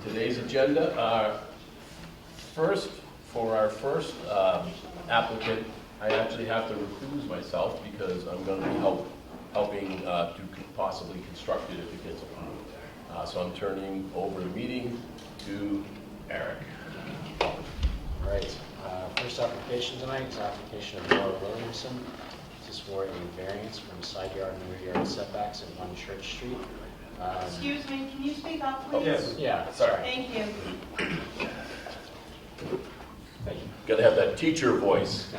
Today's agenda are first, for our first applicant, I actually have to recuse myself because I'm going to be helping to possibly construct it if it gets approved. So I'm turning over the meeting to Eric. All right, first application tonight is application of Laura Williamson. This is for a variance from side yard and rear yard setbacks at 1 Church Street. Excuse me, can you speak up, please? Yes. Yeah, Sorry. Thank you. Thank you. Got to have that teacher voice.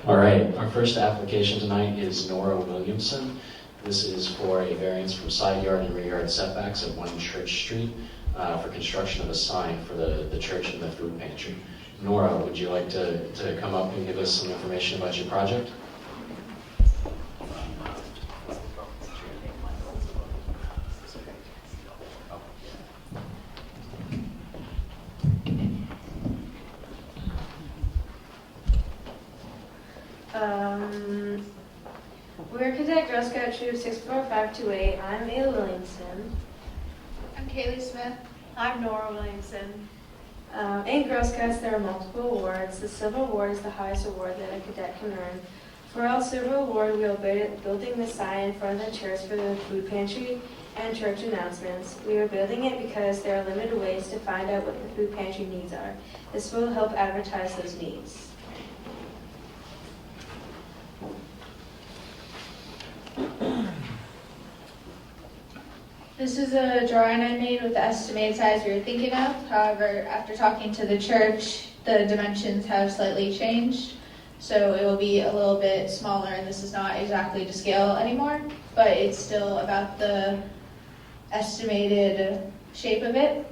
All right, our first application tonight is Nora Williamson. This is for a variance from side yard and rear yard setbacks at 1 Church Street for construction of a sign for the church and the food pantry. Nora, would you like to come up and give us some information about your project? We're Cadet Girl Scout Troop 64528. I'm Ayla Williamson. I'm Kaylee Smith. I'm Nora Williamson. In Girl Scouts, there are multiple awards. The Silver Award is the highest award that a cadet can earn. For our Silver Award, we are building the sign in front of the church for the food pantry and church announcements. We are building it because there are limited ways to find out what the food pantry needs are. This will help advertise those needs. This is a drawing I made with the estimated size we were thinking of. However, after talking to the church, the dimensions have slightly changed. So it will be a little bit smaller, and this is not exactly to scale anymore, but it's still about the estimated shape of it.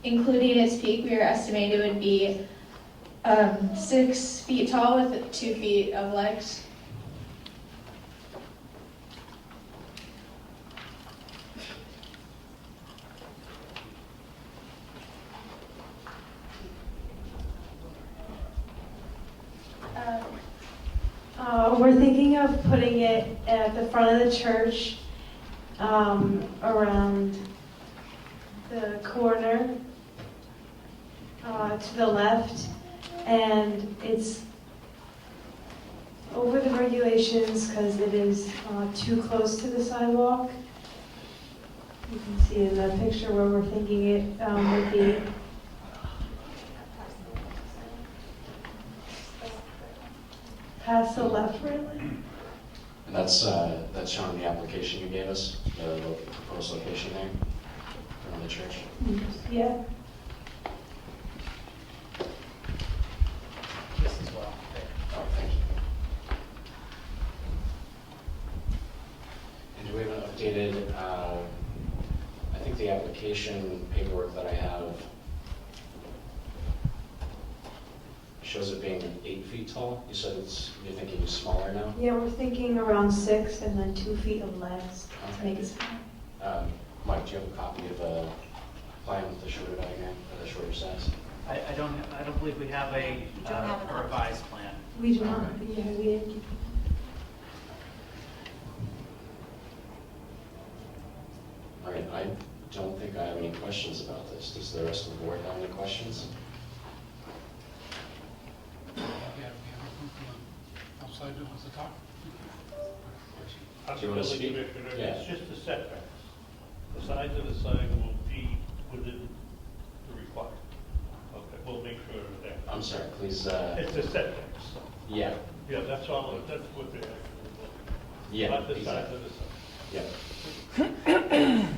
Including its peak, we were estimating it would be 6 feet tall with 2 feet of legs. We're thinking of putting it at the front of the church, around the corner to the left, and it's over the regulations because it is too close to the sidewalk. You can see in the picture where we're thinking it would be. Past the left railing? And that's shown in the application you gave us, the proposed location there, from the church. Yeah. This as well. Oh, thank you. And do we have an updated, I think the application paperwork that I have shows it being 8 feet tall. You said you're thinking it's smaller now? Yeah, we're thinking around 6 and then 2 feet of legs to make it smaller. Mike, do you have a copy of a plan with the shorter diagram, or the shorter size? I don't believe we have a revised plan. We do not, yeah, we didn't keep. All right, I don't think I have any questions about this. Does the rest of the board have any questions? Outside of the top? Do you want to speak? Yeah. It's just the setbacks. The size of the sign will be within the required. Okay, we'll make sure of that. I'm sorry, please. It's the setbacks. Yeah. Yeah, that's all, that's what they're, Yeah. not the size exactly. of the sign. Yeah.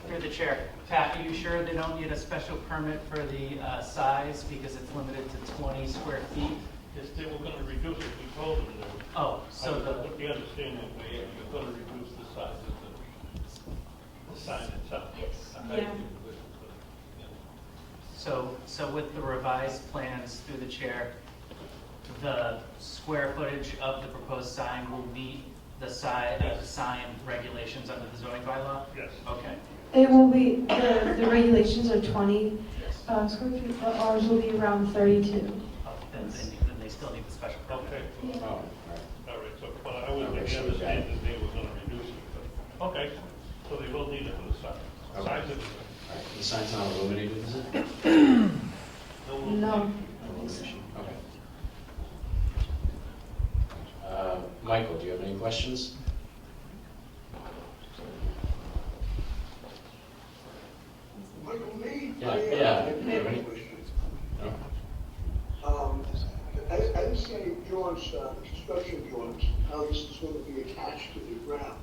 Through the chair, Pat, are you sure they don't need a special permit for the size because it's limited to 20 square feet? Yes, they were gonna reduce it, we told them that. Oh, so What the understanding was, you're gonna reduce the size of the sign itself. Yes. Yeah. so with the revised plans through the chair, the square footage of the proposed sign will meet the size of the sign regulations under the zoning bylaw? Yes. Okay. It will be, the regulations are 20 Yes. square feet, but ours will be around 32. Oh, then they still need the special permit. Okay, Yeah. Oh, all right. all right, so, well, I was Okay, making so we got understand it. that they were gonna reduce it, but, okay, so they will need it for the size, Okay. size of the sign. All right. The sign's not illuminated, is it? No. No. Illumination, okay. Michael, do you have any questions? Michael, me? Yeah, I yeah. have Yeah. a question. No? I didn't see any drawings, construction drawings, how this is going to be attached to the ground.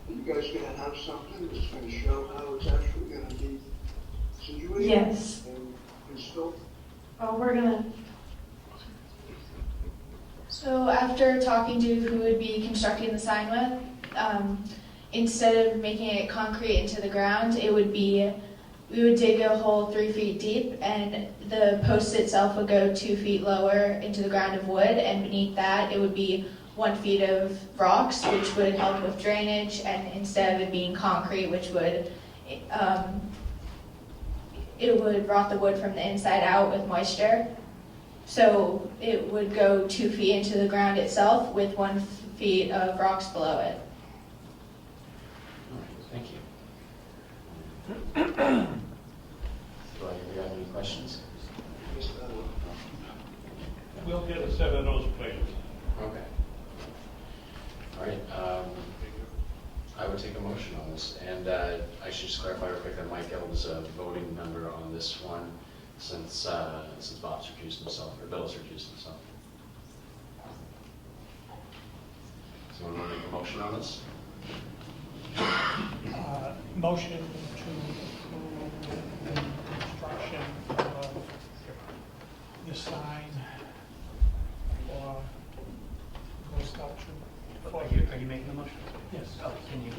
Are you guys going to have something that's going to show how it's actually going to be situated? Yes. And installed? Oh, we're gonna, So after talking to who would be constructing the sign with, instead of making it concrete into the ground, it would be, we would dig a hole 3 feet deep and the post itself would go 2 feet lower into the ground of wood, and beneath that it would be 1 feet of rocks, which would help with drainage, and instead of it being concrete, which would, it would rot the wood from the inside out with moisture. So it would go 2 feet into the ground itself with 1 feet of rocks below it. All right, thank you. Do you have any questions? Yes, We'll get a set of those plans. Okay. All right, I would take a motion on this, and I should just clarify real quick that Mike Elb's a voting member on this one, since Bob's recused himself, or Bill's recused himself. Someone want to make a motion on this? Motion to approve the construction of the sign for Girl Scout troop. Are you making the motion? Yes. Oh, can you?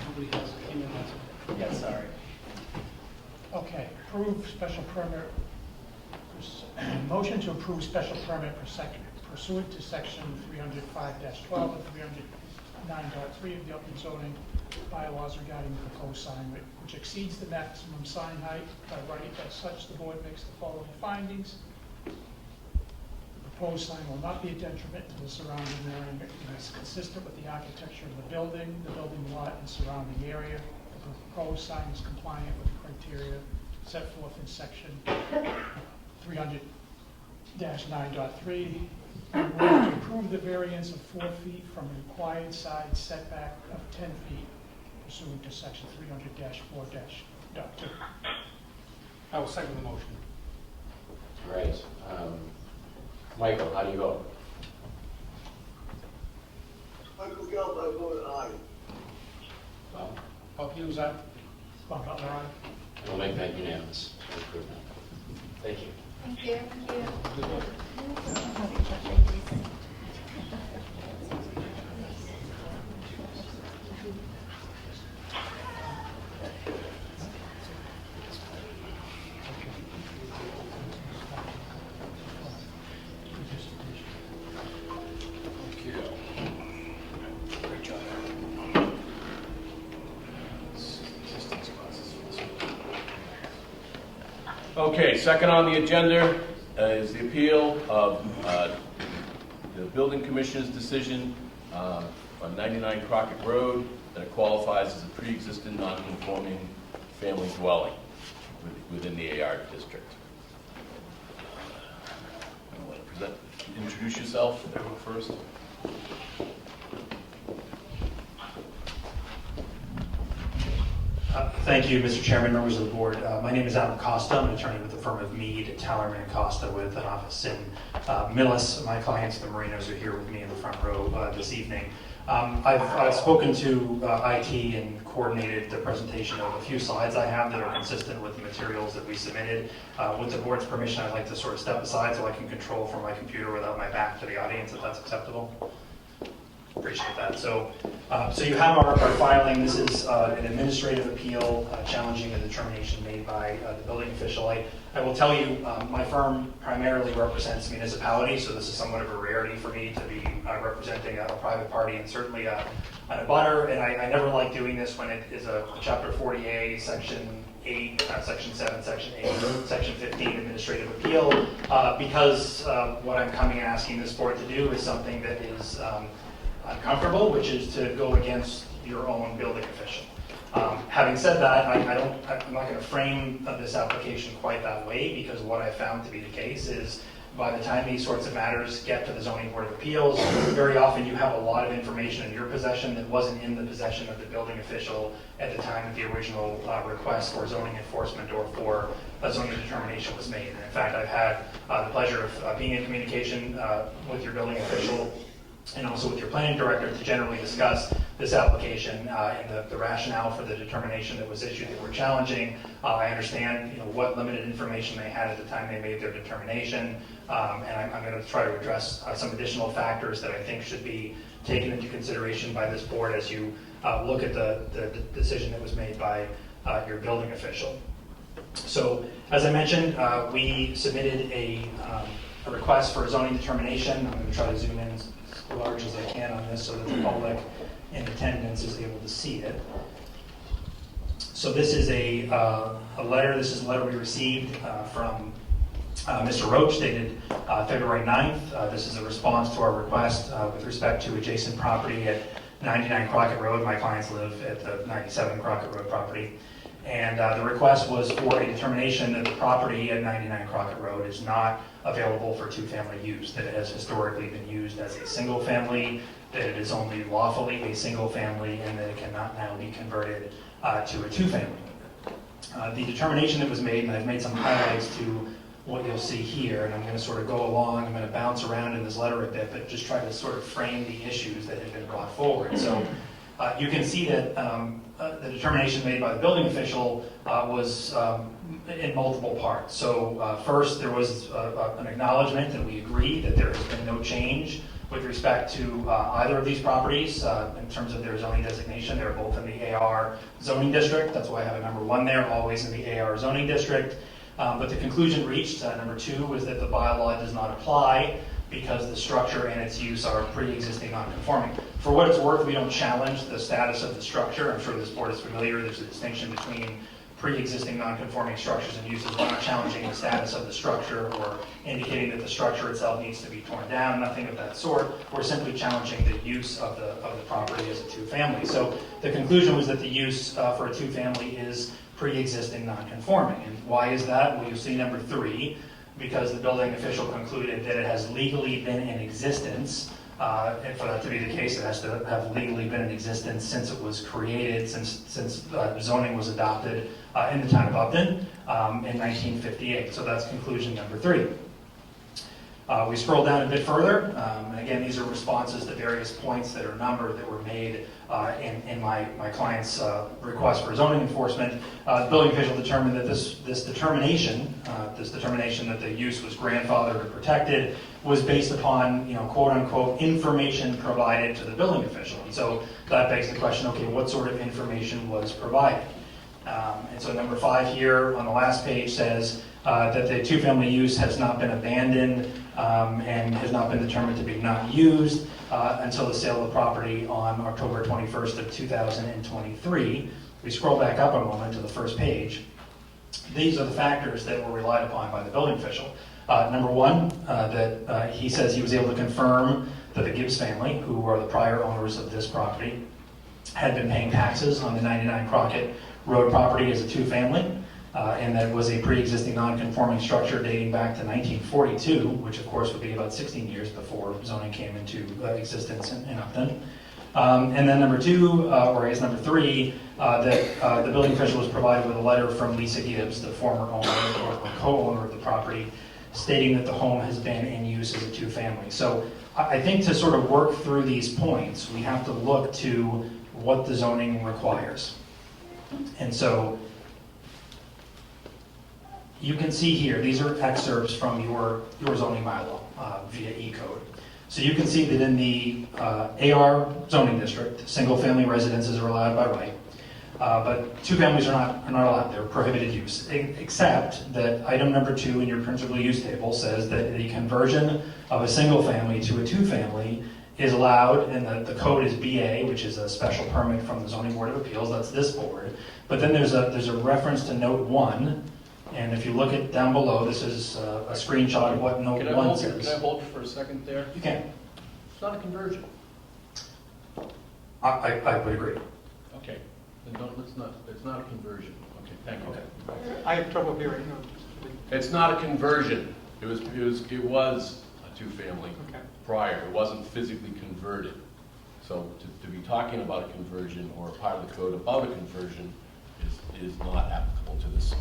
Nobody has, can you answer? Yeah, sorry. Okay, approve special permit, motion to approve special permit pursuant to section 305-12 and 309.3 of the open zoning bylaws regarding the proposed sign, which exceeds the maximum sign height by right. As such, the board makes the following findings. The proposed sign will not be a detriment to the surrounding area and is consistent with the architecture of the building lot, and surrounding area. The proposed sign is compliant with the criteria set forth in section 300-9.3. We move to approve the variance of 4 feet from the required side setback of 10 feet pursuant to section 300-4-2. I will second the motion. All right. Michael, how do you vote? Michael Gelb, I vote aye. Bob? Bob Hughes, aye. Bob Butler, aye. We'll make that unanimous. We'll approve that. Thank you. Thank you. Thank you. Okay, second on the agenda is the appeal of the building commissioner's decision on 99 Crockett Road, that it qualifies as a pre-existing non-conforming family dwelling within the AR district. I want to present, introduce yourself, everyone first. Thank you, Mr. Chairman, members of the board. My name is Adam Costa. I'm an attorney with the firm of Mead, Tallerman, and Costa with an office in Millis. My clients, the Marinos, are here with me in the front row this evening. I've spoken to IT and coordinated the presentation of a few slides I have that are consistent with the materials that we submitted. With the board's permission, I'd like to sort of step aside so I can control from my computer without my back to the audience, if that's acceptable. Appreciate that. So you have our filing. This is an administrative appeal challenging a determination made by the building official. I will tell you, my firm primarily represents municipalities, so this is somewhat of a rarity for me to be representing a private party, and certainly an abutter. And I never like doing this when it is a Chapter 40A, Section 8, Section 7, Section 8, Section 15 administrative appeal, because what I'm coming and asking this board to do is something that is uncomfortable, which is to go against your own building official. Having said that, I'm not going to frame this application quite that way, because what I found to be the case is by the time these sorts of matters get to the Zoning Board of Appeals, very often you have a lot of information in your possession that wasn't in the possession of the building official at the time that the original request for zoning enforcement or for a zoning determination was made. And in fact, I've had the pleasure of being in communication with your building official and also with your planning director to generally discuss this application and the rationale for the determination that was issued that we're challenging. I understand what limited information they had at the time they made their determination, and I'm going to try to address some additional factors that I think should be taken into consideration by this board as you look at the decision that was made by your building official. So, as I mentioned, we submitted a request for a zoning determination. I'm going to try to zoom in as large as I can on this so that the public in attendance is able to see it. So this is a letter. This is a letter we received from Mr. Roach dated February 9th. This is a response to our request with respect to adjacent property at 99 Crockett Road. My clients live at the 97 Crockett Road property. And the request was for a determination that the property at 99 Crockett Road is not available for two-family use, that it has historically been used as a single family, that it is only lawfully a single family, and that it cannot now be converted to a two-family. The determination that was made, and I've made some highlights to what you'll see here, and I'm going to sort of go along, I'm going to bounce around in this letter a bit, but just try to sort of frame the issues that have been brought forward. So you can see that the determination made by the building official was in multiple parts. So first, there was an acknowledgement that we agree that there has been no change with respect to either of these properties in terms of their zoning designation. They're both in the AR zoning district. That's why I have a number 1 there, always in the AR zoning district. But the conclusion reached, number 2, was that the bylaw does not apply because the structure and its use are pre-existing non-conforming. For what it's worth, we don't challenge the status of the structure. I'm sure this board is familiar. There's a distinction between pre-existing non-conforming structures and uses. We're not challenging the status of the structure or indicating that the structure itself needs to be torn down, nothing of that sort. We're simply challenging the use of the property as a two-family. So the conclusion was that the use for a two-family is pre-existing non-conforming. And why is that? Well, you'll see number 3, because the building official concluded that it has legally been in existence. And for that to be the case, it has to have legally been in existence since it was created, since zoning was adopted in the town of Upton in 1958. So that's conclusion number 3. We scroll down a bit further, and again, these are responses to various points that are numbered that were made in my client's request for zoning enforcement. The building official determined that this determination that the use was grandfathered or protected was based upon, quote unquote, information provided to the building official. And so that begs the question, okay, what sort of information was provided? And so number 5 here on the last page says that the two-family use has not been abandoned and has not been determined to be not used until the sale of the property on October 21st of 2023. We scroll back up a moment to the first page. These are the factors that were relied upon by the building official. Number 1, that he says he was able to confirm that the Gibbs family, who were the prior owners of this property, had been paying taxes on the 99 Crockett Road property as a two-family, and that it was a pre-existing non-conforming structure dating back to 1942, which of course would be about 16 years before zoning came into existence in Upton. And then number 2, or I guess number 3, that the building official was provided with a letter from Lisa Gibbs, the former owner or co-owner of the property, stating that the home has been in use as a two-family. So I think to sort of work through these points, we have to look to what the zoning requires. And so you can see here, these are excerpts from your zoning bylaw via E-code. So you can see that in the AR zoning district, single-family residences are allowed by right, but two families are not allowed. They're prohibited use, except that item number 2 in your principal use table says that the conversion of a single family to a two-family is allowed, and the code is BA, which is a special permit from the Zoning Board of Appeals. That's this board. But then there's a reference to note 1. And if you look at down below, this is a screenshot of what note 1 says. Can I hold you for a second there? You can. It's not a conversion. I would agree. Okay. it's not a conversion. Okay, thank you. Okay. I have trouble hearing. It's not a conversion. It was a two-family Okay. prior. It wasn't physically converted. So to be talking about a conversion or a part of the code about a conversion is not applicable to this.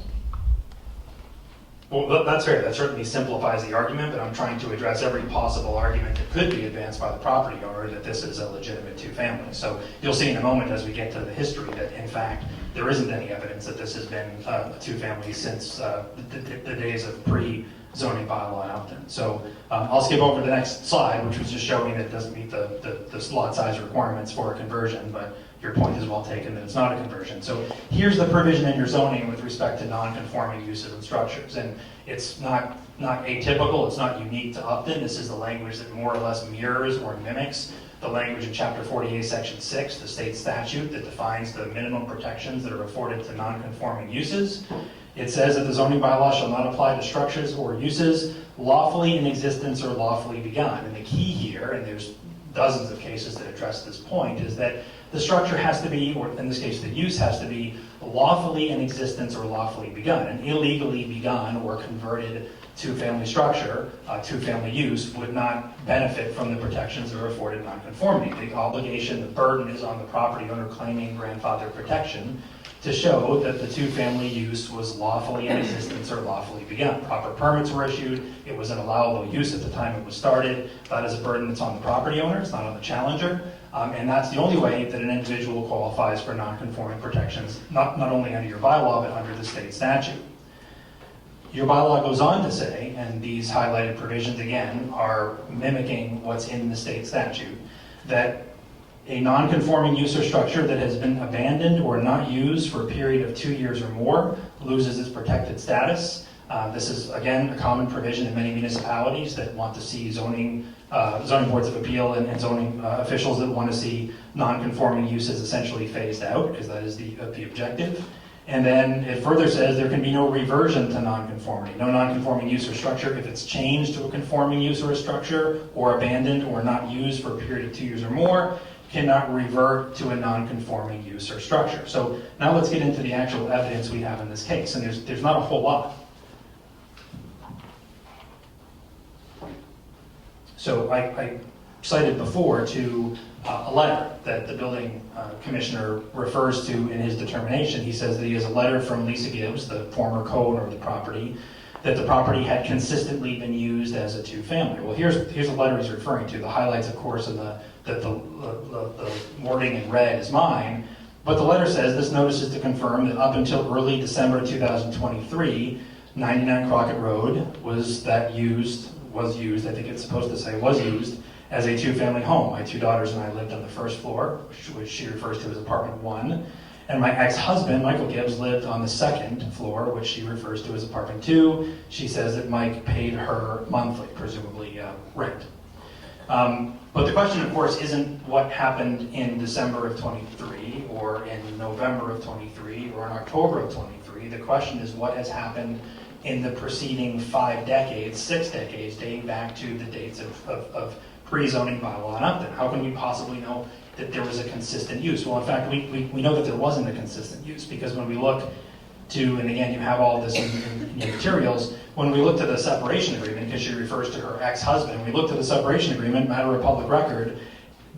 Well, that's fair. That certainly simplifies the argument, but I'm trying to address every possible argument that could be advanced by the property owner that this is a legitimate two-family. So you'll see in a moment as we get to the history that, in fact, there isn't any evidence that this has been a two-family since the days of pre-zoning bylaw in Upton. So I'll skip over to the next slide, which was just showing that it doesn't meet the lot size requirements for a conversion, but your point is well taken that it's not a conversion. So here's the provision in your zoning with respect to non-conforming uses and structures. And it's not atypical, it's not unique to Upton. This is the language that more or less mirrors or mimics the language in Chapter 48, Section 6, the state statute that defines the minimum protections that are afforded to non-conforming uses. It says that the zoning bylaw shall not apply to structures or uses lawfully in existence or lawfully begun. And the key here, and there's dozens of cases that address this point, is that the structure has to be, or in this case the use has to be, lawfully in existence or lawfully begun. An illegally begun or converted two-family structure, two-family use, would not benefit from the protections that are afforded nonconformity. The obligation, the burden is on the property owner claiming grandfather protection to show that the two-family use was lawfully in existence or lawfully begun. Proper permits were issued, it was an allowable use at the time it was started. That is a burden that's on the property owner, it's not on the challenger. And that's the only way that an individual qualifies for non-conforming protections, not only under your bylaw, but under the state statute. Your bylaw goes on to say, and these highlighted provisions again are mimicking what's in the state statute, that a non-conforming use or structure that has been abandoned or not used for a period of 2 years or more loses its protected status. This is, again, a common provision in many municipalities that want to see zoning boards of appeal and zoning officials that want to see non-conforming uses essentially phased out, because that is the objective. And then it further says there can be no reversion to nonconformity, no nonconforming use or structure if it's changed to a conforming use or a structure, or abandoned or not used for a period of 2 years or more, cannot revert to a non-conforming use or structure. So now let's get into the actual evidence we have in this case, and there's not a whole lot. So I cited before to a letter that the building commissioner refers to in his determination. He says that he has a letter from Lisa Gibbs, the former co-owner of the property, that the property had consistently been used as a two-family. Well, here's the letter he's referring to. The highlights, of course, and the wording in red is mine. But the letter says this notice is to confirm that up until early December 2023, 99 Crockett Road was used, I think it's supposed to say was used, as a two-family home. My two daughters and I lived on the first floor, which she refers to as apartment 1. And my ex-husband, Michael Gibbs, lived on the second floor, which she refers to as apartment 2. She says that Mike paid her monthly, presumably rent. But the question, of course, isn't what happened in December of 23, or in November of 23, or in October of 23. The question is what has happened in the preceding 5 decades, 6 decades, dating back to the dates of pre-zoning bylaw in Upton. How can we possibly know that there was a consistent use? Well, in fact, we know that there wasn't a consistent use, because when we look to, and again, you have all this in your materials, when we look to the separation agreement, because she refers to her ex-husband, we look to the separation agreement, matter of public record,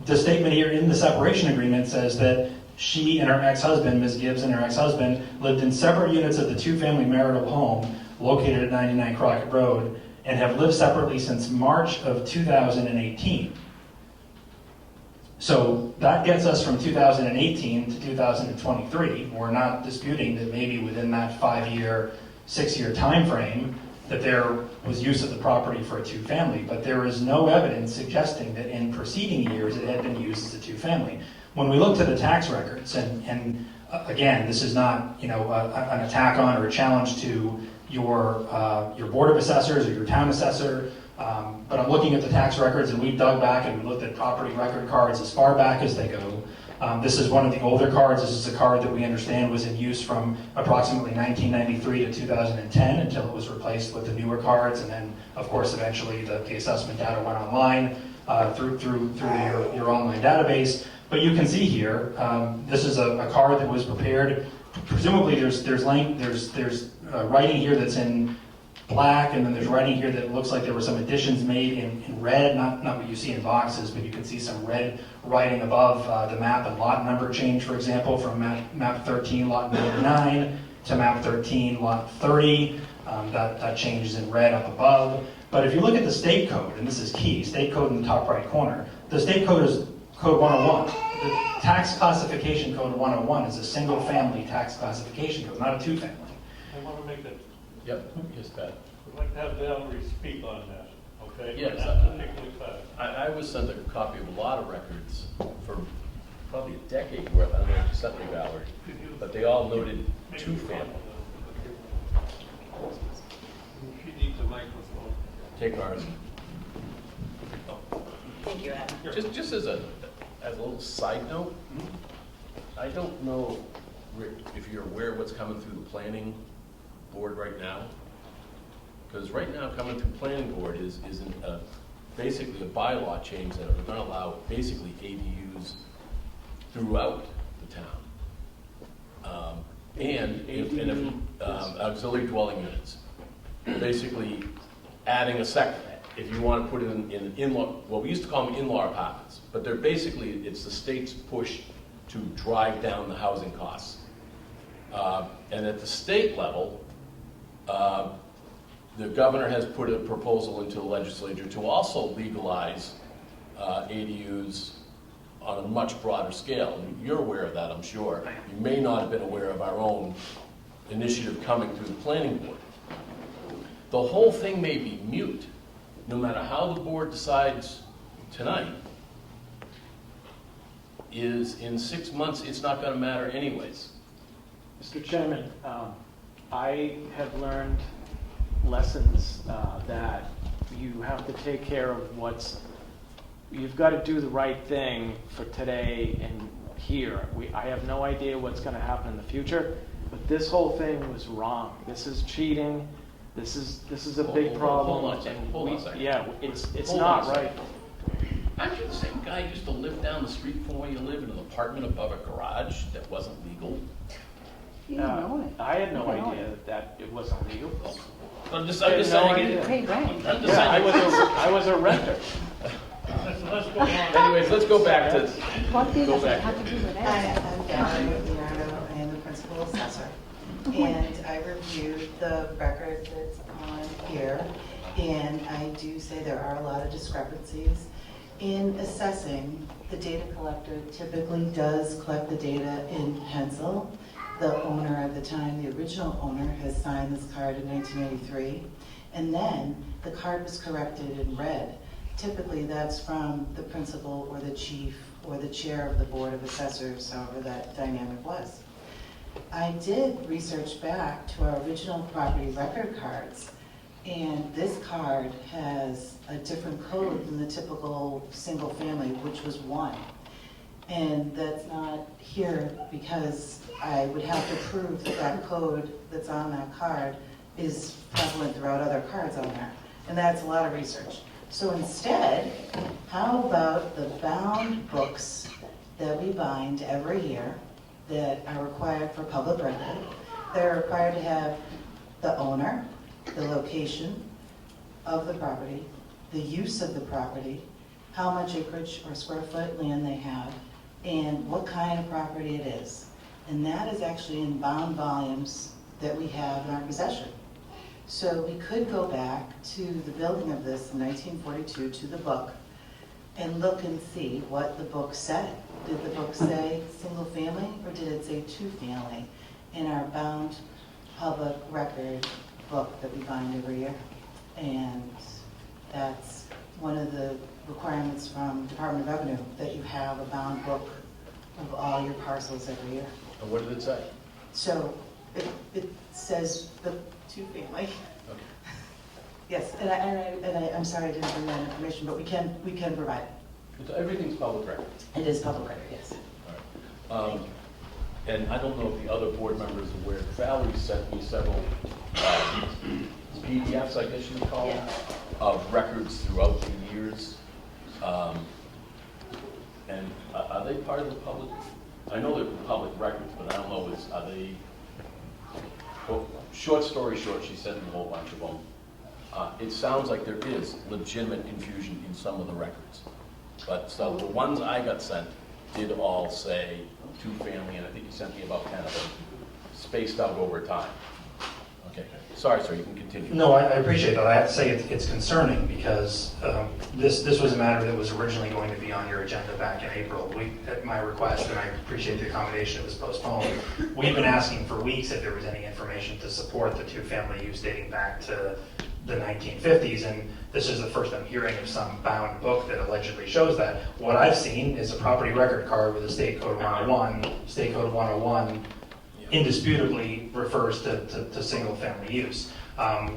the statement here in the separation agreement says that she and her ex-husband, Ms. Gibbs and her ex-husband, lived in separate units of the two-family marital home located at 99 Crockett Road, and have lived separately since March of 2018. So that gets us from 2018 to 2023. We're not disputing that maybe within that 5-year, 6-year time frame that there was use of the property for a two-family, but there is no evidence suggesting that in preceding years it had been used as a two-family. When we look to the tax records, and again, this is not an attack on or a challenge to your board of assessors or your town assessor, but I'm looking at the tax records, and we've dug back and we looked at property record cards as far back as they go. This is one of the older cards. This is a card that we understand was in use from approximately 1993 to 2010 until it was replaced with the newer cards, and then, of course, eventually the assessment data went online through your online database. But you can see here, this is a card that was prepared. Presumably, there's writing here that's in black, and then there's writing here that looks like there were some additions made in red, not what you see in boxes, but you can see some red writing above the map and lot number change, for example, from map 13, lot 99 to map 13, lot 30. That changes in red up above. But if you look at the state code, and this is key, state code in the top right corner, the state code is code 101. The tax classification code 101 is a single-family tax classification code, not a two-family. I want to make it, Yep, yes, Pat. I'd like to have Valerie speak on that, okay? Yes. Not particularly fast. I was sent a copy of a lot of records for probably a decade worth. I don't know if you sent me, Valerie, but they all noted two-family. She needs a microphone. Take ours. Thank you, Adam. Just as a little side note, I don't know if you're aware of what's coming through the planning board right now. Because right now, coming through planning board is basically a bylaw change that are going to allow basically ADUs throughout the town. Auxiliary dwelling units. Basically adding a second. If you want to put it in in-law, well, we used to call them in-law apartments, but they're basically, it's the state's push to drive down the housing costs. And at the state level, the governor has put a proposal into the legislature to also legalize ADUs on a much broader scale. And you're aware of that, I'm sure. You may not have been aware of our own initiative coming through the planning board. The whole thing may be mute, no matter how the board decides tonight, is in 6 months, it's not going to matter anyways. Mr. Chairman, I have learned lessons that you have to take care of you've got to do the right thing for today and here. I have no idea what's going to happen in the future, but this whole thing was wrong. This is cheating. This is a big problem. Hold on a second. Yeah, it's Hold not on a right. second. Aren't you the same guy who used to live down the street from where you live in an apartment above a garage that wasn't legal? I had no idea that it wasn't legal. I'm just saying. Yeah, I was a renter. Let's go on. Anyways, let's go back to. What did Go it back. have to do with that? Hi, I'm Valerie Leonardo. I am the principal assessor. And I reviewed the record that's on here, and I do say there are a lot of discrepancies. In assessing, the data collector typically does collect the data in pencil. The owner at the time, the original owner, has signed this card in 1983, and then the card was corrected in red. Typically, that's from the principal or the chief or the chair of the Board of Assessors, however that dynamic was. I did research back to our original property record cards, and this card has a different code than the typical single family, which was 1. And that's not here because I would have to prove that that code that's on that card is prevalent throughout other cards on there. And that's a lot of research. So instead, how about the bound books that we bind every year that are required for public record? They're required to have the owner, the location of the property, the use of the property, how much acreage or square foot land they have, and what kind of property it is. And that is actually in bound volumes that we have in our possession. So we could go back to the building of this in 1942 to the book and look and see what the book said. Did the book say single family or did it say 2 family in our bound public record book that we bind every year? And that's one of the requirements from Department of Revenue, that you have a bound book of all your parcels every year. And what did it say? So it says the 2 family. Okay. Yes, and I'm sorry I didn't bring that information, but we can provide it. Everything's public record. It is public record, yes. All right. And I don't know if the other board members are aware, Valerie sent me several PDFs, I guess you would call them, of records throughout the years. And are they part of the public? I know they're public records, but I don't know, are they, well, short story short, she sent me a whole bunch of them. It sounds like there is legitimate confusion in some of the records. But so the ones I got sent did all say two-family, and I think you sent me about 10 of them, spaced out over time. Okay, sorry, sir, you can continue. No, I appreciate that. I have to say it's concerning because this was a matter that was originally going to be on your agenda back in April. At my request, and I appreciate the accommodation, it was postponed. We've been asking for weeks if there was any information to support the two-family use dating back to the 1950s, and this is the first I'm hearing of some bound book that allegedly shows that. What I've seen is a property record card with a State Code 101. State Code 101 indisputably refers to single-family use.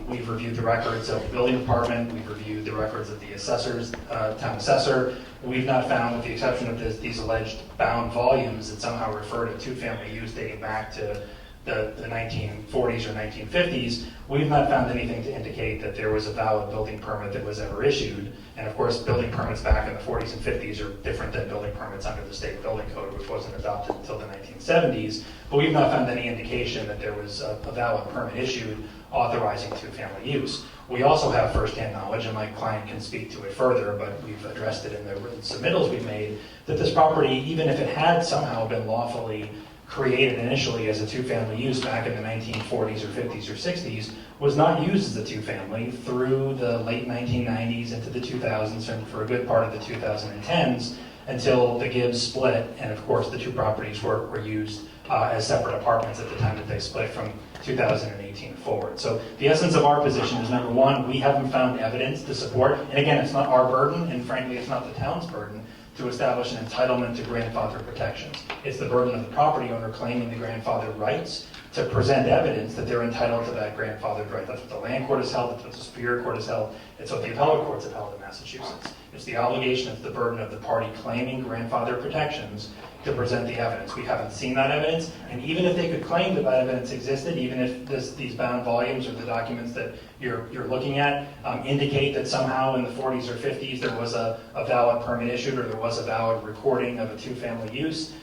We've reviewed the records of the building department. We've reviewed the records of the assessors, town assessor. We've not found, with the exception of these alleged bound volumes that somehow refer to two-family use dating back to the 1940s or 1950s, we've not found anything to indicate that there was a valid building permit that was ever issued. And of course, building permits back in the 40s and 50s are different than building permits under the state building code, which wasn't adopted until the 1970s. But we've not found any indication that there was a valid permit issued authorizing two-family use. We also have firsthand knowledge, and my client can speak to it further, but we've addressed it in the written submittals we've made, that this property, even if it had somehow been lawfully created initially as a two-family use back in the 1940s or 50s or 60s, was not used as a two-family through the late 1990s into the 2000s and for a good part of the 2010s until the Gibbs split, and of course the two properties were used as separate apartments at the time that they split from 2018 forward. So the essence of our position is, number one, we haven't found evidence to support, and again, it's not our burden, and frankly, it's not the town's burden, to establish an entitlement to grandfather protections. It's the burden of the property owner claiming the grandfathered rights to present evidence that they're entitled to that grandfathered right. That's what the land court has held, that's what the Superior Court has held, it's what the appellate courts have held in Massachusetts. It's the obligation, it's the burden of the party claiming grandfather protections to present the evidence. We haven't seen that evidence, and even if they could claim that that evidence existed, even if these bound volumes or the documents that you're looking at indicate that somehow in the 40s or 50s there was a valid permit issued or there was a valid recording of a two-family use,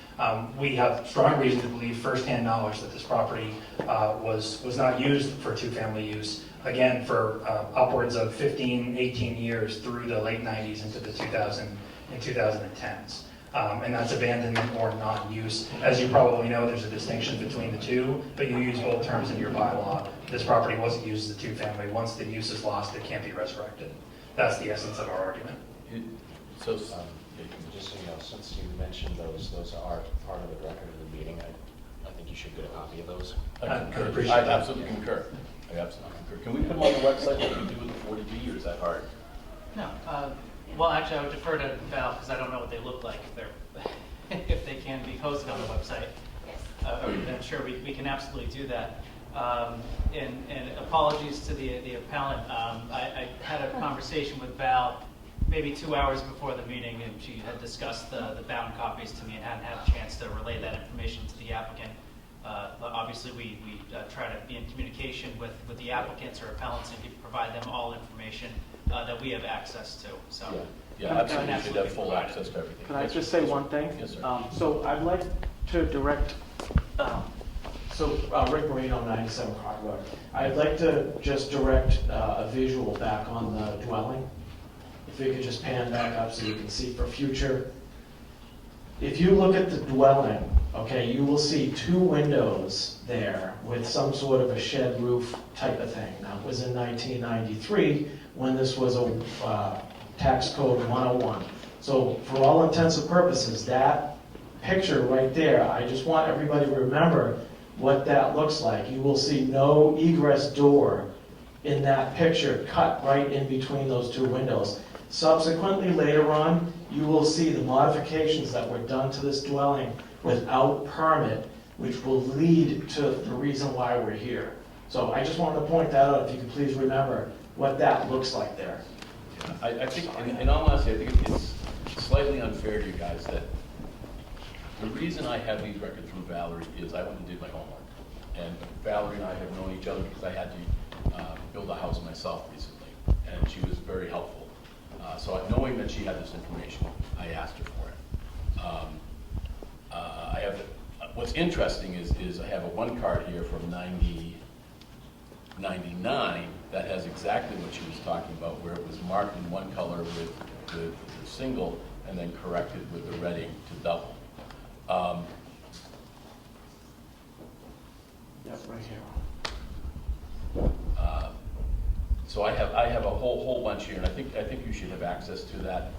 we have strong reason to believe firsthand knowledge that this property was not used for two-family use, again, for upwards of 15, 18 years through the late 90s into the 2010s. And that's abandonment or non-use. As you probably know, there's a distinction between the two, but you use both terms in your bylaw. This property wasn't used as a two-family. Once the use is lost, it can't be resurrected. That's the essence of our argument. Just so you know, since you mentioned those are part of the record of the meeting, I think you should get a copy of those. I absolutely concur. I absolutely concur. Can we put them on the website like we do with the 40B, or is that hard? No. Well, actually, I would defer to Val because I don't know what they look like if they can be posted on the website. I'm sure we can absolutely do that. And apologies to the appellant. I had a conversation with Val maybe 2 hours before the meeting, and she had discussed the bound copies to me and hadn't had a chance to relay that information to the applicant. But obviously, we try to be in communication with the applicants or appellants and provide them all information that we have access to. So, yeah, absolutely. You should have full access to everything. Can I just say one thing? Yes, sir. So I'd like to direct, Rick Marino, 97 Clark Road. I'd like to just direct a visual back on the dwelling. If we could just pan back up so you can see for future. If you look at the dwelling, okay, you will see two windows there with some sort of a shed roof type of thing. Now, it was in 1993 when this was a tax code 101. So for all intents and purposes, that picture right there, I just want everybody to remember what that looks like. You will see no egress door in that picture cut right in between those two windows. Subsequently, later on, you will see the modifications that were done to this dwelling without permit, which will lead to the reason why we're here. So I just wanted to point that out, if you could please remember what that looks like there. I think, in all honesty, I think it's slightly unfair to you guys that the reason I have these records from Valerie is I went and did my homework. And Valerie and I have known each other because I had to build a house myself recently, and she was very helpful. So knowing that she had this information, I asked her for it. I have, what's interesting is I have a one card here from 99 that has exactly what she was talking about, where it was marked in one color with the single and then corrected with the reading to double. Yep, right here. So I have a whole bunch here, and I think you should have access to that.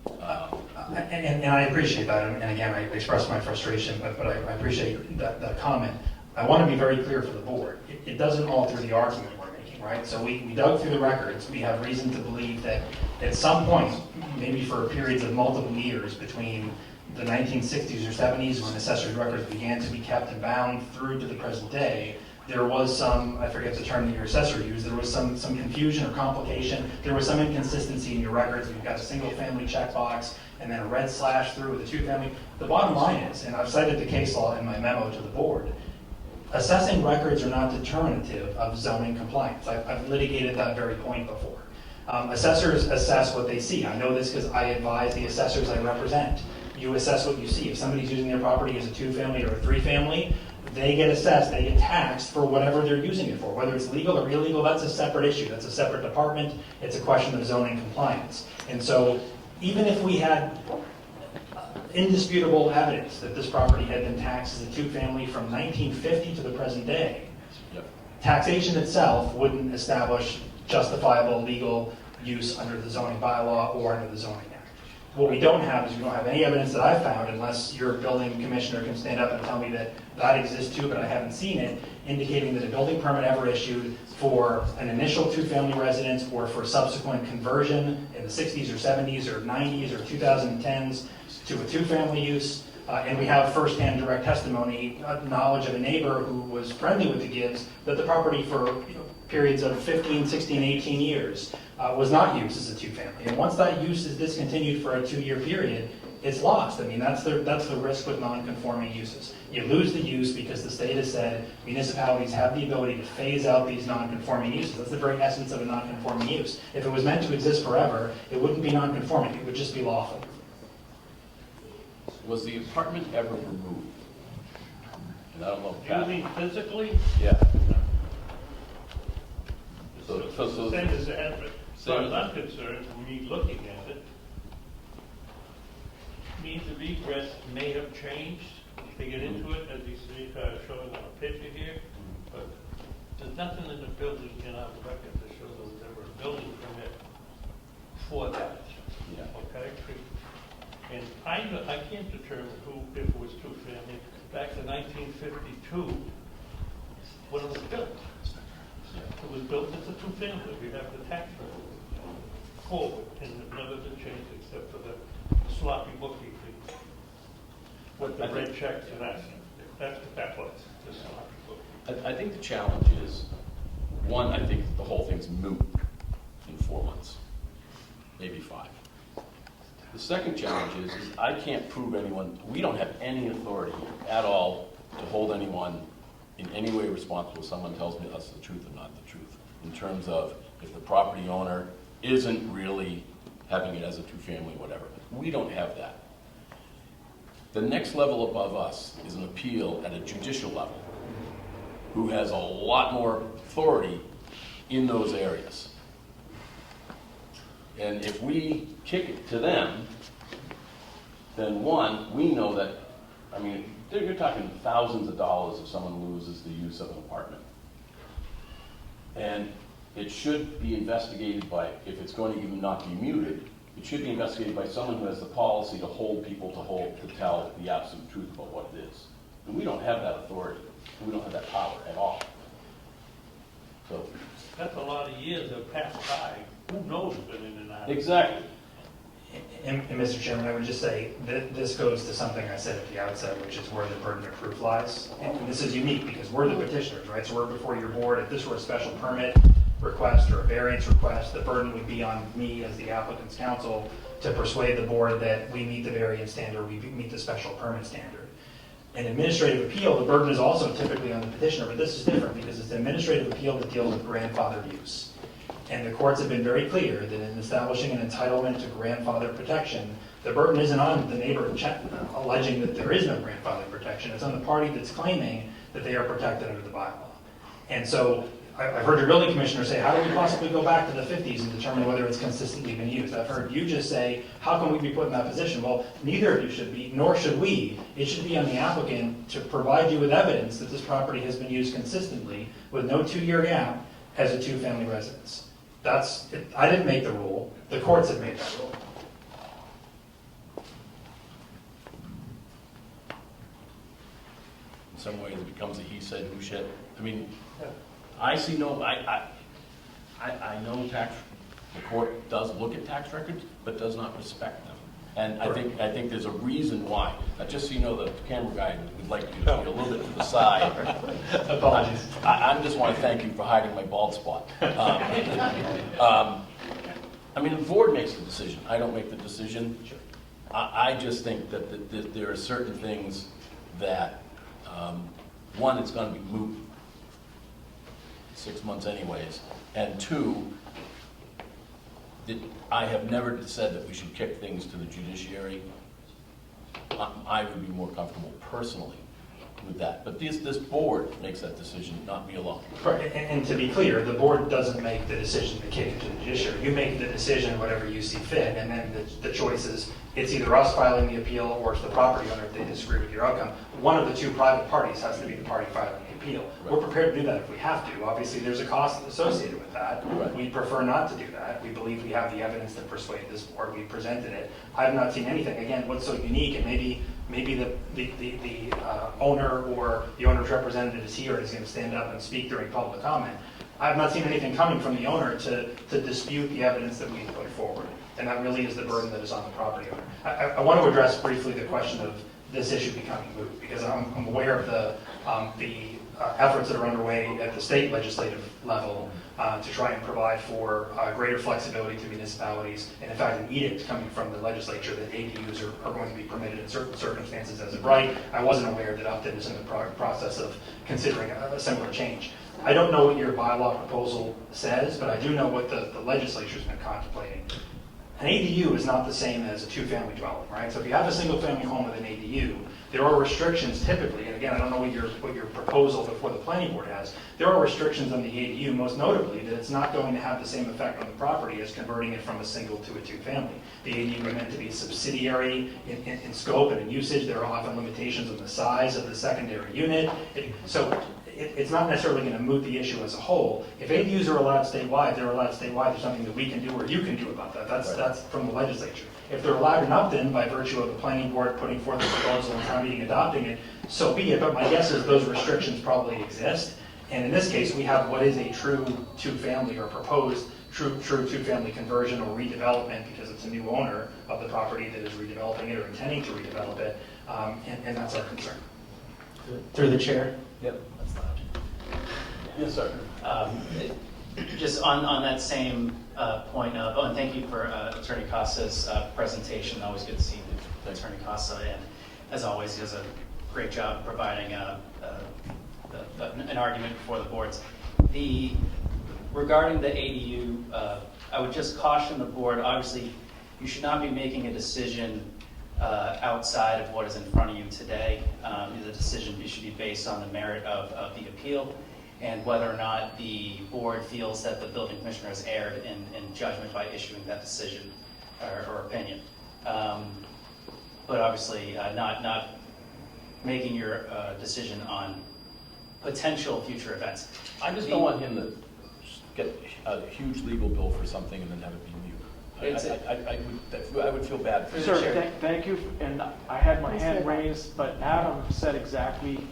And I appreciate that, and again, I express my frustration, but I appreciate that comment. I want to be very clear for the board. It doesn't alter the argument we're making, right? So we dug through the records. We have reason to believe that at some point, maybe for periods of multiple years between the 1960s or 70s when accessory records began to be kept and bound through to the present day, there was some, I forget the term that your assessor used, there was some confusion or complication. There was some inconsistency in your records. You've got a single family checkbox and then a red slash through with a two family. The bottom line is, and I've cited the case law in my memo to the board, assessing records are not determinative of zoning compliance. I've litigated that very point before. Assessors assess what they see. I know this because I advise the assessors I represent. You assess what you see. If somebody's using their property as a two family or a three family, they get assessed, they get taxed for whatever they're using it for. Whether it's legal or illegal, that's a separate issue. That's a separate department. It's a question of zoning compliance. And so even if we had indisputable evidence that this property had been taxed as a two-family from 1950 to the present day, taxation itself wouldn't establish justifiable legal use under the zoning bylaw or under the zoning act. What we don't have is we don't have any evidence that I've found, unless your building commissioner can stand up and tell me that that exists too, but I haven't seen it, indicating that a building permit ever issued for an initial two-family residence or for subsequent conversion in the 60s or 70s or 90s or 2010s to a two-family use. And we have firsthand direct testimony, knowledge of a neighbor who was friendly with the Gibbs, that the property for periods of 15, 16, 18 years was not used as a two-family. And once that use is discontinued for a 2-year period, it's lost. I mean, that's the risk with non-conforming uses. You lose the use because the state has said municipalities have the ability to phase out these non-conforming uses. That's the very essence of a non-conforming use. If it was meant to exist forever, it wouldn't be non-conforming, it would just be lawful. Was the apartment ever removed? And I don't know if You Pat... mean physically? Yeah. So same as the advert. As far as I'm concerned, from me looking at it, means of egress may have changed to get into it, as you see, showing on a picture here, but there's nothing in the building in our record that shows there was ever a building permit for that. Yeah. Okay? And I can't determine who, if it was two-family, back in 1952, when it was built. It was built as a two-family. We have the tax record forward, and it never been changed except for the sloppy bookkeeping with the red checks and that. That's what that was, the sloppy bookkeeping. I think the challenge is, one, I think the whole thing's moot in 4 months, maybe 5. The second challenge is I can't prove anyone, we don't have any authority at all to hold anyone in any way responsible if someone tells me that's the truth or not the truth, in terms of if the property owner isn't really having it as a two-family, whatever. We don't have that. The next level above us is an appeal at a judicial level, who has a lot more authority in those areas. And if we kick it to them, then one, we know that, I mean, you're talking thousands of dollars if someone loses the use of an apartment. And it should be investigated by, if it's going to even not be muted, it should be investigated by someone who has the policy to hold people to tell the absolute truth about what it is. And we don't have that authority. We don't have that power at all. So That's a lot of years that have passed by. Who knows what's been in and out? exactly. And Mr. Chairman, I would just say that this goes to something I said at the outset, which is where the burden of proof lies. And this is unique because we're the petitioners, right? So we're before your board. If this were a special permit request or a variance request, the burden would be on me as the applicant's counsel to persuade the board that we meet the variance standard, we meet the special permit standard. An administrative appeal, the burden is also typically on the petitioner, but this is different because it's an administrative appeal that deals with grandfathered use. And the courts have been very clear that in establishing an entitlement to grandfather protection, the burden isn't on the neighbor alleging that there is no grandfather protection. It's on the party that's claiming that they are protected under the bylaw. And so I've heard your building commissioner say, how do we possibly go back to the 50s and determine whether it's consistently been used? I've heard you just say, how can we be put in that position? Well, neither of you should be, nor should we. It should be on the applicant to provide you with evidence that this property has been used consistently with no 2-year gap as a 2-family residence. I didn't make the rule. The courts have made that rule. In some ways, it becomes a he said, who said. I mean, I see no, I know the court does look at tax records, but does not respect them. And I think there's a reason why. Just so you know, the camera guy would like you to be a little bit to the side. Apologies. I just want to thank you for hiding my bald spot. I mean, the board makes the decision. I don't make the decision. I just think that there are certain things that, one, it's going to be moot 6 months anyways, and two, that I have never said that we should kick things to the judiciary. I would be more comfortable personally with that. But this board makes that decision, not me alone. Right, and to be clear, the board doesn't make the decision to kick it to the judiciary. You make the decision whatever you see fit, and then the choice is, it's either us filing the appeal or it's the property owner if they disagree with your outcome. One of the two private parties has to be the party filing the appeal. Right. We're prepared to do that if we have to. Obviously, there's a cost associated with that. Right. We prefer not to do that. We believe we have the evidence to persuade this board. We presented it. I have not seen anything. Again, what's so unique, and maybe the owner or the owner's representative is here and is going to stand up and speak during public comment. I have not seen anything coming from the owner to dispute the evidence that we put forward. And that really is the burden that is on the property owner. I want to address briefly the question of this issue becoming moot, because I'm aware of the efforts that are underway at the state legislative level to try and provide for greater flexibility to municipalities, and in fact an edict coming from the legislature that ADUs are going to be permitted in certain circumstances as of right. I wasn't aware that Upton is in the process of considering a similar change. I don't know what your bylaw proposal says, but I do know what the legislature's been contemplating. An ADU is not the same as a 2-family dwelling, right? So if you have a single-family home with an ADU, there are restrictions typically, and again, I don't know what your proposal before the planning board has. There are restrictions on the ADU, most notably that it's not going to have the same effect on the property as converting it from a single to a 2-family. The ADU is meant to be subsidiary in scope and in usage. There are often limitations on the size of the secondary unit. It's not necessarily going to moot the issue as a whole. If ADUs are allowed statewide, they're allowed statewide. There's something that we can do or you can do about that. That's from the legislature. If they're allowed in Upton by virtue of the planning board putting forth a proposal and town meeting adopting it, so be it. But my guess is those restrictions probably exist. And in this case, we have what is a true 2-family or proposed true 2-family conversion or redevelopment, because it's a new owner of the property that is redeveloping it or intending to redevelop it, and that's our concern. Through the chair. Yep. Yes, sir. Just on that same point of, and thank you for Attorney Costa's presentation. Always good to see Attorney Costa, and as always, he does a great job providing an argument before the boards. Regarding the ADU, I would just caution the board, obviously, you should not be making a decision outside of what is in front of you today. The decision should be based on the merit of the appeal and whether or not the board feels that the building commissioner has erred in judgment by issuing that decision or opinion. But obviously, not making your decision on potential future events. I just don't want him to get a huge legal bill for something and then have it be mute. I would feel bad for Sir, Chair. thank you, and I had my hand raised, but Adam said exactly,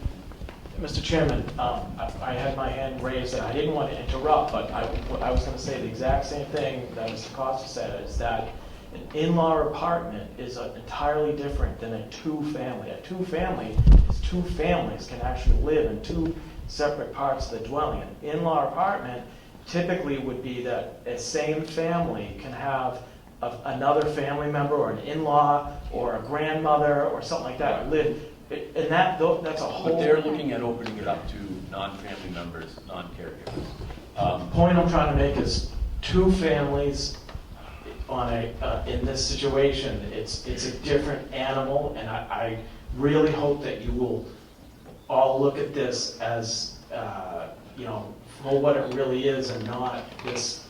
Mr. Chairman, I had my hand raised and I didn't want to interrupt, but I was going to say the exact same thing that Mr. Costa said, is that an in-law apartment is entirely different than a 2-family. A 2-family is 2 families can actually live in 2 separate parts of the dwelling. An in-law apartment typically would be that a same family can have another family member or an in-law or a grandmother or something like that live. And that's a whole... But they're looking at opening it up to non-family members, non-caregivers. The point I'm trying to make is two families on in this situation, it's a different animal, and I really hope that you will all look at this as, for what it really is and not this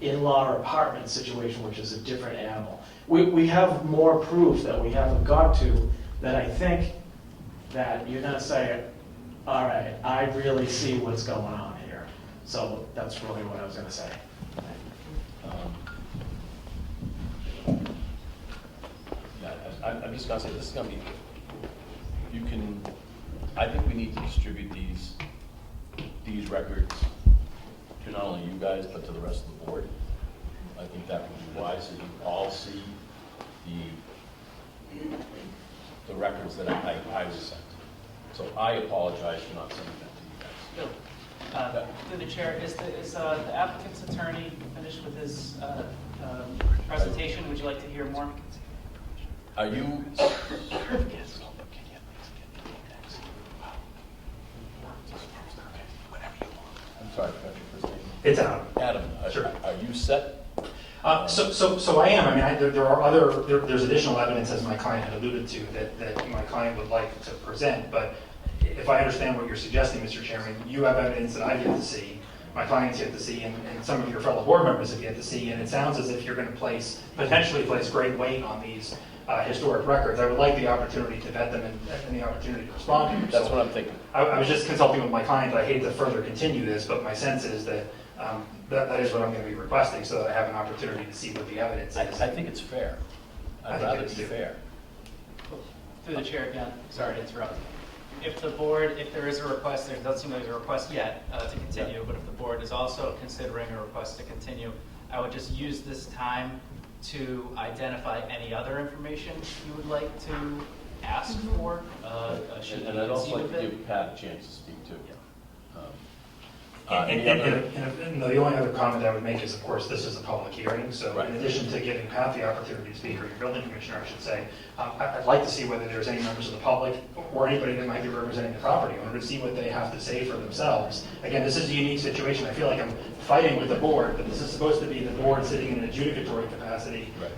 in-law or apartment situation, which is a different animal. We have more proof that we haven't got to, that I think that you're gonna say, all right, I really see what's going on here. So that's really what I was gonna say. I'm just gonna say, this is gonna be, I think we need to distribute these records to not only you guys, but to the rest of the board. I think that would be wise, so you all see the records that I was sent. So I apologize for not sending that to you guys. Through the chair, is the applicant's attorney finished with his presentation? Would you like to hear more? Are you? I'm sorry, what's your first name? It's Adam. Adam, Sure. Are you set? So I am. I mean, there are there's additional evidence, as my client had alluded to, that my client would like to present. But if I understand what you're suggesting, Mr. Chairman, you have evidence that I've yet to see, my client's yet to see, and some of your fellow board members have yet to see. And it sounds as if you're going to potentially place great weight on these historic records. I would like the opportunity to vet them and the opportunity to respond to them. That's what I'm thinking. I was just consulting with my client. I hate to further continue this, but my sense is that that is what I'm going to be requesting, so that I have an opportunity to see what the evidence is. I think it's fair. I I'd think rather it is be too. fair. Through the chair again, sorry to interrupt. If there is a request, there doesn't seem like there's a request yet to continue, but if the board is also considering a request to continue, I would just use this time to identify any other information you would like to ask for. Should And we I'd also proceed like with to it? give Pat a chance to speak too. And the only other comment I would make is, of course, this is a public hearing, so Right. in addition to giving Pat the opportunity to speak, or your building commissioner, I should say, I'd like to see whether there's any members of the public or anybody that might be representing the property owner to see what they have to say for themselves. Again, this is a unique situation. I feel like I'm fighting with the board, but this is supposed to be the board sitting in an adjudicatory capacity, Right.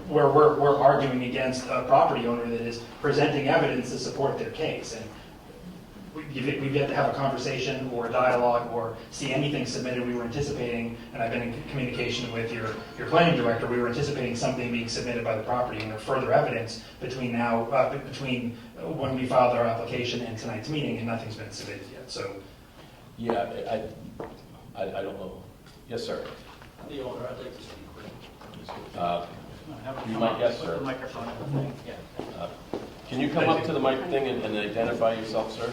where we're arguing against a property owner that is presenting evidence to support their case. And we've yet to have a conversation or a dialogue or see anything submitted. We were anticipating, and I've been in communication with your planning director, we were anticipating something being submitted by the property owner, further evidence between when we filed our application and tonight's meeting, and nothing's been submitted yet. So, Yeah, I don't know. Yes, sir. The owner, I'd like to speak with. You might, yes, Put sir. the microphone in the thing, yeah. Can you come up to the mic thing and identify yourself, sir?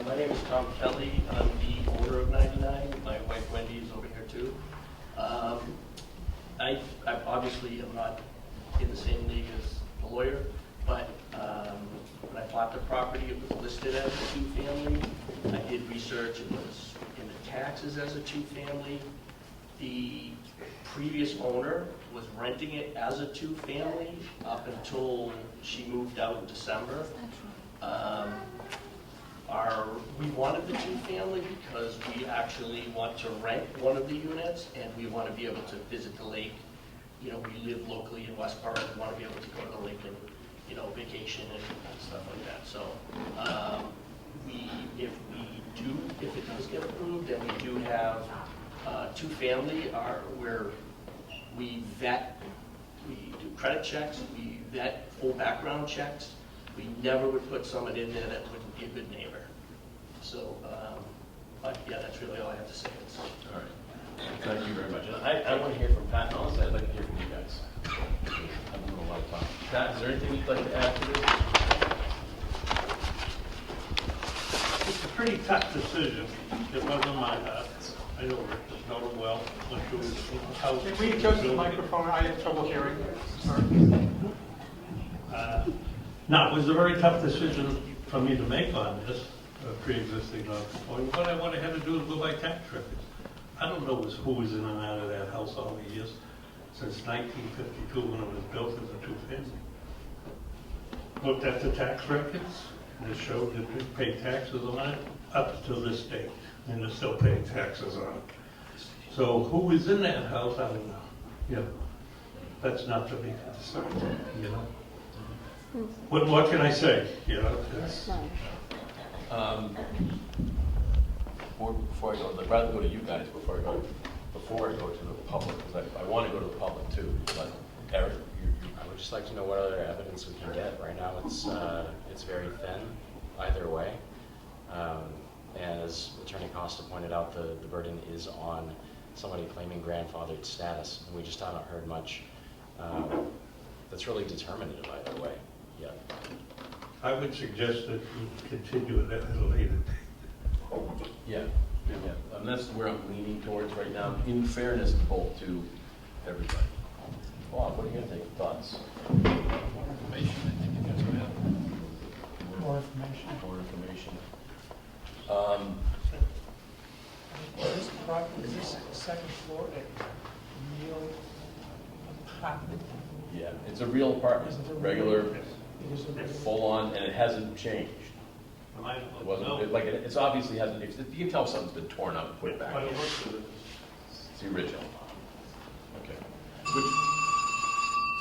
My name is Tom Kelly. I'm the owner of 99. My wife Wendy is over here too. I obviously am not in the same league as the lawyer, but when I bought the property, it was listed as a two-family. I did research. It was in the taxes as a two-family. The previous owner was renting it as a two-family up until she moved out in December. We wanted the two-family because we actually want to rent one of the units, and we want to be able to visit the lake. You know, we live locally in Westport, we want to be able to go to the lake and, vacation and stuff like that. So, if it does get approved, and we do have two-family, where we do credit checks, we vet full background checks. We never would put someone in there that wouldn't be a good neighbor. So, but yeah, that's really all I have to say. All right. Thank you very much. And I want to hear from Pat, and honestly, I'd like to hear from you guys. I've been a lot of time. Pat, is there anything you'd like to add to this? It's a pretty tough decision. It wasn't my house. I know Rick, know him well, went through his house. Can we go to the microphone? I have trouble hearing. Sorry. No, it was a very tough decision for me to make on this, pre-existing non-conforming. What I went ahead and do is go by tax records. I don't know who was in and out of that house all the years, since 1952 when it was built as a two-family. Looked at the tax records, that showed that they paid taxes on it up to this date, and they're still paying taxes on it. So who was in that house, I don't know. Yeah, that's not to be decided, you know? What can I say, you know? It's- Before I go, I'd rather go to you guys before I go to the public, because I want to go to the public too. But Eric, I would just like to know what other evidence we can get. Right now, it's very thin either way. And as Attorney Costa pointed out, the burden is on somebody claiming grandfathered status, and we just haven't heard much that's really determinative either way yet. I would suggest that we continue it at a later date. yeah, and that's where I'm leaning towards right now. In fairness, both to everybody. Bob, what are your thoughts? More information. More information. Is this second floor a real apartment? Yeah, it's a real apartment, regular, It is a real. full on, and it hasn't changed. It wasn't, like, it's obviously hasn't, you can tell something's been torn up and put back in. It's the original. Okay.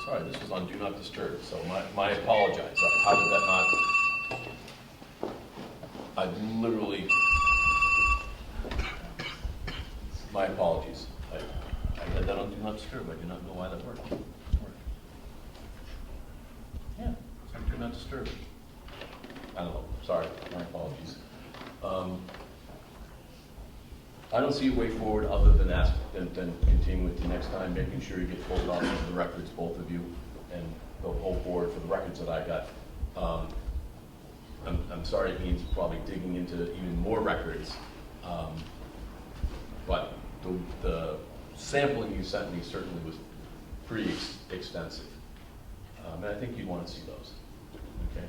Sorry, this was on Do Not Disturb, so my apologize. How did that not? I literally, my apologies. I had that on Do Not Disturb. I do not know why that worked. Yeah, Do Not Disturb. I don't know, sorry, my apologies. I don't see a way forward other than continuing with the next time, making sure you get full copies of the records, both of you, and the whole board for the records that I got. I'm sorry, it means probably digging into even more records, but the sampling you sent me certainly was pretty extensive. And I think you'd want to see those, okay?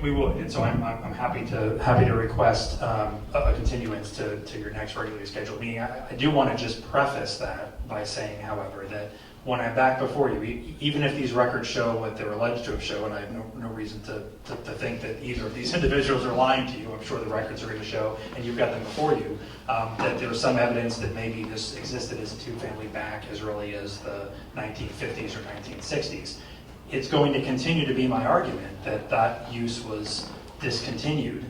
We would, and so I'm happy to request a continuance to your next regularly scheduled meeting. I do want to just preface that by saying, however, that when I'm back before you, even if these records show what they're alleged to have shown, and I have no reason to think that either of these individuals are lying to you, I'm sure the records are going to show, and you've got them before you, that there was some evidence that maybe this existed as a two-family back as early as the 1950s or 1960s. It's going to continue to be my argument that that use was discontinued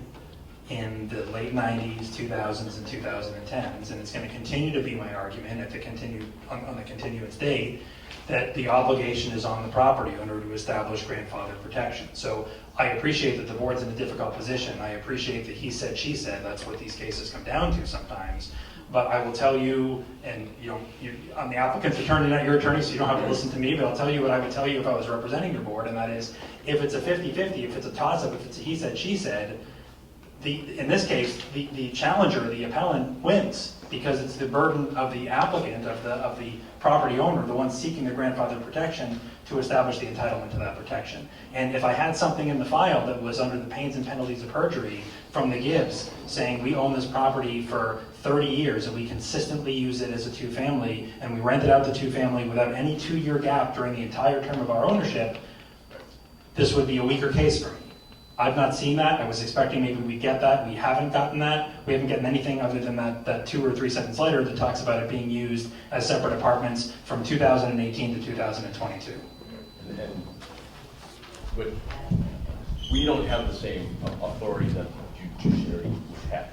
in the late 90s, 2000s, and 2010s, and it's going to continue to be my argument on the continuance date that the obligation is on the property owner to establish grandfather protection. So I appreciate that the board's in a difficult position. I appreciate that he said, she said. That's what these cases come down to sometimes. But I will tell you, and I'm the applicant's attorney, not your attorney, so you don't have to listen to me, but I'll tell you what I would tell you if I was representing your board, and that is, if it's a 50-50, if it's a toss-up, if it's a he said, she said, in this case, the challenger, the appellant, wins, because it's the burden of the applicant, of the property owner, the one seeking the grandfather protection, to establish the entitlement to that protection. And if I had something in the file that was under the pains and penalties of perjury from the Gibbs, saying we own this property for 30 years and we consistently use it as a two-family, and we rented out the two-family without any 2-year gap during the entire term of our ownership, this would be a weaker case for me. I've not seen that. I was expecting maybe we'd get that. We haven't gotten that. We haven't gotten anything other than that 2 or 3 sentence letter that talks about it being used as separate apartments from 2018 to 2022. But we don't have the same authority that the judiciary would have,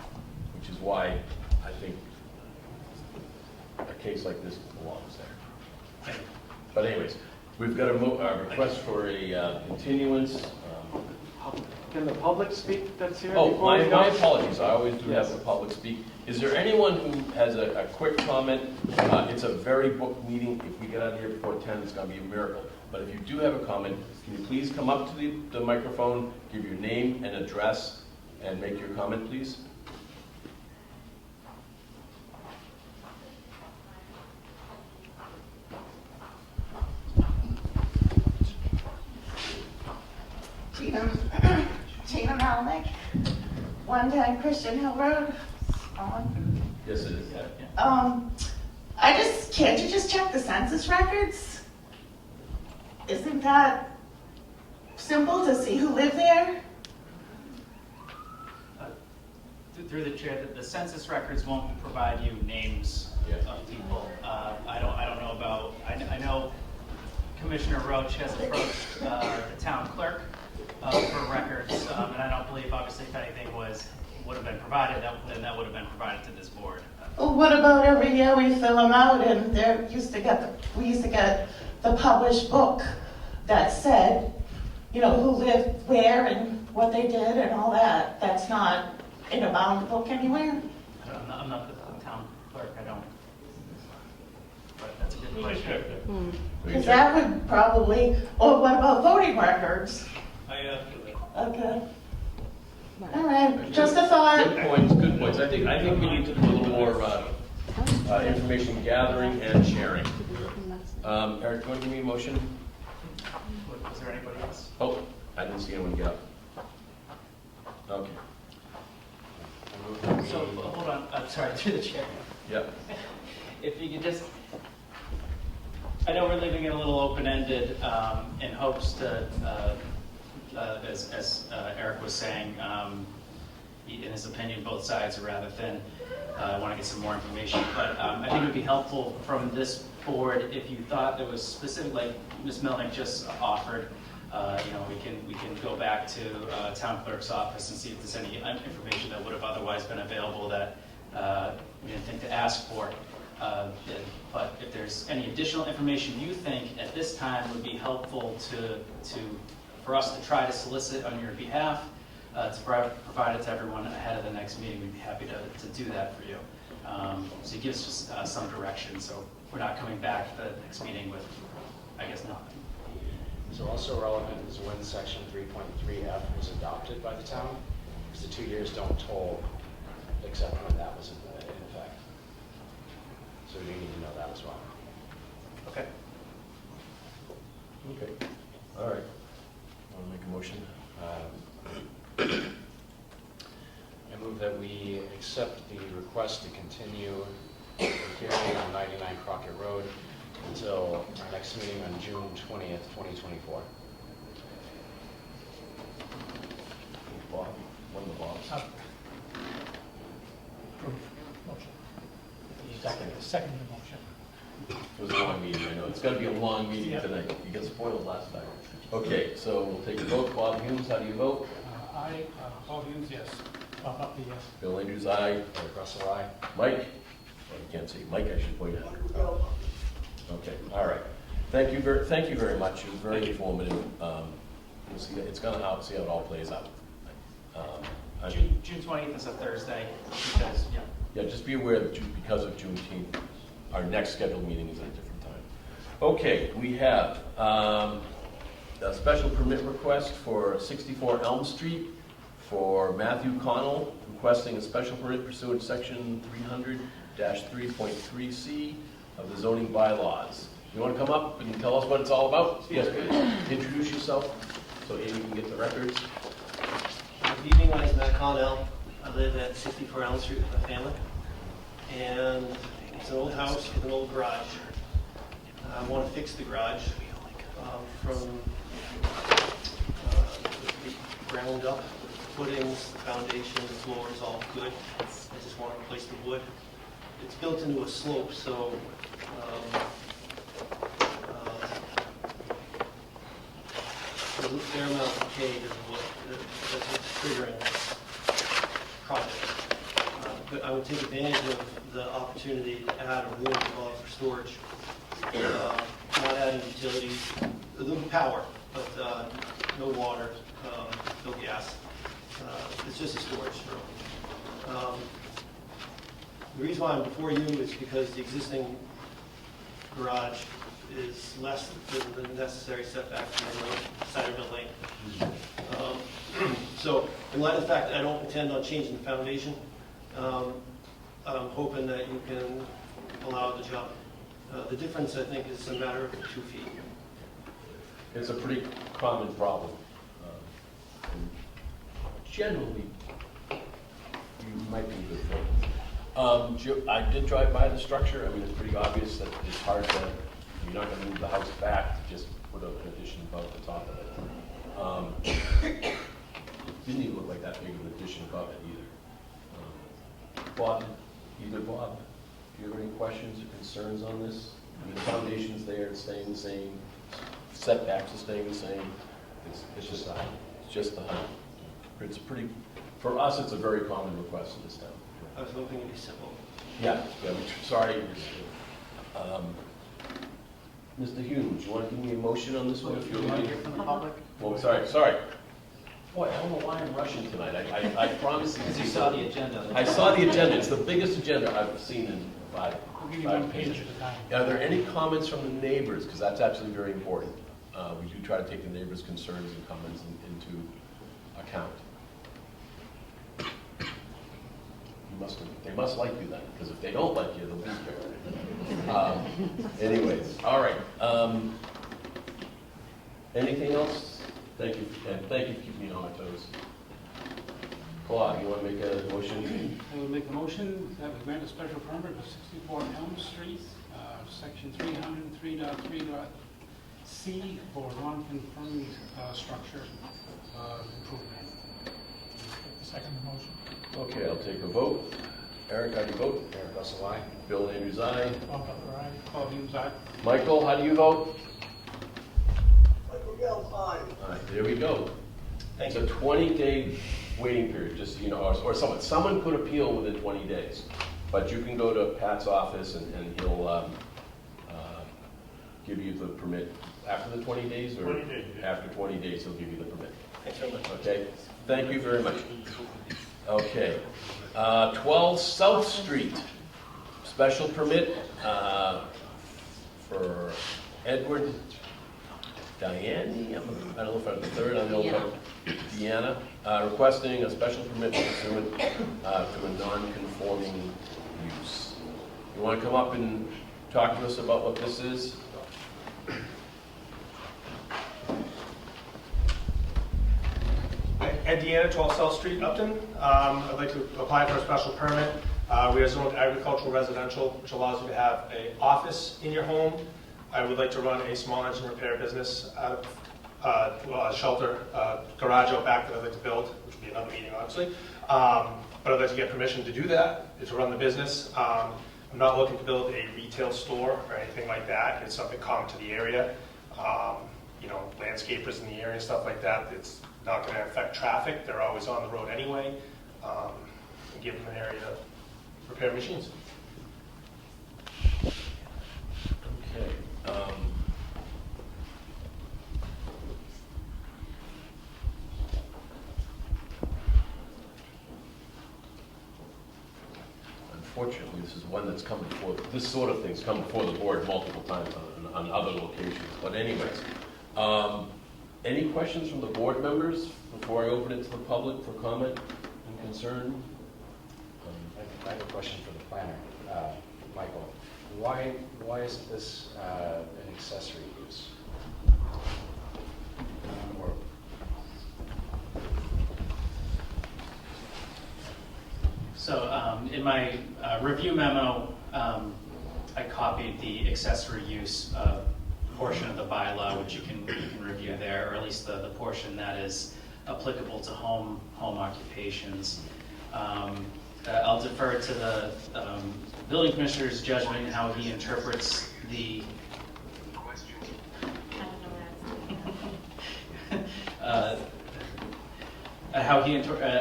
which is why I think a case like this belongs there. But anyways, we've got a request for a continuance. Can the public speak that's here? Oh, before we go? my apologies. I always do have the public speak. Is there anyone who has a quick comment? It's a very booked meeting. If we get out of here before 10, it's going to be a miracle. But if you do have a comment, can you please come up to the microphone, give your name and address, and make your comment, please? Tina Malnick, 110 Christian Hill Road. On. Yes, it is. Yeah. Can't you just check the census records? Isn't that simple to see who lived there? Through the chair, the census records won't provide you names of people. I don't know about, I know Commissioner Roach has approached the town clerk for records, and I don't believe, obviously, if anything would have been provided, then that would have been provided to this board. Well, what about every year we fill them out and we used to get the published book that said, you know, who lived where and what they did and all that. That's not in a bound book anywhere? I'm not the town clerk, I don't. But that's a good question. Because that would probably, or what about voting records? I asked you that. Okay. All right, just a thought. Good points, good points. I think we need to do a little more information gathering and sharing. Eric, do you want to give me a motion? Was there anybody else? Oh, I didn't see anyone get up. Okay. So, hold on, I'm sorry, through the chair. Yeah. If you could just, I know we're leaving it a little open-ended in hopes to, as Eric was saying, in his opinion, both sides are rather thin. I want to get some more information, but I think it would be helpful from this board if you thought there was specific, like Ms. Melnick just offered, you know, we can go back to town clerk's office and see if there's any information that would have otherwise been available that we didn't think to ask for. But if there's any additional information you think at this time would be helpful for us to try to solicit on your behalf, to provide it to everyone ahead of the next meeting, we'd be happy to do that for you. So it gives us some direction, so we're not coming back at the next meeting with, I guess, nothing. So also relevant is when section 3.3F was adopted by the town, because the 2 years don't toll except when that was in effect. So you need to know that as well. Okay. Okay. All right. Want to make a motion? I move that we accept the request to continue the hearing on 99 Crockett Road until our next meeting on June 20th, 2024. Bob, one of the Bobs. Motion. Second the motion. It was a long meeting, I know. It's got to be a long meeting tonight. You got spoiled last time. Okay, so we'll take a vote. Bob Humes, how do you vote? Aye. Bob Hughes, yes. Bob Buckley, yes. Bill Andrews, aye. Eric Russell, aye. Mike? Well, you can't say Mike, I should point out. Okay, all right. Thank you very much. It was very informative. We'll see. It's gonna see how it all plays out. June 20th is a Thursday, because, Yeah, just be aware that because of Juneteenth, our next scheduled meeting is at a different time. Okay, we have a special permit request for 64 Elm Street for Matthew Connell, requesting a special permit pursuant to section 300-3.3C of the zoning bylaws. You want to come up and tell us what it's all about? Yes, please. Introduce yourself so Amy can get the records. Good evening, my name is Matt Connell. I live at 64 Elm Street with my family. And it's an old house with an old garage. I want to fix the garage from the ground up. Footings, foundation, the floor is all good. I just want to replace the wood. It's built into a slope, so there's a fair amount of decay to the wood that's triggering this project. But I would take advantage of the opportunity to add a room above for storage. Not adding utilities, a little power, but no water, no gas. It's just a storage room. The reason why I'm before you is because the existing garage is less than the necessary setback from the side of the lane. So in light of the fact that I don't intend on changing the foundation, I'm hoping that you can allow the job. The difference, I think, is a matter of 2 feet. It's a pretty common problem. Generally, you might be good for it. I did drive by the structure. I mean, it's pretty obvious that it's hard to, you're not going to move the house back to just put an addition above the top of it. Didn't even look like that big of an addition above it either. Bob, either Bob, do you have any questions or concerns on this? I mean, the foundation's there, it's staying the same, setbacks are staying the same. It's just the height. It's just the height. It's pretty, for us, it's a very common request in this town. I was hoping it'd be simple. Yeah, sorry. Mr. Humes, you want to give me a motion on this one? If you want to hear from the public? Well, sorry. Boy, I don't know why I'm rushing tonight. I promise you. Because you saw the agenda. I saw the agenda. It's the biggest agenda I've seen in five pages. at a time. Are there any comments from the neighbors? Because that's actually very important. We do try to take the neighbors' concerns and comments into account. They must like you then, because if they don't like you, they'll be here. Anyways, all right. Anything else? Thank you, and thank you for keeping me on my toes. Claude, you want to make a motion? I would make a motion that we grant a special permit for 64 Elm Street, section 303.3.c for non-conforming structure improvement. Second the motion. Okay, I'll take a vote. Eric, how do you vote? Eric Russell, aye. Bill Andrews, aye. Bob Butler, aye. Paul Humes, aye. Michael, how do you vote? Michael Gell, aye. All right, there we go. It's a 20-day waiting period, just, you know, or someone could appeal within 20 days. But you can go to Pat's office and he'll give you the permit after the 20 days, or 20 days, yeah. after 20 days he'll give you the permit. Thanks very much. Okay, thank you very much. Okay, 12 South Street, special permit for Edward Diane, I don't know if I'm the third, I know about Deanna, requesting a special permit pursuant to a non-conforming use. You want to come up and talk to us about what this is? Ed Deanna, 12 South Street, Upton. I'd like to apply for a special permit. We are zoned agricultural residential, which allows you to have an office in your home. I would like to run a small engine repair business out of a shelter, garage out back that I'd like to build, which would be another meeting, obviously. But I'd like to get permission to do that, to run the business. I'm not looking to build a retail store or anything like that. It's something common to the area. You know, landscapers in the area, stuff like that. It's not going to affect traffic. They're always on the road anyway. And give them an area to repair machines. Okay. Unfortunately, this is one that's come before, this sort of thing's come before the board multiple times on other locations. But anyways, any questions from the board members before I open it to the public for comment and concern? I have a question for the planner, Michael. Why is this an accessory use? So in my review memo, I copied the accessory use portion of the bylaw, which you can review there, or at least the portion that is applicable to home occupations. I'll defer to the building commissioner's judgment in how he interprets the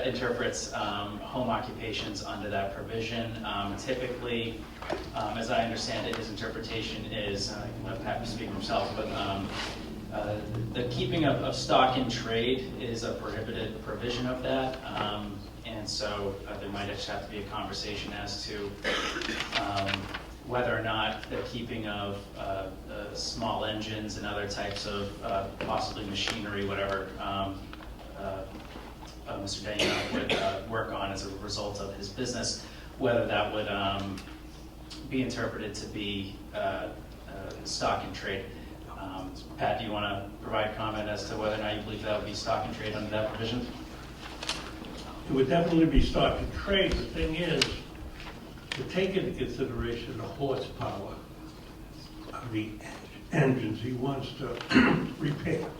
interprets home occupations under that provision. Typically, as I understand it, his interpretation is, I can let Pat speak for himself, but the keeping of stock in trade is a prohibited provision of that. And so there might just have to be a conversation as to whether or not the keeping of small engines and other types of possibly machinery, whatever Mr. Dana would work on as a result of his business, whether that would be interpreted to be stock in trade. Pat, do you want to provide comment as to whether or not you believe that would be stock in trade under that provision? It would definitely be stock in trade. The thing is, to take into consideration the horsepower of the engines he wants to repair.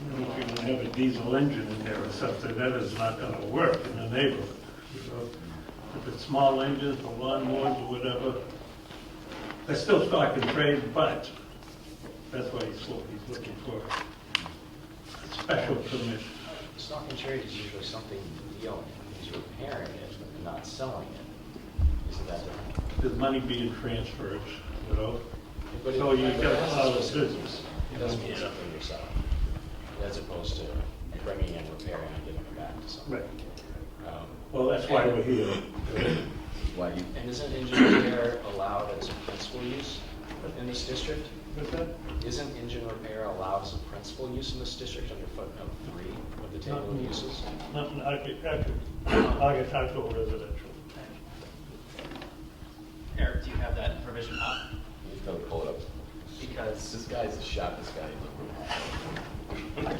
You know, if you're going to have a diesel engine in there or something, that is not going to work in the neighborhood. You know? if it's small engines or lawnmowers or whatever, they're still stock and trade, but that's why he's looking for a special permit. Stock and trade is usually something you own, he's repairing it and not selling it. Isn't that different? There's money being transferred, you know? But So you got to follow the business. It doesn't mean something you're selling, as opposed to bringing in, repairing, and giving it back to someone. Right. Well, that's why we're here. Why you? And isn't engine repair allowed as a principal use in this district? What's that? Isn't engine repair allowed as a principal use in this district under footnote 3 of the table of uses? Nothing agricultural residential. Eric, do you have that provision up? He's gonna pull it up. Because This guy's the sharpest guy in the room.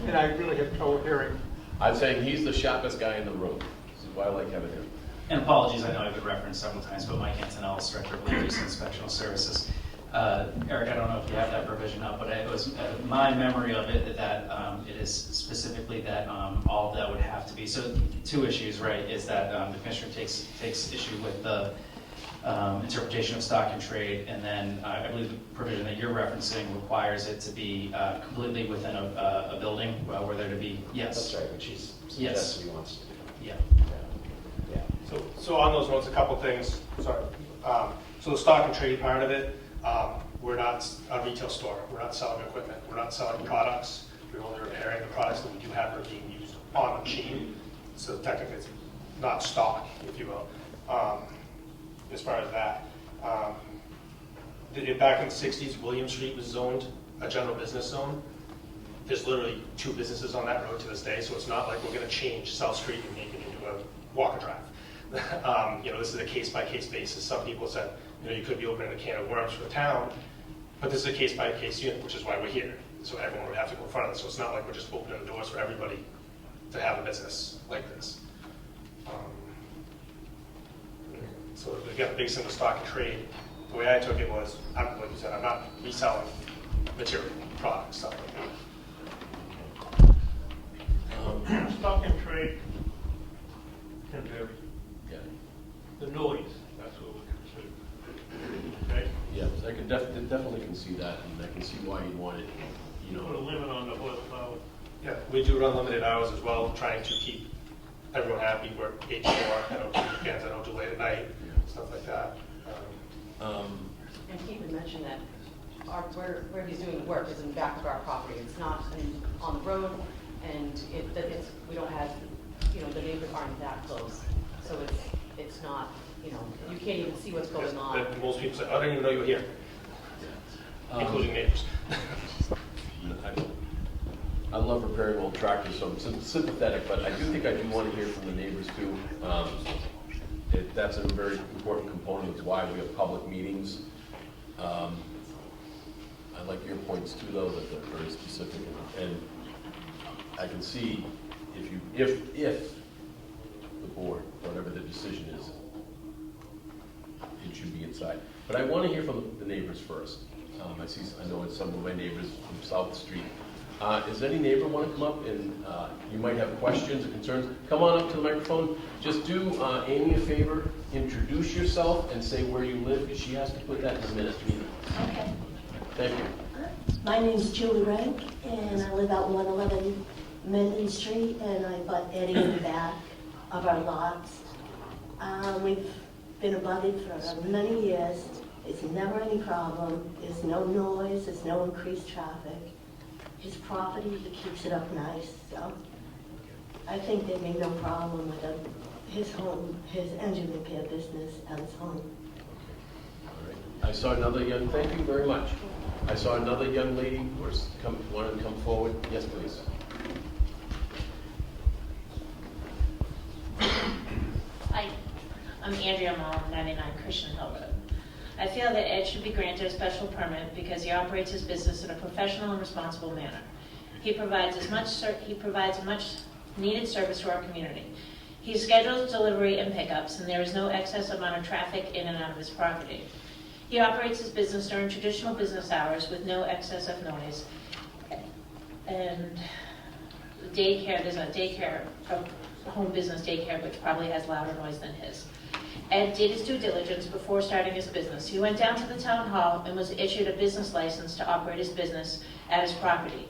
And I really have trouble hearing. I'm saying he's the sharpest guy in the room. This is why I like having him. And apologies, I know I've been referenced several times, but Mike Antonellis, Director of Land Use and Inspectional Services. Eric, I don't know if you have that provision up, but it was my memory of it that it is specifically that all of that would have to be, so two issues, right, is that the Commissioner takes issue with the interpretation of stock and trade, and then I believe the provision that you're referencing requires it to be completely within a building where there to be, yes. That's right, which he's Yes. suggested he wants to do. Yeah. Yeah. So on those notes, a couple things, sorry. So the stock and trade part of it, we're not a retail store. We're not selling equipment. We're not selling products. We're only repairing the products that we do have that are being used on the machine. So technically it's not stock, if you will, as far as that. Back in the 60s, William Street was zoned a general business zone. There's literally 2 businesses on that road to this day, so it's not like we're going to change South Street and make it into a walk and drive. This is a case-by-case basis. Some people said, you could be opening a can of worms for the town, but this is a case-by-case unit, which is why we're here. So everyone would have to go in front of it. So it's not like we're just opening the doors for everybody to have a business like this. So again, the biggest thing with stock and trade, the way I took it was, like you said, I'm not reselling material, products, stuff like that. Stock and trade can vary. Yeah. The noise, that's what we're considering. Okay? Yes, I can definitely can see that, and I can see why you want it, Put a limit on the horsepower. Yeah, we do run limited hours as well, trying to keep everyone happy. We're 8 to 4, I don't do weekends, I don't do late at night, stuff like that. And he would mention that where he's doing the work is in the back of our property. It's not on the road, and we don't have, the neighbors aren't that close. So it's not, you can't even see what's going on. Most people say, I didn't even know you were here, including neighbors. I love repairing old tractors, so I'm sympathetic, but I do want to hear from the neighbors too. That's a very important component of why we have public meetings. I like your points too, though, that they're very specific, and I can see if the board, whatever the decision is, it should be inside. But I want to hear from the neighbors first. I know it's some of my neighbors from South Street. Does any neighbor want to come up and you might have questions or concerns? Come on up to the microphone. Just do Amy a favor, introduce yourself and say where you live, because she has to put that in the minutes. Okay. Thank you. My name's Julie Rank, and I live out 111 Mendon Street, and I butt Eddie in the back of our lots. We've been abutted for many years. It's never any problem. There's no noise. There's no increased traffic. His property, he keeps it up nice, so I think there'd be no problem with his home, his engine repair business at his home. I saw another thank you very much. I saw another young lady who wanted to come forward. Yes, please. Hi, I'm Andrea Mall, 99 Christian Hill Road. I feel that Ed should be granted a special permit because he operates his business in a professional and responsible manner. He provides a much needed service to our community. He schedules delivery and pickups, and there is no excess amount of traffic in and out of his property. He operates his business during traditional business hours with no excess of noise. And there's a home business daycare, which probably has louder noise than his. Ed did his due diligence before starting his business. He went down to the town hall and was issued a business license to operate his business at his property.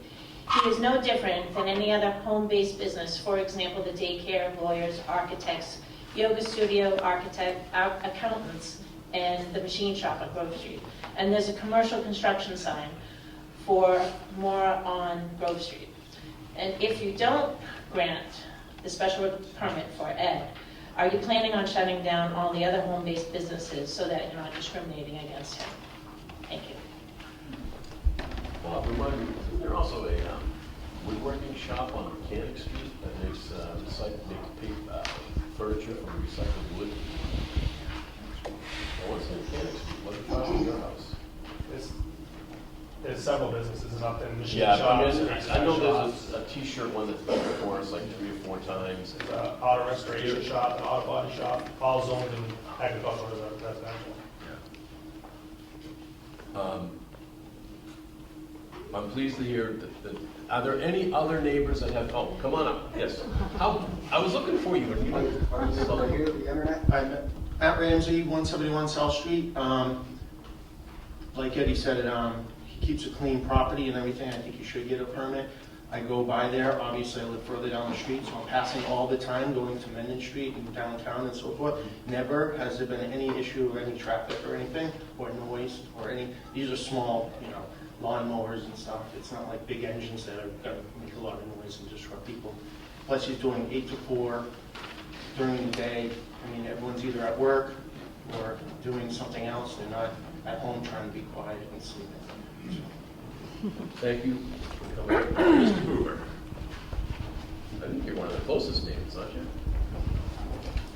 He is no different than any other home-based business, for example, the daycare, lawyers, architects, yoga studio, accountants, and the machine shop on Grove Street. And there's a commercial construction sign for more on Grove Street. And if you don't grant the special permit for Ed, are you planning on shutting down all the other home-based businesses so that you're not discriminating against him? Thank you. Well, remind me, isn't there also a woodworking shop on Mechanic Street that makes furniture from recycled wood? I want to say Mechanic Street, what's across from your house? There's several businesses in Upton, machine Yeah, shops. I know there's a t-shirt one that's been before us like 3 or 4 times. It's an auto restoration shop, an auto body shop, all zoned in agricultural residential. I'm pleased to hear that, are there any other neighbors that have, oh, come on up, yes. I was looking for you. Over here, the internet. I'm Matt Ramsey, 171 South Street. Like Eddie said, he keeps a clean property and everything. I think he should get a permit. I go by there, obviously I live further down the street, so I'm passing all the time, going to Mendon Street and downtown and so forth. Never has there been any issue or any traffic or anything, or noise, or these are small, lawnmowers and stuff. It's not like big engines that make a lot of noise and disrupt people. Plus he's doing 8 to 4 during the day. I mean, everyone's either at work or doing something else. They're not at home trying to be quiet and sleeping. Thank you for coming. Mr. Gruber. I think you're one of the closest neighbors, aren't you?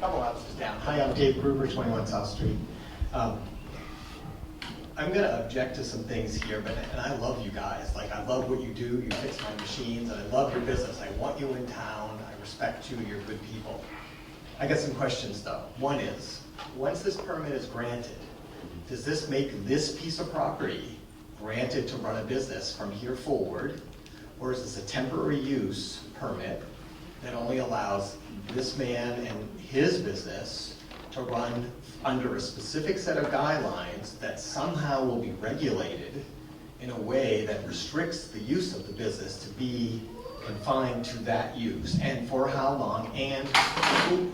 Couple houses down. Hi, I'm Dave Gruber, 21 South Street. I'm going to object to some things here, and I love you guys. Like, I love what you do. You fix my machines, and I love your business. I want you in town. I respect you. You're good people. I got some questions, though. One is, once this permit is granted, does this make this piece of property granted to run a business from here forward, or is this a temporary use permit that only allows this man and his business to run under a specific set of guidelines that somehow will be regulated in a way that restricts the use of the business to be confined to that use, and for how long, and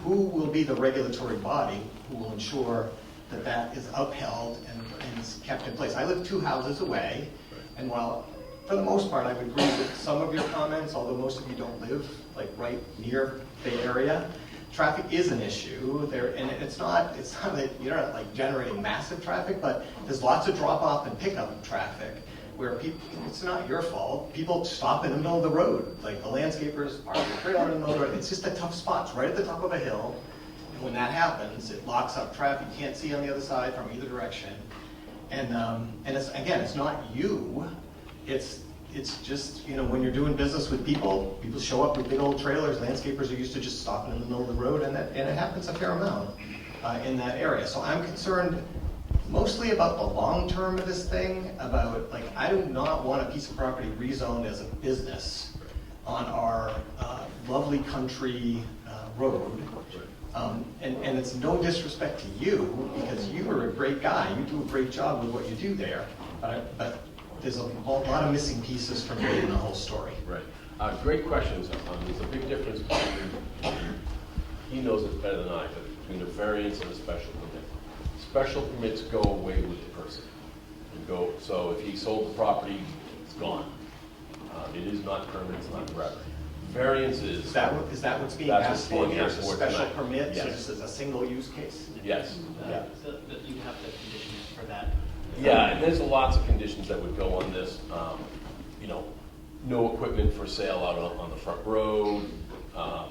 who will be the regulatory body who will ensure that that is upheld and is kept in place? I live 2 houses away, and while for the most part I would agree with some of your comments, although most of you don't live like right near the area, traffic is an issue there, and it's not that you're not like generating massive traffic, but there's lots of drop off and pickup traffic where people, it's not your fault, people stop in the middle of the road, like the landscapers park their trailer in the middle of the road. It's just a tough spot. It's right at the top of a hill, and when that happens, it locks up traffic. You can't see on the other side from either direction, and it's, again, it's not you, it's just, when you're doing business with people show up with big old trailers. Landscapers are used to just stopping in the middle of the road, and it happens a fair amount in that area. So I'm concerned mostly about the long term of this thing, about, like, I do not want a piece of property rezoned as a business on our lovely country road. And it's no disrespect to you, because you are a great guy. You do a great job with what you do there. But there's a lot of missing pieces for me in the whole story. Right. Great questions. There's a big difference between, he knows it better than I, but between a variance and a special permit. Special permits go away with the person. So if he sold the property, it's gone. It is not permanent, it's not forever. Variances. Is that what's being asked for here? Is a special permit? So this is a single use case? Yes. Yeah. You have the conditions for that. Yeah, and there's lots of conditions that would go on this. No equipment for sale out on the front road. I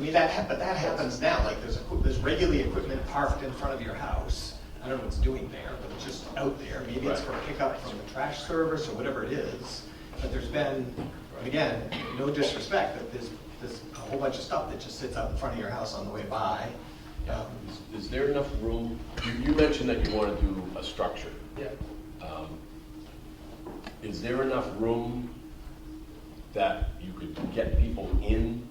mean, that happens now. Like there's regularly equipment parked in front of your house. I don't know what it's doing there, but it's just out there. Maybe it's for pickup from the trash service or whatever it is. But there's been, again, no disrespect, but there's a whole bunch of stuff that just sits out in front of your house on the way by. Is there enough room? You mentioned that you want to do a structure. Yeah. Is there enough room that you could get people in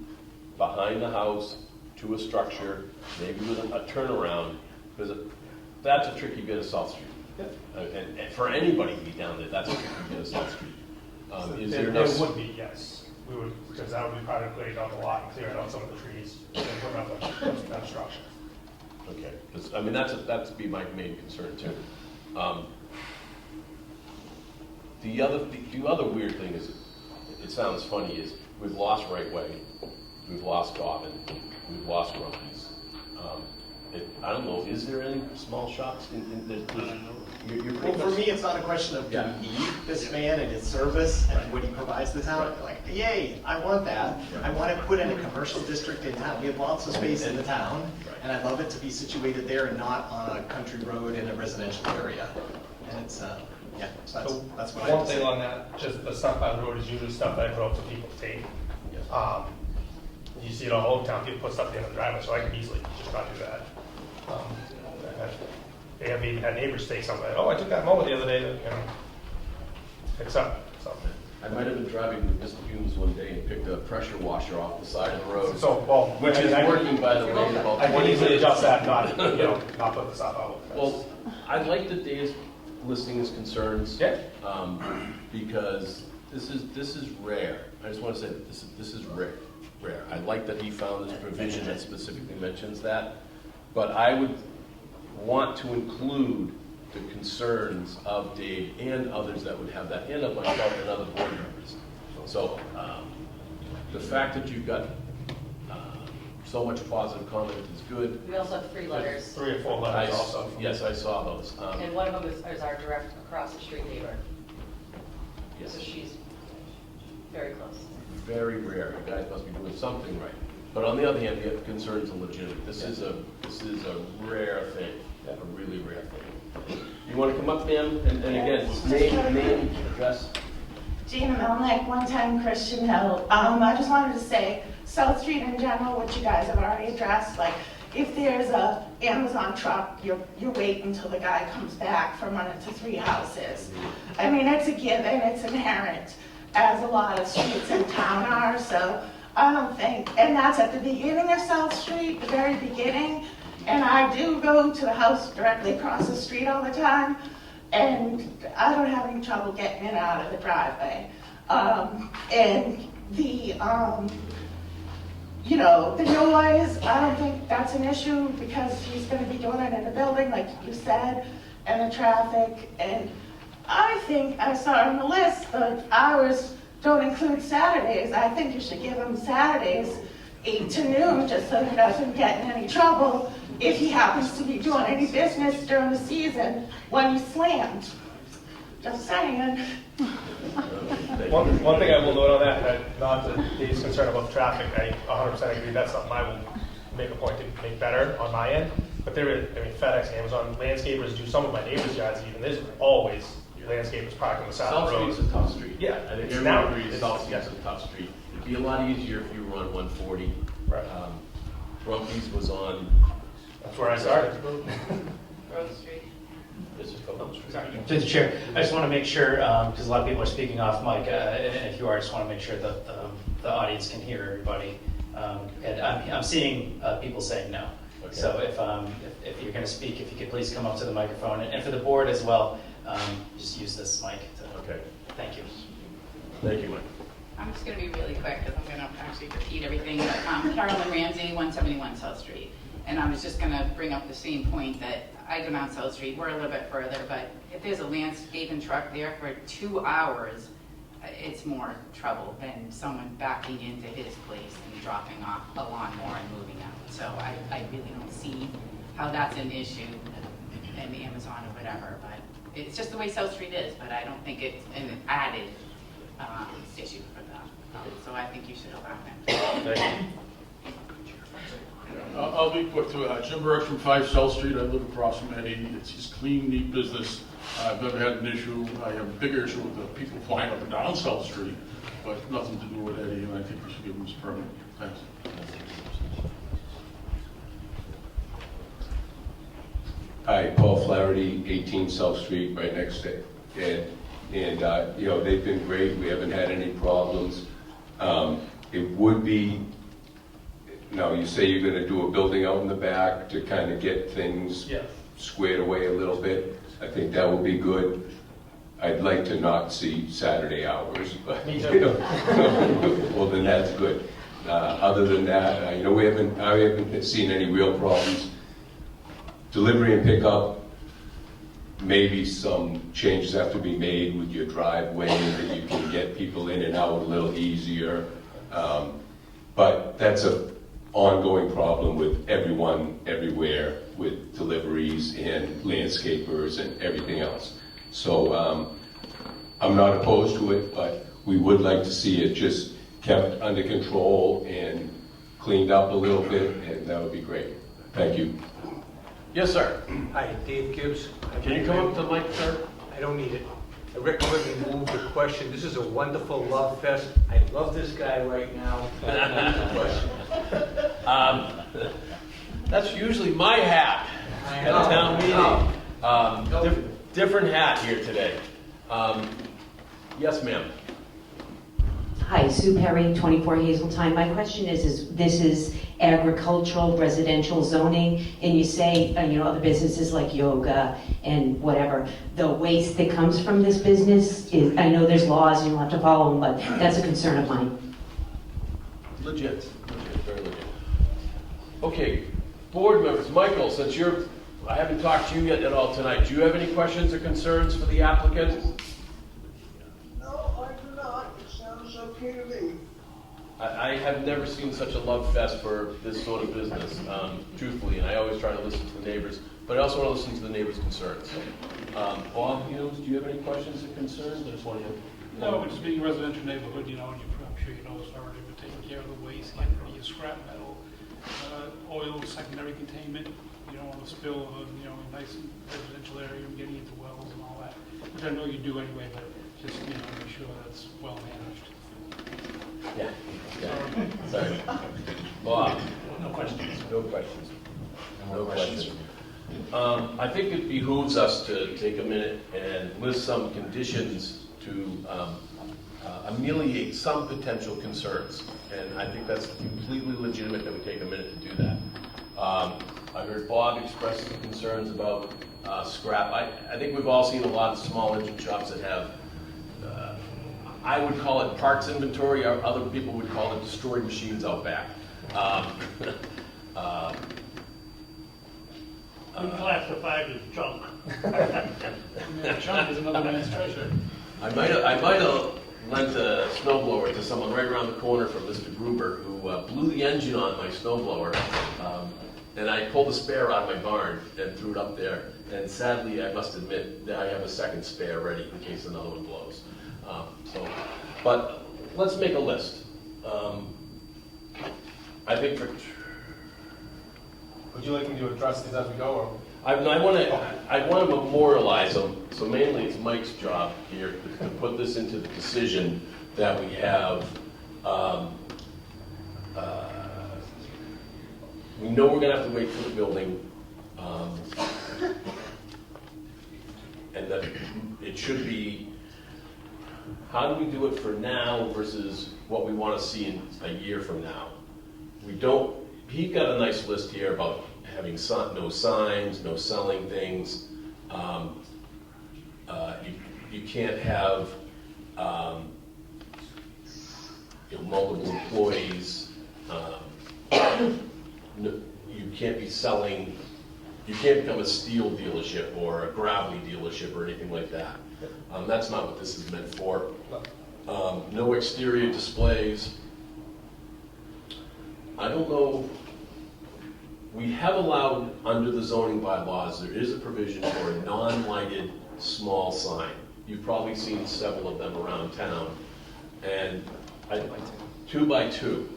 behind the house to a structure, maybe with a turnaround, because that's a tricky bit of South Street. And for anybody to be down there, that's a tricky bit of South Street. Is there There enough? would be, yes. We would, because that would be part of clearing out the lot and clearing out some of the trees and putting up that structure. Okay, because, I mean, that's be my main concern too. The other weird thing is, it sounds funny, is we've lost Right Way, we've lost Dobbin, we've lost Grumpy's. I don't know, is there any small shops in the, you're Well, pretty for much- me, it's not a question of do Yeah. you need this man and his service and what he provides the town. Like, yay, I want that. I want to put in a commercial district in town. We have lots of space in the town, and I'd love it to be situated there and not on a country road in a residential area. And it's, yeah, so that's what I One have to thing say. on that, just the stuff on the road is usually stuff that I put up so people take. You see it all over town, people put stuff at the end of the driveway, so I can easily just not do that. They have even had neighbors say something, like, oh, I took that mower the other day, you know, fix up, so. I might have been driving with Mr. Humes one day and picked a pressure washer off the side of the road. So, well, Which is I- working, by the way, in about I can 20 easily minutes. adjust that, not, not put the stuff out. Well, I like that Dave's listing his concerns. Yeah. Because this is rare. I just want to say that this is rare. I like that he found this provision that specifically mentions that, but I would want to include the concerns of Dave and others that would have that, and of myself and other board members. So, the fact that you've got so much positive comment is good. We also have 3 letters, 3 or 4 letters also. Yes, I saw those. and one of them is our direct across the street neighbor. Yes. So she's very close. Very rare. You guys must be doing something right. But on the other hand, the concerns are legitimate. This is a rare thing, a really rare thing. You want to come up, ma'am, and again, name, address. Gina Melnick, 110 Christian Hill. I just wanted to say, South Street in general, which you guys have already addressed, like, if there's a Amazon truck, you wait until the guy comes back from running to 3 houses. I mean, it's a given, it's inherent, as a lot of streets in town are, so I don't think, and that's at the beginning of South Street, the very beginning, and I do go to the house directly across the street all the time, and I don't have any trouble getting in and out of the driveway. And the, the noise, I don't think that's an issue because he's gonna be doing it in the building, like you said, and the traffic, and I think I saw on the list, the hours don't include Saturdays. I think you should give him Saturdays, 8 to noon, just so he doesn't get in any trouble if he happens to be doing any business during the season when he's slammed. Just saying. One thing I will note on that, not to Dave's concern about the traffic, I 100% agree, that's something I will make a point to make better on my end. But there is, FedEx, Amazon, landscapers do some of my neighbors' yards even, there's always landscapers parked on the side of the road. South Street's a tough street. Yeah, I think it's everyone now- agrees South Street's a tough street. It'd be a lot easier if you were on 140. Right. Grumpy's was on. That's where I started. Grove Street. This is Phillips Street. To the chair, I just want to make sure, because a lot of people are speaking off mic, and if you are, I just want to make sure that the audience can hear everybody. And I'm seeing people saying no. Okay. So if you're going to speak, if you could please come up to the microphone, and for the board as well, just use this mic. Okay. Thank you. Thank you, Mike. I'm just going to be really quick because I'm going to actually repeat everything. But, Carolyn Ramsey, 171 South Street. And I was just going to bring up the same point that I go down South Street. We're a little bit further, but if there's a landscaping truck there for 2 hours, it's more trouble than someone backing into his place and dropping off a lawnmower and moving out. So I really don't see how that's an issue in Amazon or whatever. But it's just the way South Street is. But I don't think it's an added issue for them. So I think you should allow them. Thank you. I'll be quick too. Jim Burke from 5 South Street. I live across from Eddie. It's his clean, neat business. I've never had an issue. I have a bigger issue with the people flying up and down South Street, but nothing to do with Eddie, and I think we should give him his permit. Thanks. Hi, Paul Flaherty, 18 South Street, right next to Ed. And, they've been great. We haven't had any problems. It would be now you say you're gonna do a building out in the back to kind of get things Yes. squared away a little bit. I think that would be good. I'd like to not see Saturday hours, but, Me you too. know, well, then that's good. Other than that, I haven't seen any real problems. Delivery and pickup, maybe some changes have to be made with your driveway that you can get people in and out a little easier. But that's an ongoing problem with everyone, everywhere, with deliveries and landscapers and everything else. So I'm not opposed to it, but we would like to see it just kept under control and cleaned up a little bit, and that would be great. Thank you. Yes, sir. Hi, Dave Gibbs. Can you come up to the mic, sir? I don't need it. Rick Whitney moved the question. This is a wonderful love fest. I love this guy right now. That's usually my hat at a town meeting. Different hat here today. Yes, ma'am. Hi, Sue Perry, 24 Hazeltine. My question is this is agricultural, residential zoning, and you say, other businesses like yoga and whatever, the waste that comes from this business is, I know there's laws and you'll have to follow them, but that's a concern of mine. Legit, very legit. Okay, board members, Michael, since I haven't talked to you yet at all tonight, do you have any questions or concerns for the applicant? No, I do not. It sounds okay to me. I have never seen such a love fest for this sort of business, truthfully, and I always try to listen to the neighbors, but I also want to listen to the neighbors' concerns. Bob, do you have any questions or concerns? I just want to. No, it's being a residential neighborhood, and I'm sure you know it's already been taking care of the waste, getting rid of your scrap metal, oil, secondary containment. You don't want to spill, a nice residential area and getting into wells and all that, which I know you do anyway, but just, make sure that's well managed. Yeah. Sorry. Bob? No questions. No questions. No questions. I think it behooves us to take a minute and list some conditions to ameliorate some potential concerns. And I think that's completely legitimate that we take a minute to do that. I heard Bob express some concerns about scrap. I think we've all seen a lot of small engine shops that have I would call it parts inventory, or other people would call it destroyed machines out back. Unclassified as junk. Junk is another man's treasure. I might have lent a snowblower to someone right around the corner from Mr. Gruber, who blew the engine on my snowblower, and I pulled a spare out of my barn and threw it up there. And sadly, I must admit that I have a second spare ready in case another one blows. But let's make a list. I think for. Would you like me to address these as we go, or? I want to memorialize them. So mainly, it's Mike's job here to put this into the decision that we have. We know we're going to have to wait for the building, and that it should be. How do we do it for now versus what we want to see in a year from now? We don't. He's got a nice list here about having no signs, no selling things. You can't have multiple employees. You can't be selling. You can't become a steel dealership or a gravelly dealership or anything like that. That's not what this is meant for. No exterior displays. I don't know. We have allowed, under the zoning bylaws, there is a provision for a non-lighted small sign. You've probably seen several of them around town. And 2 by 2,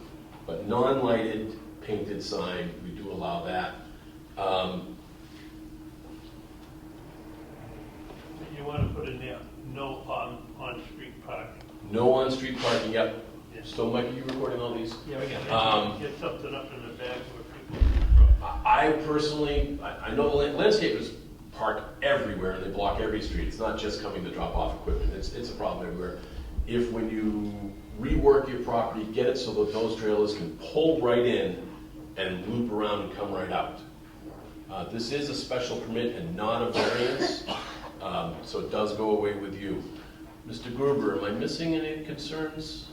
but non-lighted painted sign, we do allow that. You want to put in there, no on-street parking. No on-street parking, yep. So Mike, are you recording all these? Yeah, we got get something up in the back where people. I personally, I know the landscapers park everywhere and they block every street. It's not just coming to drop off equipment. It's a problem everywhere. If when you rework your property, get it so that those trailers can pull right in and loop around and come right out. This is a special permit and not a variance, so it does go away with you. Mr. Gruber, am I missing any concerns?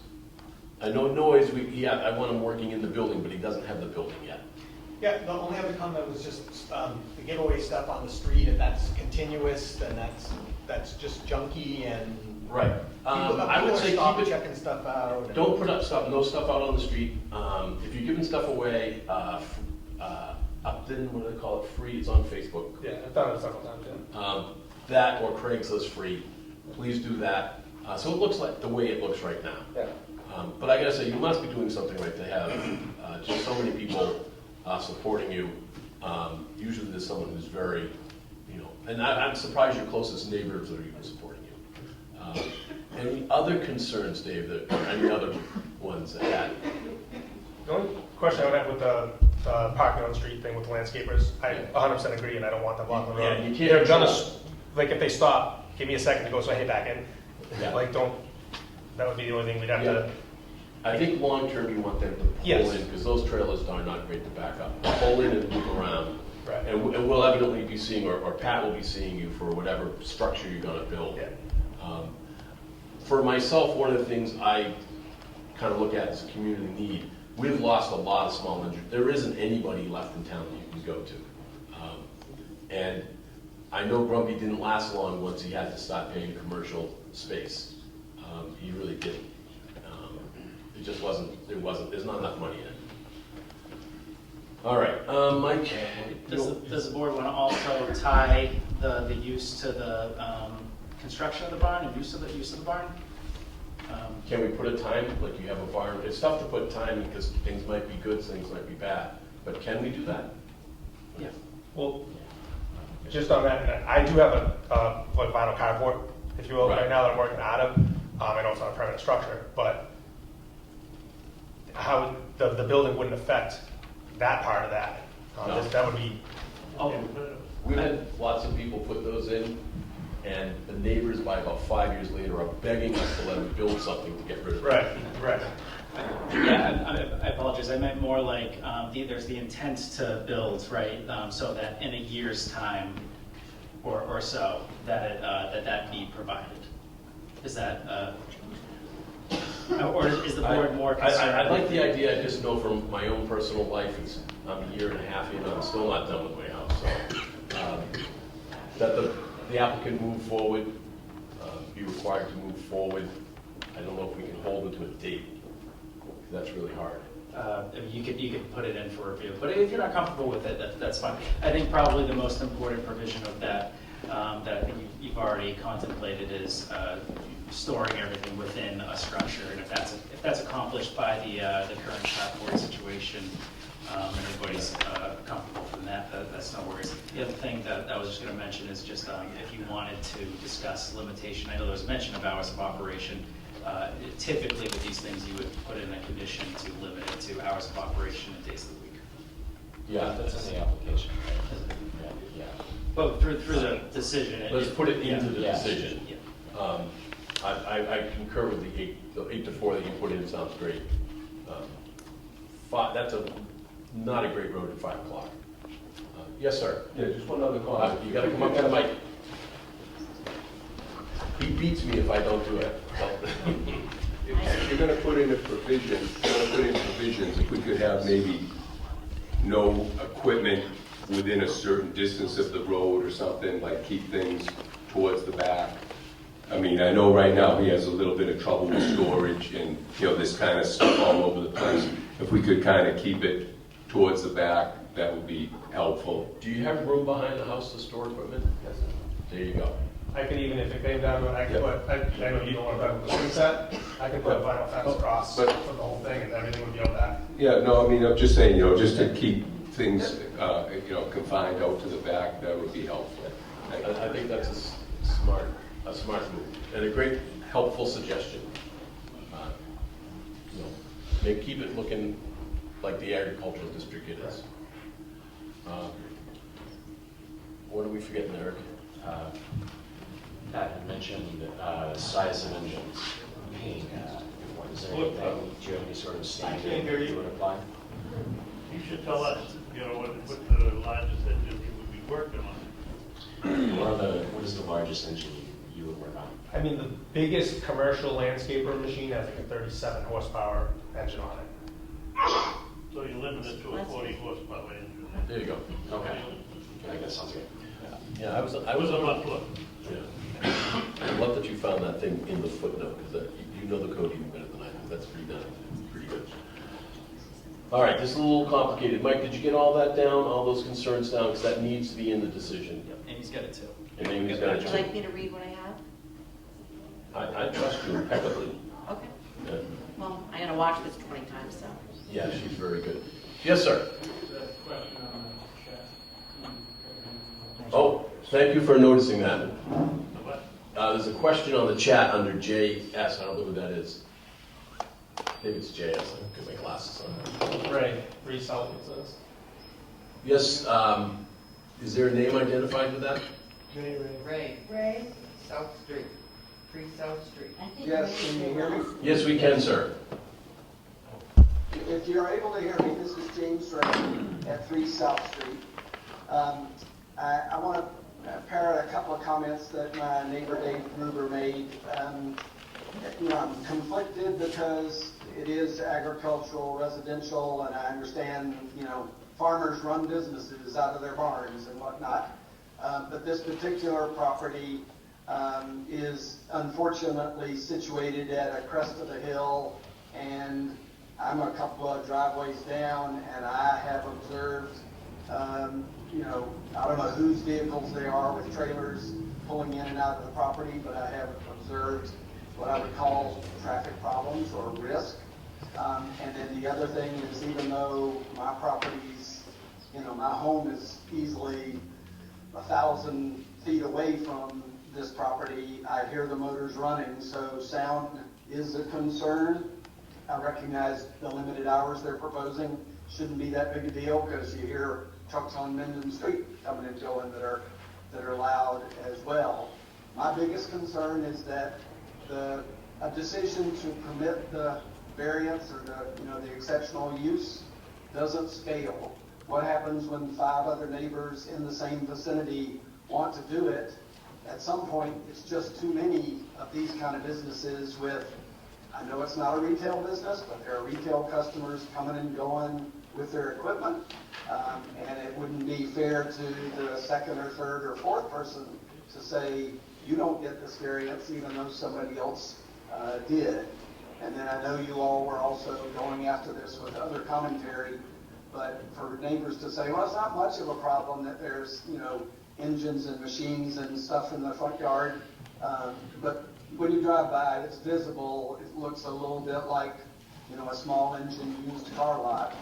I know noise, I want him working in the building, but he doesn't have the building yet. Yeah, the only other comment was just the giveaway stuff on the street, if that's continuous, then that's just junky and. Right. I would say keep it, checking stuff out. and- don't put up stuff, no stuff out on the street. If you're giving stuff away, Upton, what do they call it, free, it's on Facebook. Yeah, I've done it several times, yeah. That or Craigslist free, please do that. So it looks like the way it looks right now. Yeah. But I gotta say, you must be doing something right to have just so many people supporting you. Usually there's someone who's very, and I'm surprised your closest neighbors are even supporting you. Any other concerns, Dave, or any other ones that had? The only question I would have with the parking on the street thing with the landscapers, I 100% agree, and I don't want them blocking the road. Yeah, you can't They're gonna, control like, if they stop, give me a second to go so I hit back in. Yeah. Like, that would be the only thing we'd have to. I think long-term you want them to pull Yes. in, because those trailers are not great to back up. Pull in and move around. Right. And we'll evidently be seeing, or Pat will be seeing you for whatever structure you're gonna build. Yeah. For myself, one of the things I kind of look at as a community need, we've lost a lot of small engineers. There isn't anybody left in town that you can go to. And I know Grumpy didn't last long once he had to start paying commercial space. He really didn't. It just there's not enough money in it. All right, Mike. Does the board want to also tie the use to the construction of the barn and use of the barn? Can we put a time, like you have a barn? It's tough to put time because things might be good, things might be bad. But can we do that? Yeah. Well, just on that, I do have a like vinyl carport, if you will, right now that I'm working out of. I know it's not a permanent structure, but how the building wouldn't affect that part of that. No. That would be. We've had lots of people put those in, and the neighbors by about 5 years later are begging us to let them build something to get rid of it. Right. Yeah, I apologize. I meant more like there's the intent to build, right? So that in a year's time or so that be provided. Is that or is the board more concerned? I like the idea. I just know from my own personal life, I'm a year and a half in, I'm still not done with my house. So that the applicant move forward, be required to move forward. I don't know if we can hold it to a date. That's really hard. You could put it in for review, but if you're not comfortable with it, that's fine. I think probably the most important provision of that that I think you've already contemplated is storing everything within a structure, and if that's accomplished by the current carport situation, and everybody's comfortable from that's no worries. The other thing that I was just going to mention is just if you wanted to discuss limitation. I know there was mention of hours of operation. Typically with these things, you would put in a condition to limit it to hours of operation and days of the week. Yeah, that's in the application, right? Yeah. Well, through the decision. Let's put it into the Yeah. decision. Yeah. I concur with the 8 to 4 that you put in, sounds great. That's not a great road at 5 o'clock. Yes, sir. Yeah, just one other comment. You gotta come up to the mic. He beats me if I don't do it. If you're gonna put in a provision, if we could have maybe no equipment within a certain distance of the road or something, like keep things towards the back. I mean, I know right now he has a little bit of trouble with storage and, this kind of stuff all over the place. If we could kind of keep it towards the back, that would be helpful. Do you have room behind the house to store equipment? Yes. There you go. I could even, if it came down to it, I could put, I know you don't want to talk about the swing set, I could put a vinyl fence across for the whole thing and everything would be on that. Yeah, no, I mean, I'm just saying, just to keep things, confined out to the back, that would be helpful. I think that's a smart move and a great helpful suggestion. Keep it looking like the agricultural district it is. What are we forgetting, Eric? Pat had mentioned size of engines being, is there anything, do you have any sort of standard that you would apply? You should tell us, you know, what the largest engine you would be working on. What is the largest engine you would work on? I mean, the biggest commercial landscaper machine has like a 37 horsepower engine on it. So you limit it to a 40 horsepower engine. There you go. Okay. I guess that sounds good. Yeah, I was It was a muffler. Yeah. I love that you found that thing in the footnote, because you know the code even better than I do. That's pretty good. All right, this is a little complicated. Mike, did you get all that down, all those concerns down? Because that needs to be in the decision. Yep, Amy's got it too. And Amy's got it Would you too. like me to read what I have? I trust you impeccably. Okay. Yeah. Well, I'm gonna watch this 20 times, so. Yeah, she's very good. Yes, sir. Oh, thank you for noticing that. There's a question on the chat under JS. I don't know who that is. Maybe it's JS. I put my glasses on. Ray, resell it says. Yes, is there a name identified with that? Ray, South Street, 3 South Street. Yes, can you hear me? Yes, we can, sir. If you're able to hear me, this is James Ray at 3 South Street. I want to parrot a couple of comments that my neighbor Dave Gruber made. I'm conflicted because it is agricultural, residential, and I understand, farmers run businesses out of their barns and whatnot. But this particular property is unfortunately situated at a crest of the hill, and I'm a couple of driveways down, and I have observed, I don't know whose vehicles they are with trailers pulling in and out of the property, but I have observed what I would call traffic problems or risk. And then the other thing is, even though my property's, my home is easily 1,000 feet away from this property, I hear the motors running, so sound is a concern. I recognize the limited hours they're proposing shouldn't be that big a deal, because you hear trucks on Minden Street coming and going that are loud as well. My biggest concern is that a decision to permit the variance or the exceptional use doesn't scale. What happens when 5 other neighbors in the same vicinity want to do it? At some point, it's just too many of these kind of businesses with, I know it's not a retail business, but there are retail customers coming and going with their equipment. And it wouldn't be fair to the second or third or fourth person to say, you don't get this variance even though somebody else did. And then I know you all were also going after this with other commentary, but for neighbors to say, well, it's not much of a problem that there's, engines and machines and stuff in the front yard. But when you drive by, it's visible. It looks a little bit like, a small engine used car lot.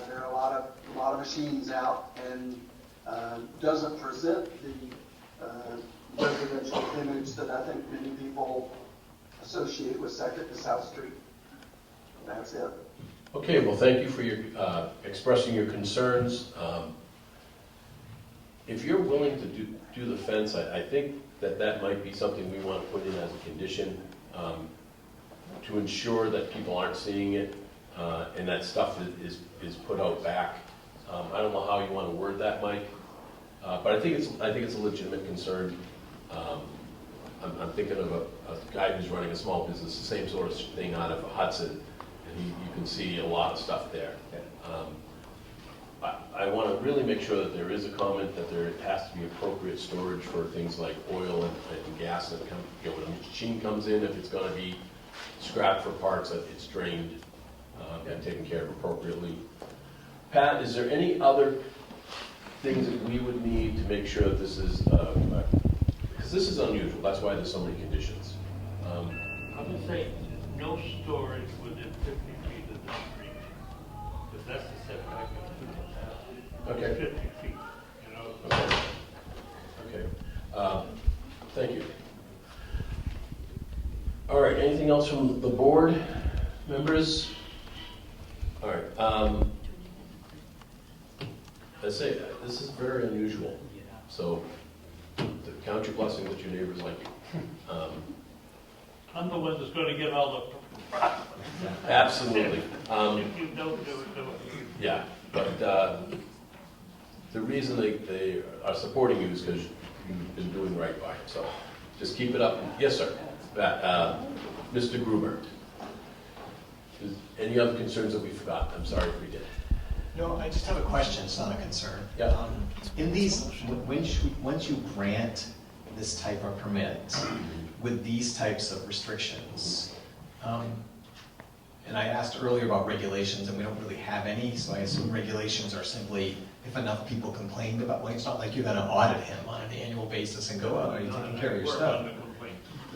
There are a lot of machines out, and doesn't present the residential image that I think many people associate with 2nd to South Street. That's it. Okay, well, thank you for your expressing your concerns. If you're willing to do the fence, I think that might be something we want to put in as a condition to ensure that people aren't seeing it and that stuff is put out back. I don't know how you want to word that, Mike, but I think it's a legitimate concern. I'm thinking of a guy who's running a small business, the same sort of thing out of Hudson, and you can see a lot of stuff there. I want to really make sure that there is a comment that there has to be appropriate storage for things like oil and gas that when a machine comes in, if it's going to be scrapped for parts, that it's drained and taken care of appropriately. Pat, is there any other things that we would need to make sure that this is, because this is unusual, that's why there's so many conditions. I would say no storage within 50 feet of the street, because that's the setback of Okay. 50 feet, Okay. Thank you. All right, anything else from the board members? All right. I say, this is very unusual. So count your blessing that your neighbors like you. I'm the one that's going to get all Absolutely. If you don't do it, do it. Yeah, but the reason they are supporting you is because you've been doing right by them, so just keep it up. Yes, sir. Mr. Gruber. Any other concerns that we forgot? I'm sorry if we did. No, I just have a question, it's not a concern. Yeah. In these, once you grant this type of permit with these types of restrictions, and I asked earlier about regulations, and we don't really have any, so I assume regulations are simply if enough people complained about, like, it's not like you're gonna audit him on an annual basis and go, oh, are you taking care of your stuff?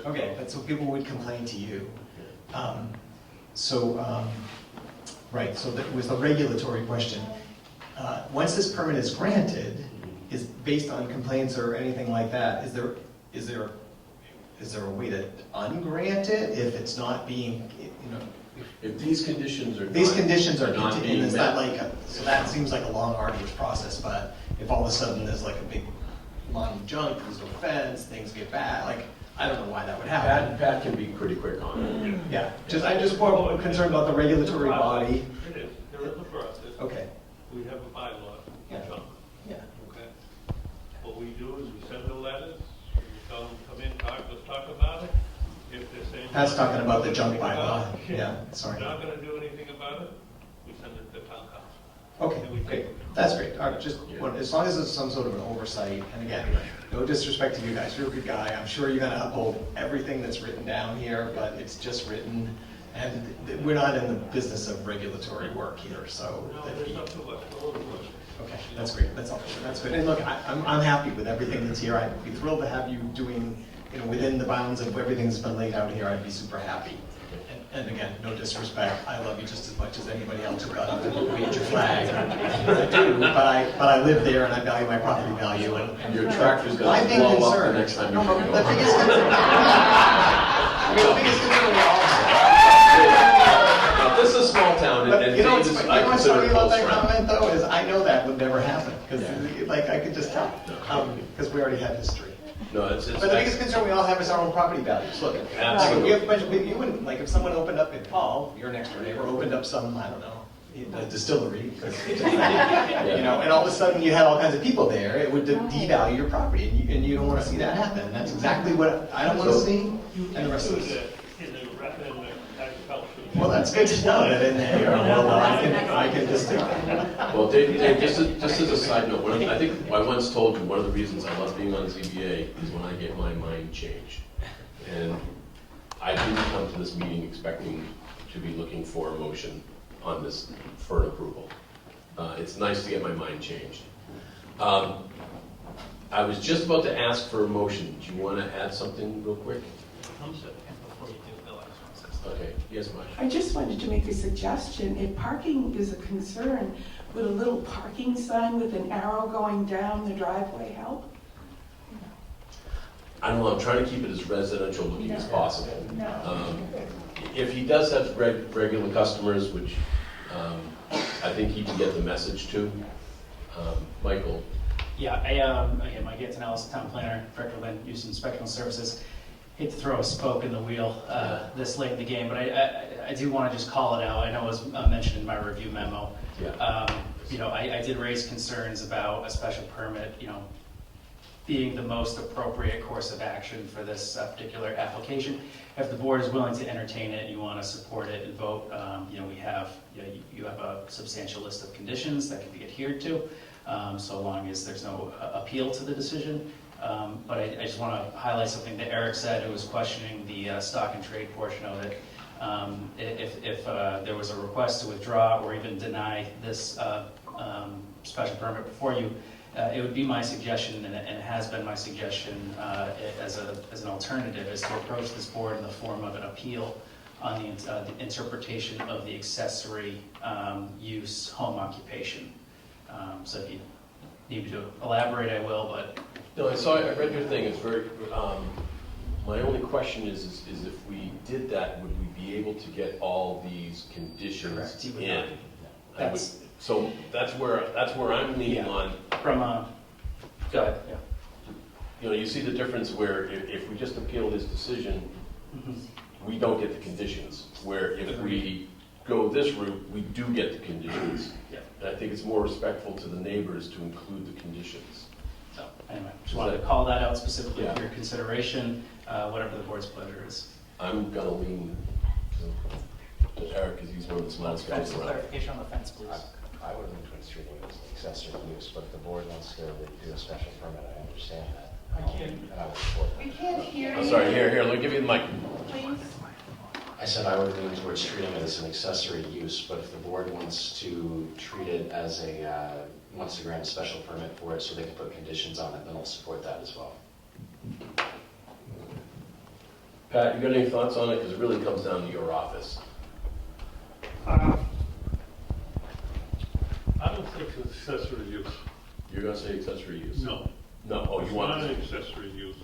Okay, but so people would complain to you. Right, so that was the regulatory question. Once this permit is granted, is based on complaints or anything like that, is there a way to ungrant it if it's not being, If these conditions are not being and it's met. not like, so that seems like a long, arduous process, but if all of a sudden there's like a big amount of junk, there's no fence, things get bad, like, I don't know why that would happen. Pat can be pretty quick on it. Yeah, I'm just more concerned about the regulatory body. It is, there is a process. Okay. We have a bylaw, junk. Yeah. Okay? What we do is we send the letters, we tell them, come in, let's talk about it. If they're saying. Pat's talking about the junk bylaw. Yeah, sorry. We're not gonna do anything about it, we send it to town council. Okay, great. That's great. All right, just, as long as it's some sort of an oversight, and again, no disrespect to you guys, you're a good guy. I'm sure you're gonna uphold everything that's written down here, but it's just written, and we're not in the business of regulatory work here, so. No, there's not too much, a little bit. Okay, that's great. That's all. That's good. And look, I'm happy with everything that's here. I'd be thrilled to have you doing, within the bounds of everything that's been laid out here. I'd be super happy. And again, no disrespect, I love you just as much as anybody else who got up and waved your flag. I do, but I live there and I value my property value. And Your tractor's my gonna big blow up the concern. next time you No, show but up. the biggest concern. The biggest concern we all Now, this is a small town, But and you know Dave is, what's I consider funny a about close that friend. comment though, is I know that would never happen, because like I could just tell, because we already have history. No, it's. But the biggest concern we all have is our own property values. Look, Absolutely. we have a bunch of, you wouldn't, like if someone opened up in Paul, your next door neighbor, opened up some, I don't know, a distillery, and all of a sudden you had all kinds of people there, it would devalue your property, and you don't want to see that happen. And that's exactly what I don't want to see, and the rest of us. In the agriculture. Well, that's good to know that in there, well, I can just. Well, Dave, just as a side note, I think I once told you, one of the reasons I love being on ZBA is when I get my mind changed. And I didn't come to this meeting expecting to be looking for a motion on this for an approval. It's nice to get my mind changed. I was just about to ask for a motion. Do you want to add something real quick? I'm sorry, before you do the last one. Okay, yes, Mike. I just wanted to make a suggestion. If parking is a concern, would a little parking sign with an arrow going down the driveway help? I don't know, I'm trying to keep it as residential looking as possible. No. If he does have regular customers, which I think he can get the message to, Michael. Yeah, again, Mike Antonellis, town planner, director of land use and inspectional services. Hate to throw a spoke in the wheel this late in the game, but I do want to just call it out. I know it was mentioned in my review memo. Yeah. I did raise concerns about a special permit, being the most appropriate course of action for this particular application. If the board is willing to entertain it, you want to support it and vote, you have a substantial list of conditions that can be adhered to, so long as there's no appeal to the decision. But I just want to highlight something that Eric said, who was questioning the stock and trade portion of it. If there was a request to withdraw or even deny this special permit before you, it would be my suggestion, and it has been my suggestion as an alternative, is to approach this board in the form of an appeal on the interpretation of the accessory use home occupation. So if you need me to elaborate, I will, but. No, I read your thing, it's very, my only question is if we did that, would we be able to get all these conditions in? So that's where I'm leaning on. Go ahead, yeah. You see the difference where if we just appeal his decision, we don't get the conditions. Where if we go this route, we do get the conditions. Yeah. And I think it's more respectful to the neighbors to include the conditions. So, anyway, just wanted to call that out specifically Yeah. for your consideration, whatever the board's pleasure is. I'm gonna lean to Eric, because he's one of the smartest guys Fence around. clarification on the fence, please. I would lean towards treating it as an accessory use, but if the board wants to do a special permit, I understand that. And I would support that. We can't hear I'm you. sorry, here, let me give you the mic. Please. I said I would lean towards treating it as an accessory use, but if the board wants to treat it as wants to grant a special permit for it so they can put conditions on it, then I'll support that as well. Pat, you got any thoughts on it? Because it really comes down to your office. I don't think it's accessory use. You're gonna say accessory use? No. No, oh, you want It's not to, an accessory use.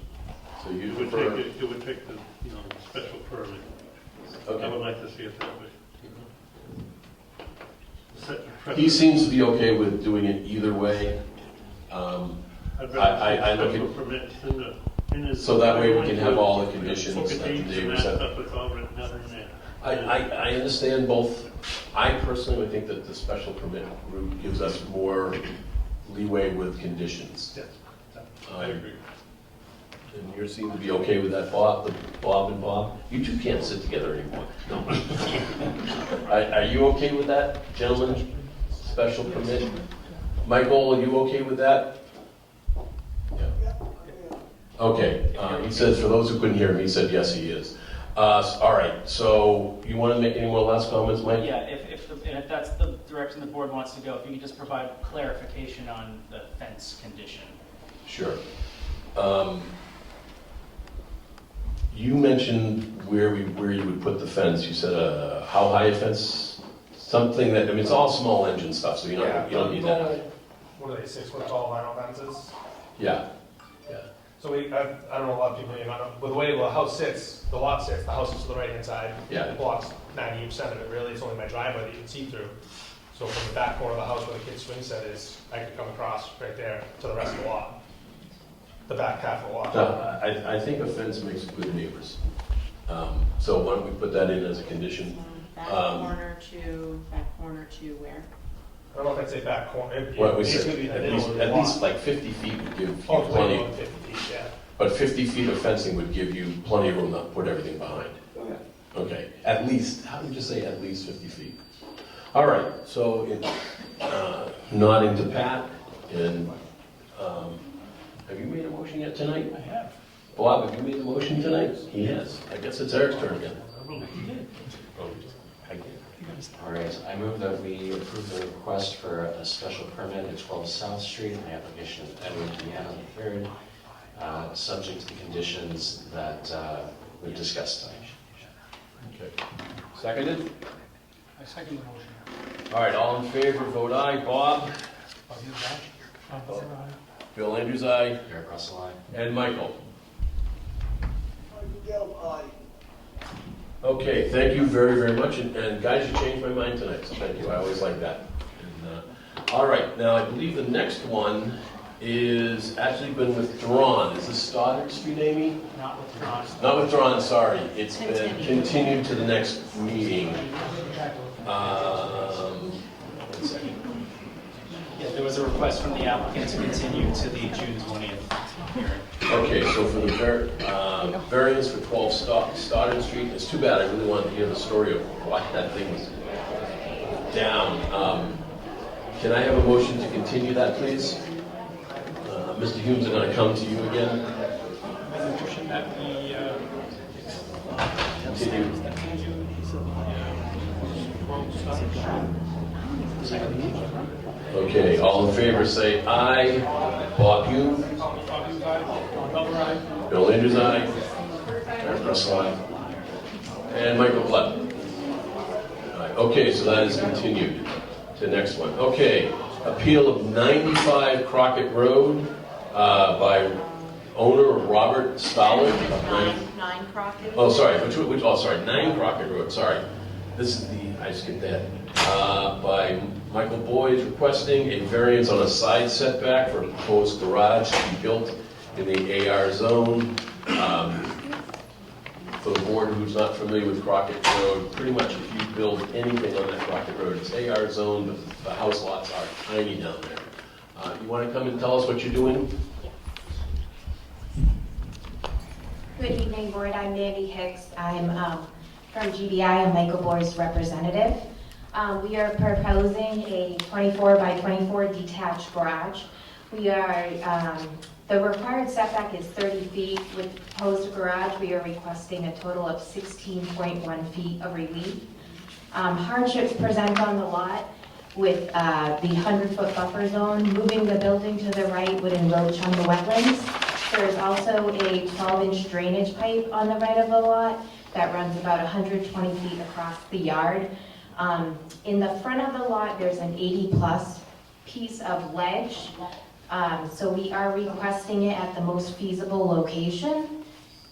so you It would prefer, take the, special permit. I okay. would like to see it that way. He seems to be okay with doing it either way. I'd I rather look see at- special permits in his. So that way we can have all the conditions Book that of the deeds and neighbors that have. stuff that's all written out in there. I understand both. I personally would think that the special permit route gives us more leeway with conditions. Yes, I agree. And you seem to be okay with that, Bob, Bob and Bob? You two can't sit together anymore. No. Are you okay with that, gentlemen? Special permit? Michael, are you okay with that? Yeah. Okay, he says, for those who couldn't hear him, he said yes, he is. All right, so you want to make any more last comments, Mike? Yeah, if that's the direction the board wants to go, if you could just provide clarification on the fence condition. Sure. You mentioned where you would put the fence. You said how high a fence? Something that, I mean, it's all small engine stuff, so you don't need that. What are they, 6-foot tall vinyl fences? Yeah. So I don't know a lot of people, but the way the house sits, the lot sits, the house is to the right-hand side. Yeah. It blocks 90% of it, really. It's only my driveway that you can see through. So from the back corner of the house where the kid's swing set is, I could come across right there to the rest of the lot. The back half of the lot. I think a fence makes good neighbors. So why don't we put that in as a condition? Back corner to where? I don't know if I'd say back corner. What we said, at least like 50 feet would give you plenty. 50 feet, yeah. But 50 feet of fencing would give you plenty of room to put everything behind. Okay, at least, how did you say at least 50 feet? All right, so nodding to Pat, and have you made a motion yet tonight? I have. Bob, have you made a motion tonight? He has. I guess it's Eric's turn again. All right, I move that we approve the request for a special permit at 12 South Street in the application of Edward Deanna III, subject to the conditions that we've discussed tonight. Okay. Seconded? I second the motion. All right, all in favor, vote aye. Bob? Bill Andrews, aye. Eric Russell, aye. And Michael? Okay, thank you very, very much. And guys, you changed my mind tonight, so thank you. I always like that. And, all right, now I believe the next one is actually been withdrawn. Is this Stoddard Street, Amy? Not withdrawn. Not withdrawn, sorry. It's been continued to the next meeting. One second. Yeah, there was a request from the applicant to continue to the June 20th hearing. Okay, so for the variance for 12 Stoddard Street, it's too bad, I really wanted to hear the story of why that thing was down. Can I have a motion to continue that, please? Mr. Humes, I'm going to come to you again. Continue. Okay, all in favor say aye. Bob Hume? Bill Andrews, aye. Eric Russell, aye. And Michael Blood. Aye. Okay, so that is continued to the next one. Okay, appeal of 95 Crockett Road by owner Robert Stollard. 9 Crockett? Oh, sorry, sorry, 9 Crockett Road, sorry. This is I skipped that. By Michael Boyd requesting a variance on a side setback for a proposed garage to be built in the AR zone. For the board who's not familiar with Crockett Road, pretty much if you build anything on that Crockett Road, it's AR zone, but the house lots are tiny down there. You want to come and tell us what you're doing? Good evening, board. I'm Mandy Hicks. I'm from GBI. I'm Michael Boy's representative. We are proposing a 24 by 24 detached garage. We are, the required setback is 30 feet. With the proposed garage, we are requesting a total of 16.1 feet of relief. Hardships present on the lot with the 100-foot buffer zone. Moving the building to the right would encroach on the wetlands. There is also a 12-inch drainage pipe on the right of the lot that runs about 120 feet across the yard. In the front of the lot, there's an 80-plus piece of ledge. So we are requesting it at the most feasible location,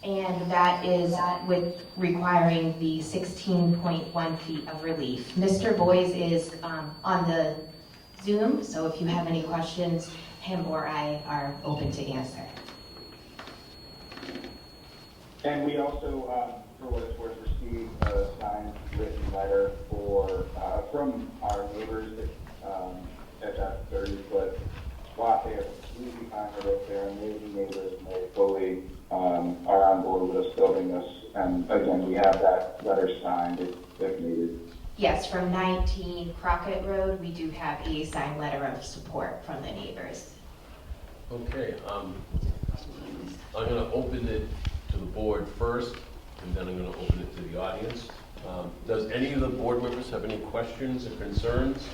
and that is with requiring the 16.1 feet of relief. Mr. Boyes is on the Zoom, so if you have any questions, him or I are open to answer. And we also, for what it's worth, received a signed written letter from our neighbors at that 30-foot lot. They are completely fine with it. They're amazing neighbors, and they fully are on board with us building this. And again, we have that letter signed if needed. Yes, from 19 Crockett Road, we do have a signed letter of support from the neighbors. Okay, I'm going to open it to the board first, and then I'm going to open it to the audience. Does any of the board members have any questions or concerns?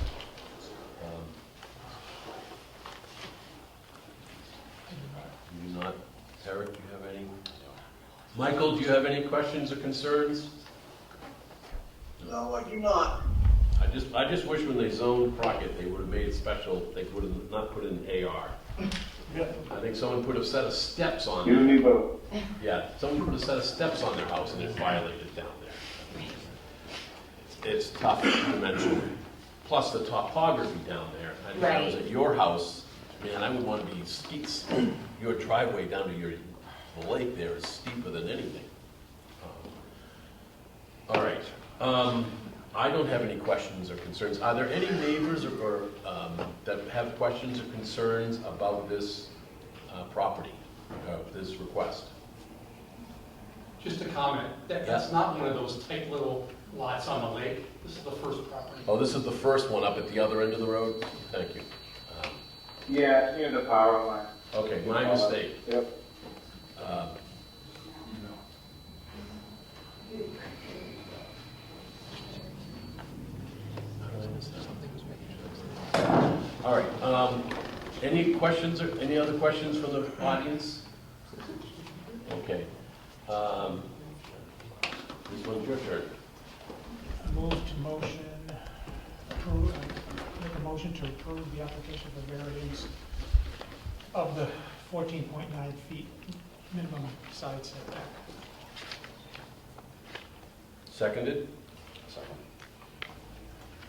You do not. Eric, do you have any? Michael, do you have any questions or concerns? No, I do not. I just wish when they zoned Crockett, they would have made it special. They would have not put in AR. I think someone put a set of steps on. You and me both. Yeah, someone put a set of steps on their house and it violated down there. It's tough dimensionally. Plus the topography down there. I think I was at your house, man, I would want to be steep. Your driveway down to the lake there is steeper than anything. All right. I don't have any questions or concerns. Are there any neighbors or that have questions or concerns about this property, this request? Just a comment, that's not one of those tight little lots on the lake. This is the first property. Oh, this is the first one up at the other end of the road? Thank you. Yeah, it's near the power line. Okay, my mistake. Yep. All right. Any questions or any other questions from the audience? Okay. This one's your turn. Make a motion to approve the application for variance of the 14.9 feet minimum side setback. Seconded? Second.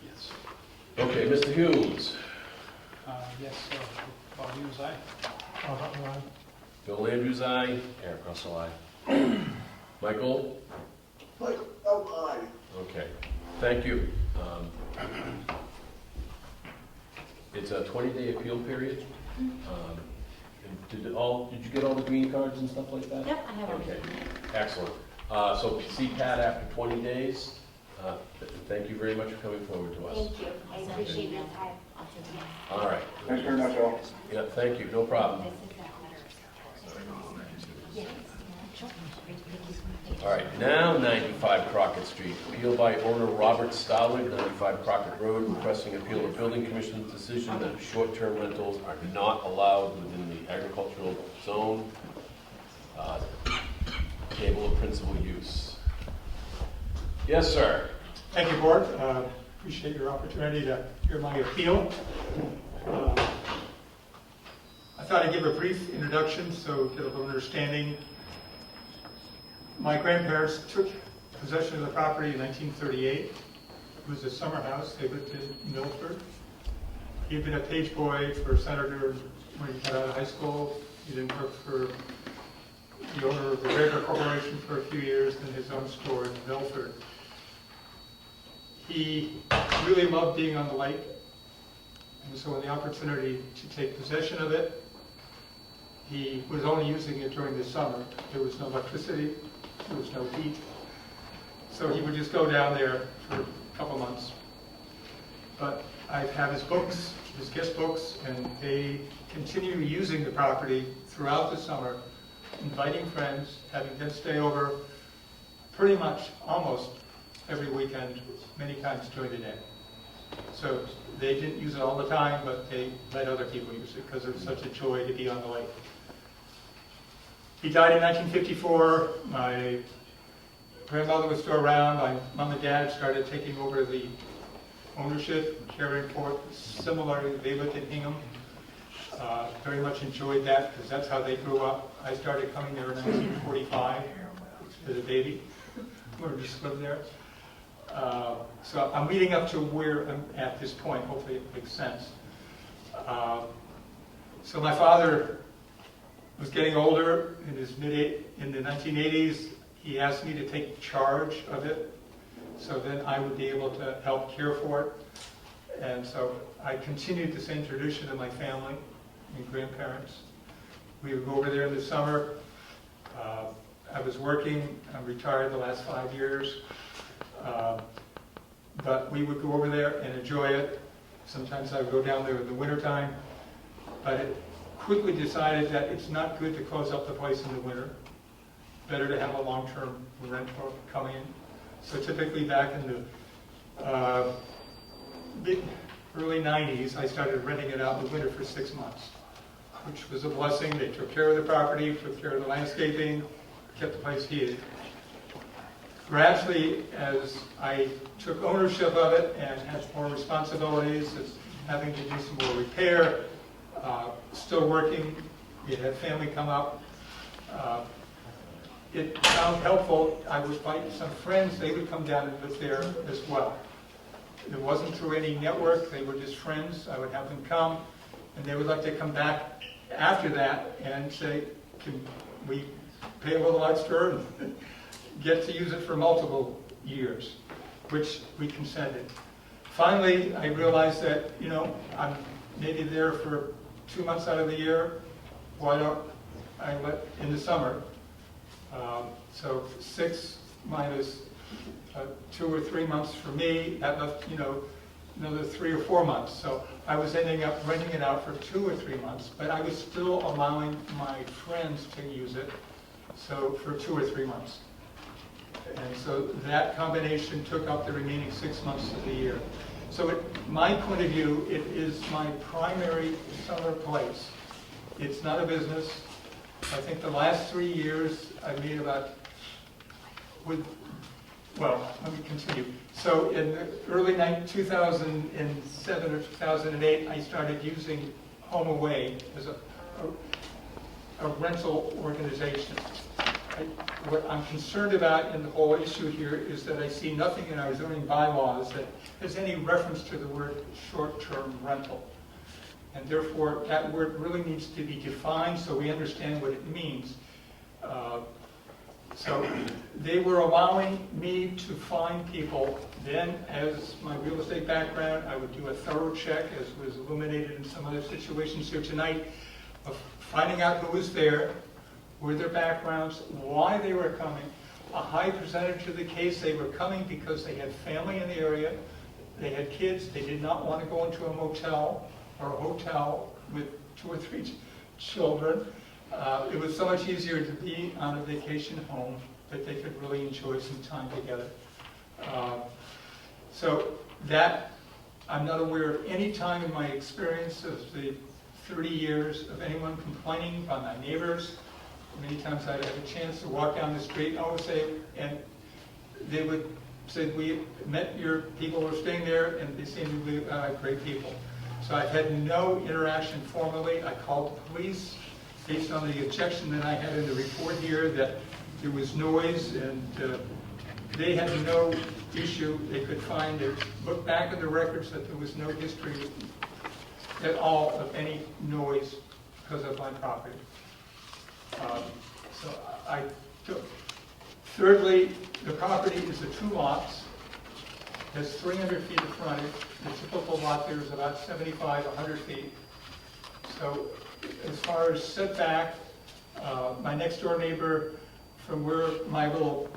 Yes. Okay, Mr. Hughes. Yes, Bob Hughes, aye. Bob Hutton, aye. Bill Andrews, aye. Eric Russell, aye. Michael? Michael, oh, aye. Okay, thank you. It's a 20-day appeal period. Did you get all the green cards and stuff like that? Yep, I have Okay, excellent. So see Pat after 20 days. Thank you very much for coming forward to us. Thank you. I appreciate your time. All right. Thanks very much, all. Yeah, thank you, no problem. All right, now 95 Crockett Street. Appeal by owner Robert Stallard, 95 Crockett Road, requesting appeal of building commission's decision that short-term rentals are not allowed within the agricultural zone. Table of principal use. Yes, sir. Thank you, board. Appreciate your opportunity to hear my appeal. I thought I'd give a brief introduction so get a little understanding. My grandparents took possession of the property in 1938. It was a summer house. They lived in Milford. He'd been a page boy for a senator when he got out of high school. He then worked for the owner of the Rager Corporation for a few years, then his own store in Milford. He really loved being on the lake, and so when the opportunity to take possession of it, he was only using it during the summer. There was no electricity, there was no heat, so he would just go down there for a couple months. But I have his books, his guest books, and they continue using the property throughout the summer, inviting friends, having them stay over pretty much almost every weekend, many times during the day. So they didn't use it all the time, but they let other people use it because it was such a joy to be on the lake. He died in 1954. My grandmother was still around. My mom and dad started taking over the ownership, caring for it. Similarly, they lived in Hingham. Very much enjoyed that because that's how they grew up. I started coming there in 1945 as a baby. We just lived there. So I'm leading up to where I'm at this point. Hopefully it makes sense. So my father was getting older in the 1980s. He asked me to take charge of it, so then I would be able to help care for it. And so I continued the same tradition of my family and grandparents. We would go over there in the summer. I was working. I'm retired the last 5 years. But we would go over there and enjoy it. Sometimes I would go down there in the wintertime. But it quickly decided that it's not good to close up the place in the winter. Better to have a long-term rental come in. So typically back in the early 90s, I started renting it out in the winter for 6 months, which was a blessing. They took care of the property, took care of the landscaping, kept the place heated. Gradually, as I took ownership of it and had more responsibilities, as having to do some more repair, still working, we had family come up. It found helpful. I would invite some friends, they would come down and live there as well. It wasn't through any network, they were just friends. I would have them come, and they would like to come back after that and say, can we pay a little extra and get to use it for multiple years, which we consented. Finally, I realized that, I'm maybe there for 2 months out of the year. Why don't I let in the summer? So 6 minus 2 or 3 months for me, that left, another 3 or 4 months. So I was ending up renting it out for 2 or 3 months, but I was still allowing my friends to use it, so for 2 or 3 months. And so that combination took up the remaining 6 months of the year. So my point of view, it is my primary summer place. It's not a business. I think the last 3 years I made about, let me continue. So in the early 2007 or 2008, I started using HomeAway as a rental organization. What I'm concerned about in the whole issue here is that I see nothing in our zoning bylaws that has any reference to the word short-term rental. And therefore, that word really needs to be defined so we understand what it means. So they were allowing me to find people. Then, as my real estate background, I would do a thorough check, as was illuminated in some other situations here tonight, of finding out who was there, were their backgrounds, why they were coming. A high percentage of the case, they were coming because they had family in the area, they had kids, they did not want to go into a motel or a hotel with 2 or 3 children. It was so much easier to be on a vacation home that they could really enjoy some time together. So that, I'm not aware of any time in my experience of the 30 years of anyone complaining about my neighbors. Many times I'd have a chance to walk down the street and they would say, we met your people who are staying there, and they seem to be great people. So I've had no interaction formally. I called the police based on the objection that I had in the report here that there was noise, and they had no issue. They could find it, look back at the records, that there was no history at all of any noise because of my property. So I took. Thirdly, the property is the 2 lots, has 300 feet of frontage. The typical lot there is about 75, 100 feet. So as far as setback, my next door neighbor, from where my little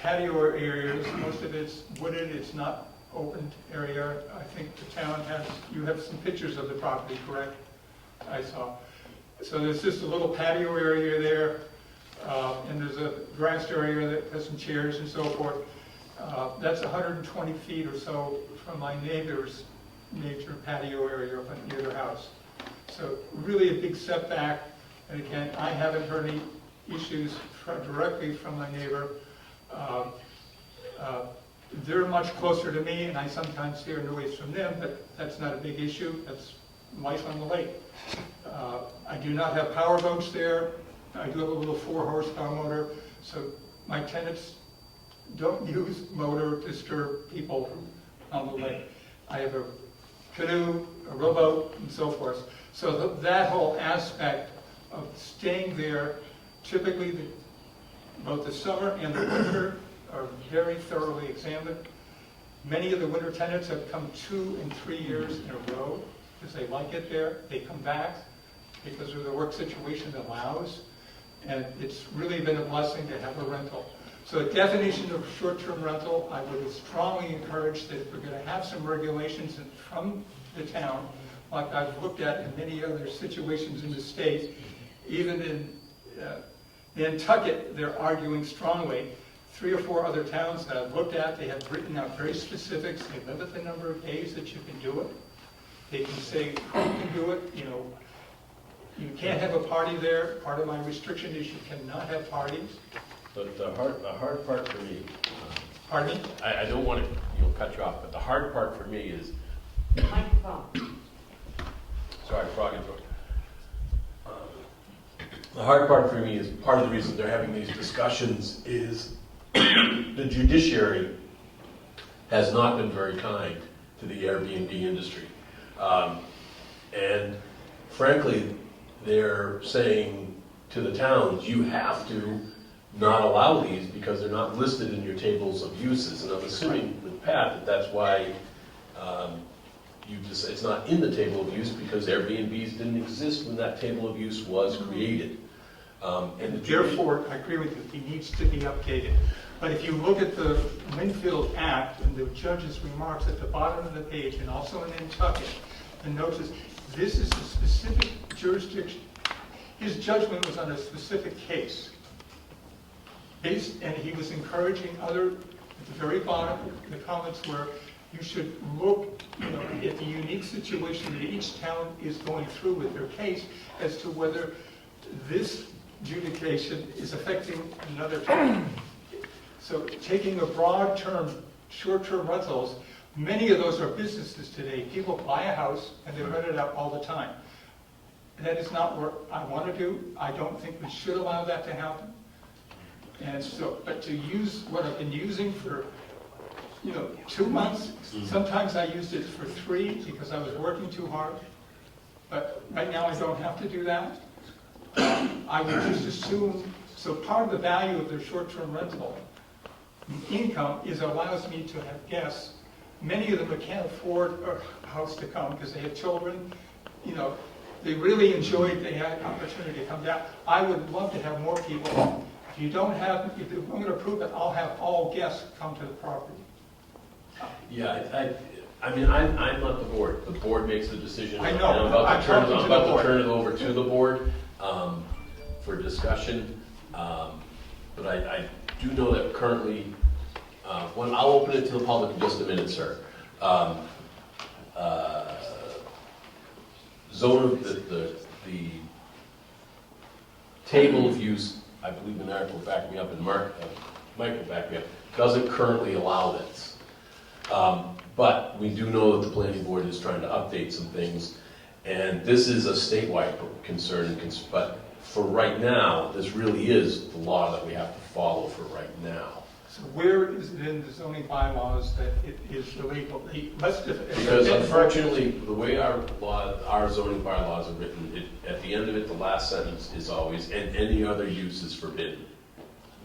patio area is, most of it's wooded, it's not open area. I think the town has, you have some pictures of the property, correct? I saw. So there's just a little patio area there, and there's a grassed area that has some chairs and so forth. That's 120 feet or so from my neighbor's major patio area up near their house. So really a big setback, and again, I haven't heard any issues directly from my neighbor. They're much closer to me, and I sometimes hear noise from them, but that's not a big issue. That's life on the lake. I do not have power boats there. I do have a little 4-horsepower motor, so my tenants don't use motor to disturb people on the lake. I have a canoe, a rowboat, and so forth. So that whole aspect of staying there, typically both the summer and the winter are very thoroughly examined. Many of the winter tenants have come 2 and 3 years in a row because they like it there. They come back because of the work situation that allows, and it's really been a blessing to have a rental. So a definition of short-term rental, I would strongly encourage that if we're going to have some regulations from the town, like I've looked at in many other situations in the state, even in Nantucket, they're arguing strongly. 3 or 4 other towns that I've looked at, they have written out very specifics. They limit the number of days that you can do it. They can say who can do it. You know, you can't have a party there. Part of my restriction is you cannot have parties. But the hard part for me. Pardon me? I don't want to cut you off, but the hard part for me is. Microphone. Sorry, frog and throat. The hard part for me is part of the reason they're having these discussions is the judiciary has not been very kind to the Airbnb industry. And frankly, they're saying to the towns, you have to not allow these because they're not listed in your tables of uses. And I'm assuming with Pat that that's why it's not in the table of use because Airbnbs didn't exist when that table of use was created. And therefore, I agree with you, it needs to be updated. But if you look at the Winfield Act and the judge's remarks at the bottom of the page, and also in Nantucket, the notice, this is a specific jurisdiction. His judgment was on a specific case. And he was encouraging at the very bottom, the comments were, you should look at the unique situation that each town is going through with their case as to whether this adjudication is affecting another town. So taking a broad term, short-term rentals, many of those are businesses today. People buy a house and they rent it out all the time. That is not what I want to do. I don't think we should allow that to happen. And so, but to use what I've been using for 2 months, sometimes I used it for 3 because I was working too hard. But right now I don't have to do that. I would just assume, so part of the value of their short-term rental income is it allows me to have guests. Many of them can't afford a house to come because they have children. They really enjoyed, they had an opportunity to come down. I would love to have more people. If I'm going to approve it, I'll have all guests come to the property. Yeah, I mean, I'm not the board. The board makes the decision. I know. I'm about to turn it over to the board for discussion. But I do know that currently, I'll open it to the public in just a minute, sir. The table of use, I believe in Eric will back me up and Mike will back me up, doesn't currently allow this. But we do know that the planning board is trying to update some things, and this is a statewide concern, but for right now, this really is the law that we have to follow for right now. So where is it in the zoning bylaws that it is illegal? Because unfortunately, the way our zoning bylaws are written, at the end of it, the last sentence is always, and any other use is forbidden.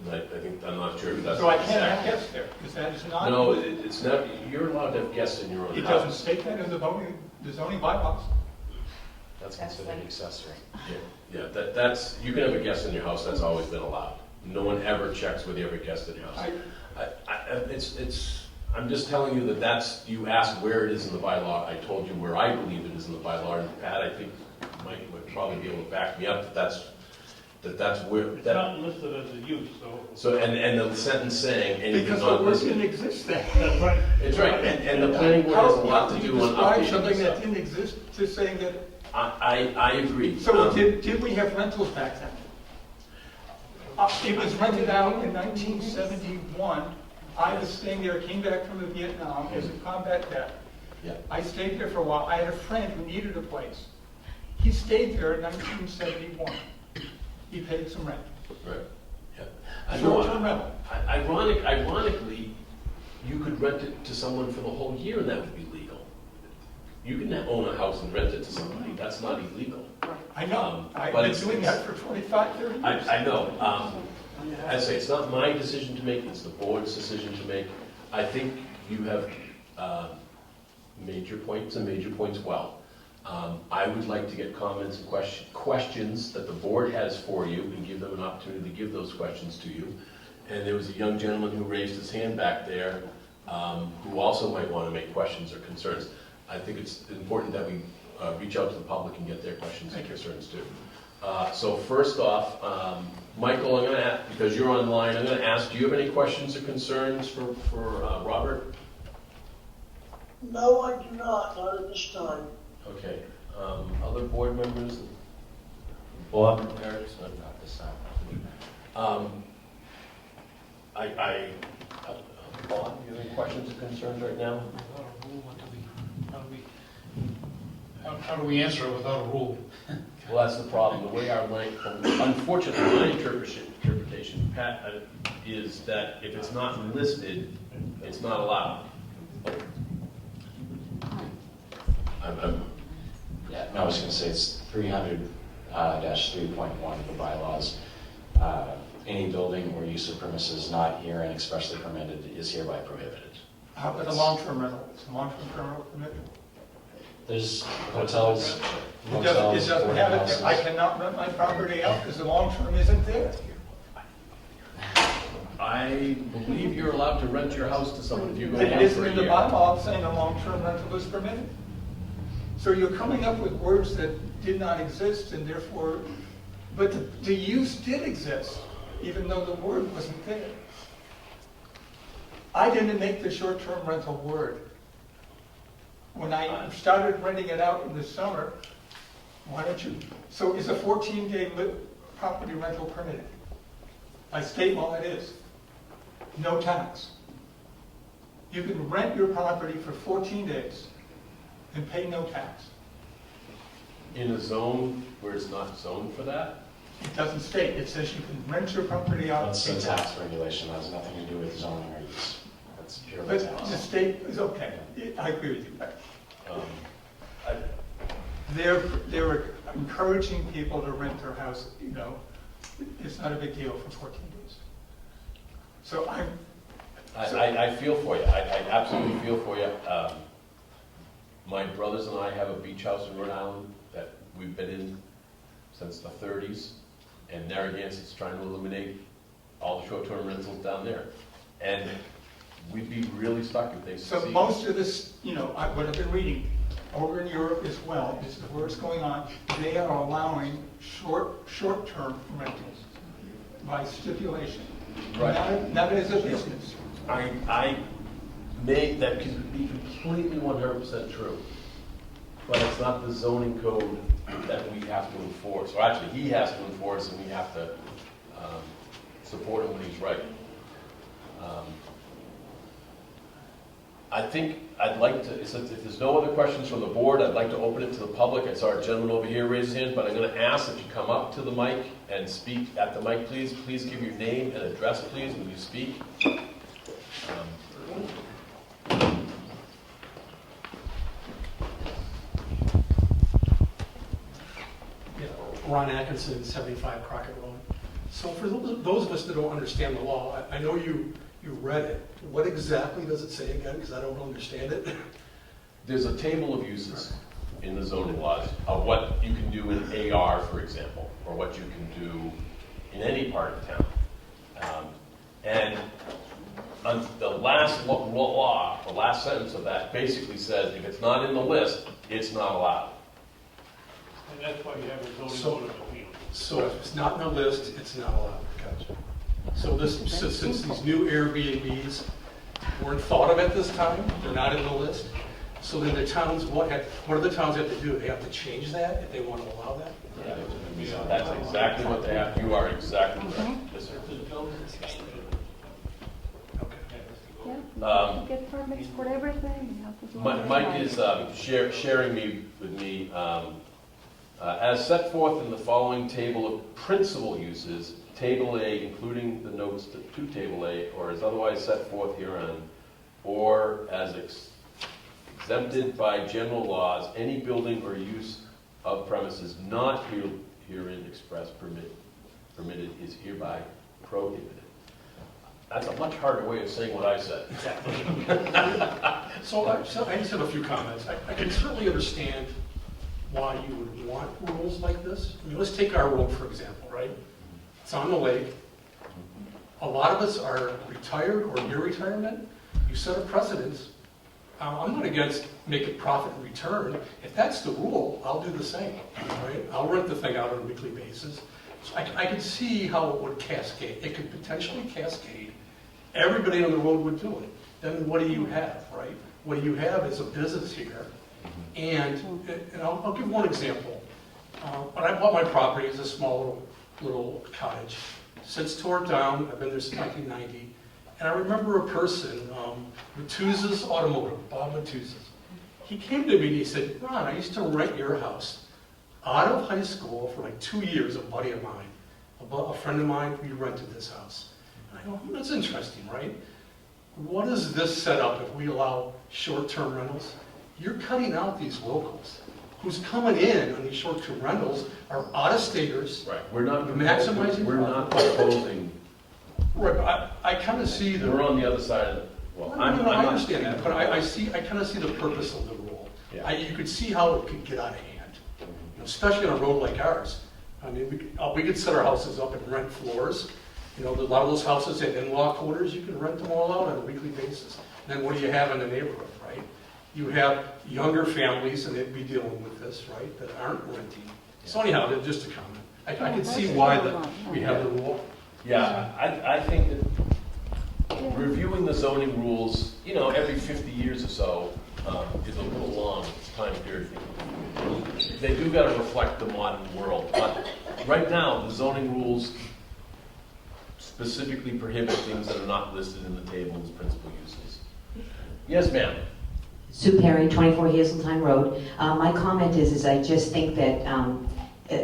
And I think, I'm not sure if that's. So I can't have guests there, because that is not. No, it's not, you're allowed to have guests in your own house. It doesn't state that in the zoning bylaws. That's considered accessory. Yeah, that's, you can have a guest in your house, that's always been allowed. No one ever checks whether you have a guest in your house. I'm just telling you you asked where it is in the bylaw, I told you where I believe it is in the bylaw, and Pat, I think, Mike would probably be able to back me up that's where. It's not listed as a use, so. So, and the sentence saying anything Because not the word listed. didn't exist then. That's right. It's right, and the planning board has a lot to do on How do updating you describe something stuff. that didn't exist to saying that? I agree. So did we have rentals back then? It was rented out in 1971. I was staying there, came back from Vietnam as a combat vet. Yeah. I stayed there for a while. I had a friend who needed a place. He stayed there in 1971. He paid some rent. Right. Yeah. I know. Short-term rental. Ironically, you could rent it to someone for the whole year, and that would be legal. You can own a house and rent it to somebody. That's not illegal. I know. I've but been it's- doing that for 25, 30 years. I know. As I say, it's not my decision to make, it's the board's decision to make. I think you have made your points and made your points well. I would like to get comments and questions that the board has for you and give them an opportunity to give those questions to you. And there was a young gentleman who raised his hand back there who also might want to make questions or concerns. I think it's important that we reach out to the public and get their questions and concerns too. So first off, Michael, I'm going to ask, because you're online, I'm going to ask, do you have any questions or concerns for Robert? No, I do not at this time. Okay. Other board members? Bob? Eric's not this time. Bob, do you have any questions or concerns right now? How do we answer it without a rule? Well, that's the problem. The way our unfortunately, my interpretation, Pat, is that if it's not listed, it's not allowed. Yeah, no, I was going to say it's 300-3.1 of the bylaws. Any building or use of premises not herein expressly permitted is hereby prohibited. How about a long-term rental? Is a long-term rental permitted? There's hotels, It motels, doesn't boarding have it. houses. I cannot rent my property out because the long-term isn't there. I believe you're allowed to rent your house to someone if you go It down isn't for a in the year. bylaw saying a long-term rental is permitted. So you're coming up with words that did not exist and therefore, but the use did exist, even though the word wasn't there. I didn't make the short-term rental word. When I started renting it out in the summer, why don't you? So is a 14-day property rental permitted? By state law it is. No tax. You can rent your property for 14 days and pay no tax. In a zone where it's not zoned for that? It doesn't state, it says you can rent your property out. That's the tax regulation, that has nothing to do with zoning or use. That's purely But tax. the state is okay, I agree with you. They're encouraging people to rent their house, you know, it's not a big deal for 14 days. So I feel for you. I absolutely feel for you. My brothers and I have a beach house in Rhode Island that we've been in since the 30s, and Narragansett is trying to eliminate all the short-term rentals down there. And we'd be really stuck if they So succeed. most of this, you know, what I've been reading, over in Europe as well, is where it's going on, they are allowing short-term rentals by stipulation. Right. Not as a business. That could be completely 100% true, but it's not the zoning code that we have to enforce. Or actually, he has to enforce, and we have to support him when he's right. I think I'd like to, if there's no other questions from the board, I'd like to open it to the public. I saw a gentleman over here raise his hand, but I'm going to ask that you come up to the mic and speak at the mic, please. Please give your name and address, please, when you speak. Yeah, Ron Atkinson, 75 Crockett Road. So for those of us that don't understand the law, I know you read it. What exactly does it say again? Because I don't understand it. There's a table of uses in the zoning laws of what you can do in AR, for example, or what you can do in any part of town. And on the last law, the last sentence of that basically says if it's not in the list, it's not allowed. And that's why you have a zoning So- board of appeals. So if it's not in the list, it's not allowed. Gotcha. So since these new Airbnbs weren't thought of at this time, they're not in the list, so then the towns, what do the towns have to do? They have to change that if they want to allow that? Yeah, that's exactly what they have. You are exactly right. Yes, sir. Get permits for everything. Mike is sharing with me, as set forth in the following table of principal uses, Table A, including the notes to Table A, or as otherwise set forth herein, or as exempted by general laws, any building or use of premises not herein expressed permitted is hereby prohibited. That's a much harder way of saying what I said. So I just have a few comments. I can certainly understand why you would want rules like this. I mean, let's take our road, for example, right? It's on the lake. A lot of us are retired or near retirement. You set a precedence. I'm not against making profit and return. If that's the rule, I'll do the same, right? I'll rent the thing out on a weekly basis. So I can see how it would cascade. It could potentially cascade. Everybody on the road would do it. Then what do you have, right? What you have is a business here. And I'll give one example. When I bought my property, it's a small little cottage. Since tore it down, I've been there since 1990. And I remember a person, Matuzas Automotive, Bob Matuzas. He came to me and he said, Ron, I used to rent your house out of high school for like 2 years, a buddy of mine. A friend of mine, we rented this house. And I go, that's interesting, right? What is this set up if we allow short-term rentals? You're cutting out these locals. Who's coming in on these short-term rentals are out-of-staters. Right, we're not maximizing. We're not proposing. Right, but I kind of see the. We're on the other side of it. Well, I understand that, but I kind of see the purpose of the rule. Yeah. You could see how it could get out of hand, especially on a road like ours. I mean, we could set our houses up and rent floors. A lot of those houses have in-law quarters. You can rent them all out on a weekly basis. And then what do you have in the neighborhood, right? You have younger families, and they'd be dealing with this, right, that aren't renting. So anyhow, just a comment. I can see why we have the rule. Yeah, I think that reviewing the zoning rules, every 50 years or so is a little long time period. They do got to reflect the modern world, but right now, the zoning rules specifically prohibit things that are not listed in the table as principal uses. Yes, ma'am. Sue Perry, 24 Hazeltine Road. My comment is I just think that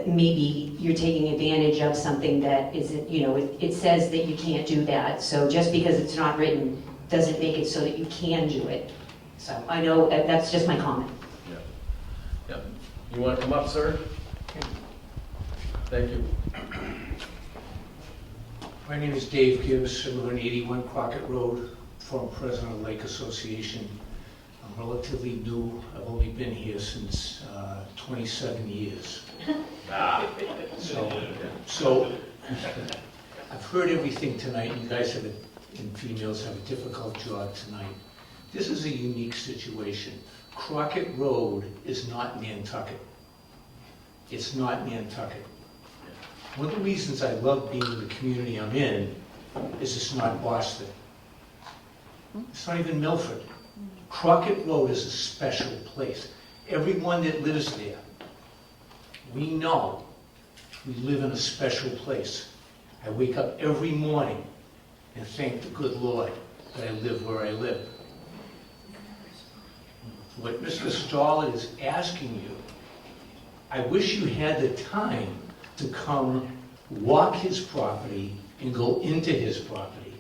maybe you're taking advantage of something that isn't, it says that you can't do that. So just because it's not written doesn't make it so that you can do it. So I know that's just my comment. Yeah. You want to come up, sir? Thank you. My name is Dave Gibbs. I live on 81 Crockett Road, former president of the Lake Association. I'm relatively new. I've only been here since 27 years. So I've heard everything tonight. You guys and females have a difficult job tonight. This is a unique situation. Crockett Road is not Nantucket. It's not Nantucket. One of the reasons I love being in the community I'm in is it's not Boston. It's not even Milford. Crockett Road is a special place. Everyone that lives there, we know we live in a special place. I wake up every morning and thank the good Lord that I live where I live. What Mr. Stoller is asking you, I wish you had the time to come walk his property and go into his property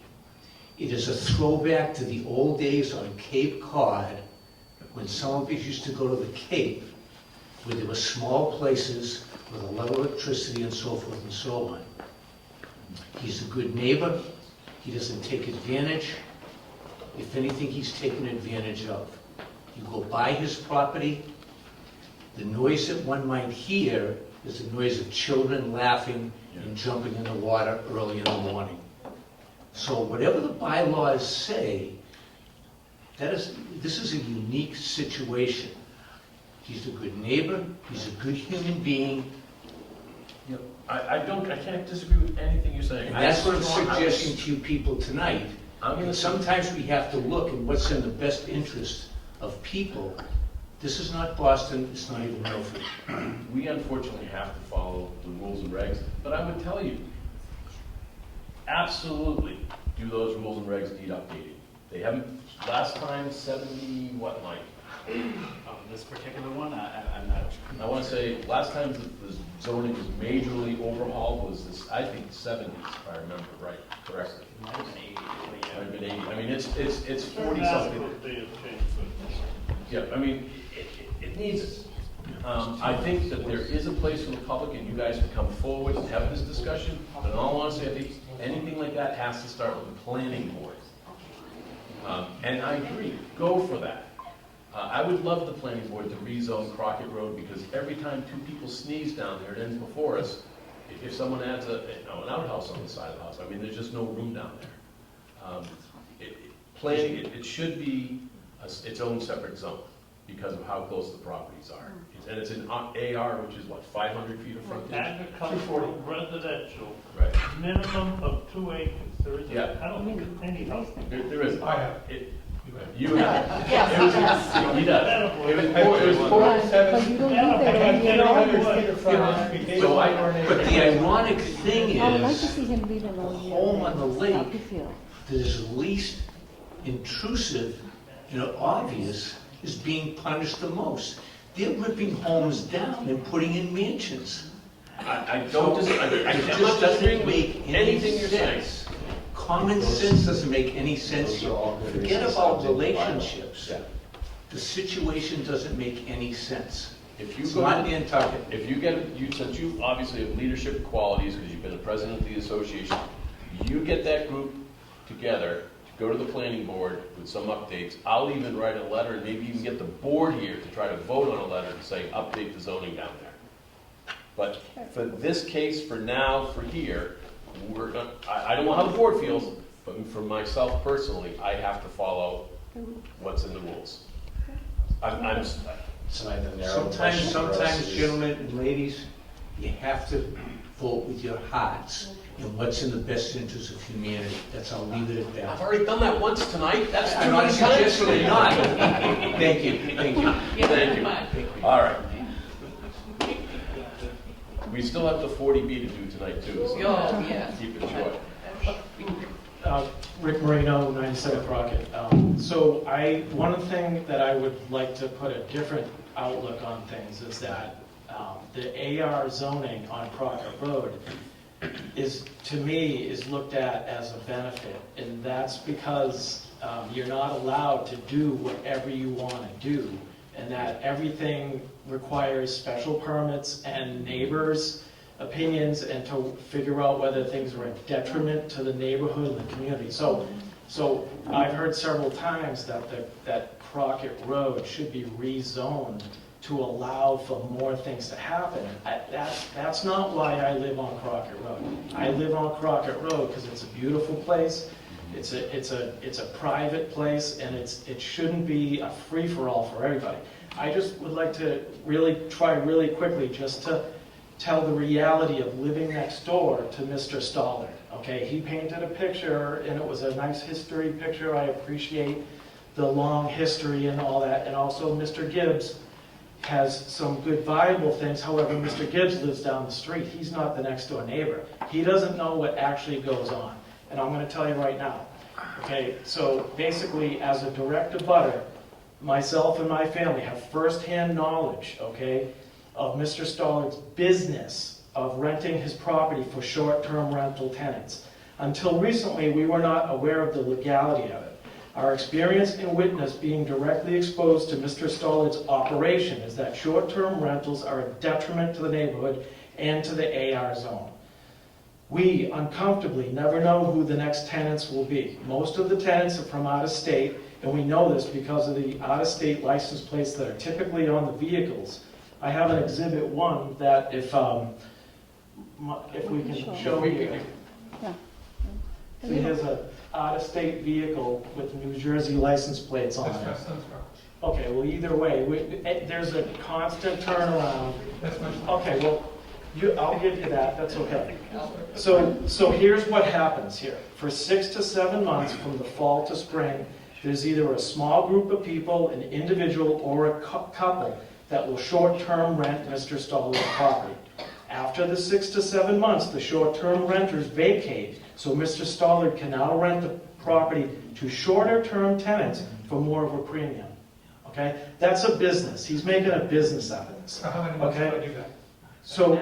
It is a throwback to the old days on Cape Cod, when some of us used to go to the Cape, where there were small places with a lot of electricity and so forth and so on. He's a good neighbor. He doesn't take advantage. If anything, he's taken advantage of. You go by his property, the noise that one might hear is the noise of children laughing and jumping in the water early in the morning. So whatever the bylaws say, this is a unique situation. He's a good neighbor, he's a good human being. I can't disagree with anything you're saying. And that's what I'm suggesting to you people tonight. Sometimes we have to look at what's in the best interest of people. This is not Boston, it's not even Milford. We unfortunately have to follow the rules and regs, but I would tell you, absolutely, do those rules and regs need updating? They haven't, last time, 70, what, Mike? This particular one, I'm not. I want to say, last time the zoning was majorly overhauled was this, I think, 70s, if I remember right, correctly. It might have been 80, but yeah. Might have been 80. I mean, it's 40-something. Yeah, I mean, it needs it. I think that there is a place for the public, and you guys can come forward and have this discussion, but in all honesty, I think anything like that has to start with the planning board. And I agree, go for that. I would love the planning board to rezone Crockett Road, because every time two people sneeze down there, it ends before us. If someone adds an outhouse on the side of the house, I mean, there's just no room down there. Planning, it should be its own separate zone because of how close the properties are. And it's an AR, which is what, 500 feet of frontage? Agricultural, residential, Right. minimum of 2 acres. There is, Yeah. I don't think there's any house. There is. I have. You have. Yes, He does. It was 47. But you don't do that. But the ironic thing I would like to is, see him leave alone. the home on the lake How do you feel? that is least intrusive and obvious is being punished the most. They're ripping homes down and putting in mansions. I don't disagree. It just doesn't make any anything you're saying. sense. Common sense doesn't make any sense here. Forget about relationships. The situation doesn't make any sense. If you It's go not to Nantucket. If you since you obviously have leadership qualities, because you've been the president of the association, you get that group together to go to the planning board with some updates. I'll even write a letter, and maybe even get the board here to try to vote on a letter to say, update the zoning down there. But for this case, for now, for here, I don't know how the board feels, but for myself personally, I have to follow what's in the rules. Sometimes, gentlemen and ladies, you have to vote with your hearts and what's in the best interest of humanity. I'll leave it at I've that. already done that once tonight. That's I'm too not many times for suggesting me. not. Thank you. Thank you. All right. We still have the 40B to do tonight too. So Oh, yes. keep it short. Rick Marino, 97 Crockett. So one thing that I would like to put a different outlook on things is that the AR zoning on Crockett Road to me, is looked at as a benefit. And that's because you're not allowed to do whatever you want to do, and that everything requires special permits and neighbors' opinions, and to figure out whether things are a detriment to the neighborhood and the community. So I've heard several times that Crockett Road should be rezoned to allow for more things to happen. That's not why I live on Crockett Road. I live on Crockett Road because it's a beautiful place. It's a private place, and it shouldn't be a free-for-all for everybody. I just would like to try really quickly just to tell the reality of living next door to Mr. Stollard. Okay, he painted a picture, and it was a nice history picture. I appreciate the long history and all that. And also, Mr. Gibbs has some good, viable things. However, Mr. Gibbs lives down the street. He's not the next door neighbor. He doesn't know what actually goes on. And I'm going to tell you right now. Okay, so basically, as a direct abutter, myself and my family have firsthand knowledge, okay, of Mr. Stollard's business of renting his property for short-term rental tenants. Until recently, we were not aware of the legality of it. Our experience and witness being directly exposed to Mr. Stollard's operation is that short-term rentals are a detriment to the neighborhood and to the AR zone. We uncomfortably never know who the next tenants will be. Most of the tenants are from out of state, and we know this because of the out-of-state license plates that are typically on the vehicles. I have an Exhibit 1 that if we can show you. See, here's an out-of-state vehicle with New Jersey license plates on it. Okay, well, either way, there's a constant turnaround. Okay, well, I'll give you that, that's okay. So here's what happens here. For 6 to 7 months from the fall to spring, there's either a small group of people, an individual, or a couple that will short-term rent Mr. Stollard's property. After the 6 to 7 months, the short-term renters vacate, so Mr. Stollard can now rent the property to shorter-term tenants for more of a premium. Okay? That's a business. He's making a business out of this. How many months do I do that? So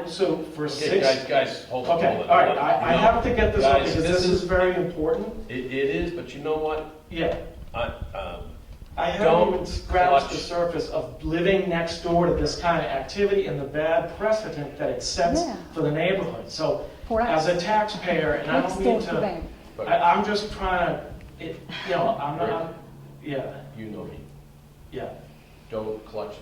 for Okay, 6... guys, hold on. Okay, hold on. all right, I have to get this Guys, up because this is very important. It is, but you know what? Yeah. I haven't Don't even scratched the clutch. surface of living next door to this kind of activity and the bad precedent that it sets Yeah. for the neighborhood. So For us. as a taxpayer, and I Next don't door mean to them. I'm just trying to, I'm not, yeah, You know me. yeah. Don't clutch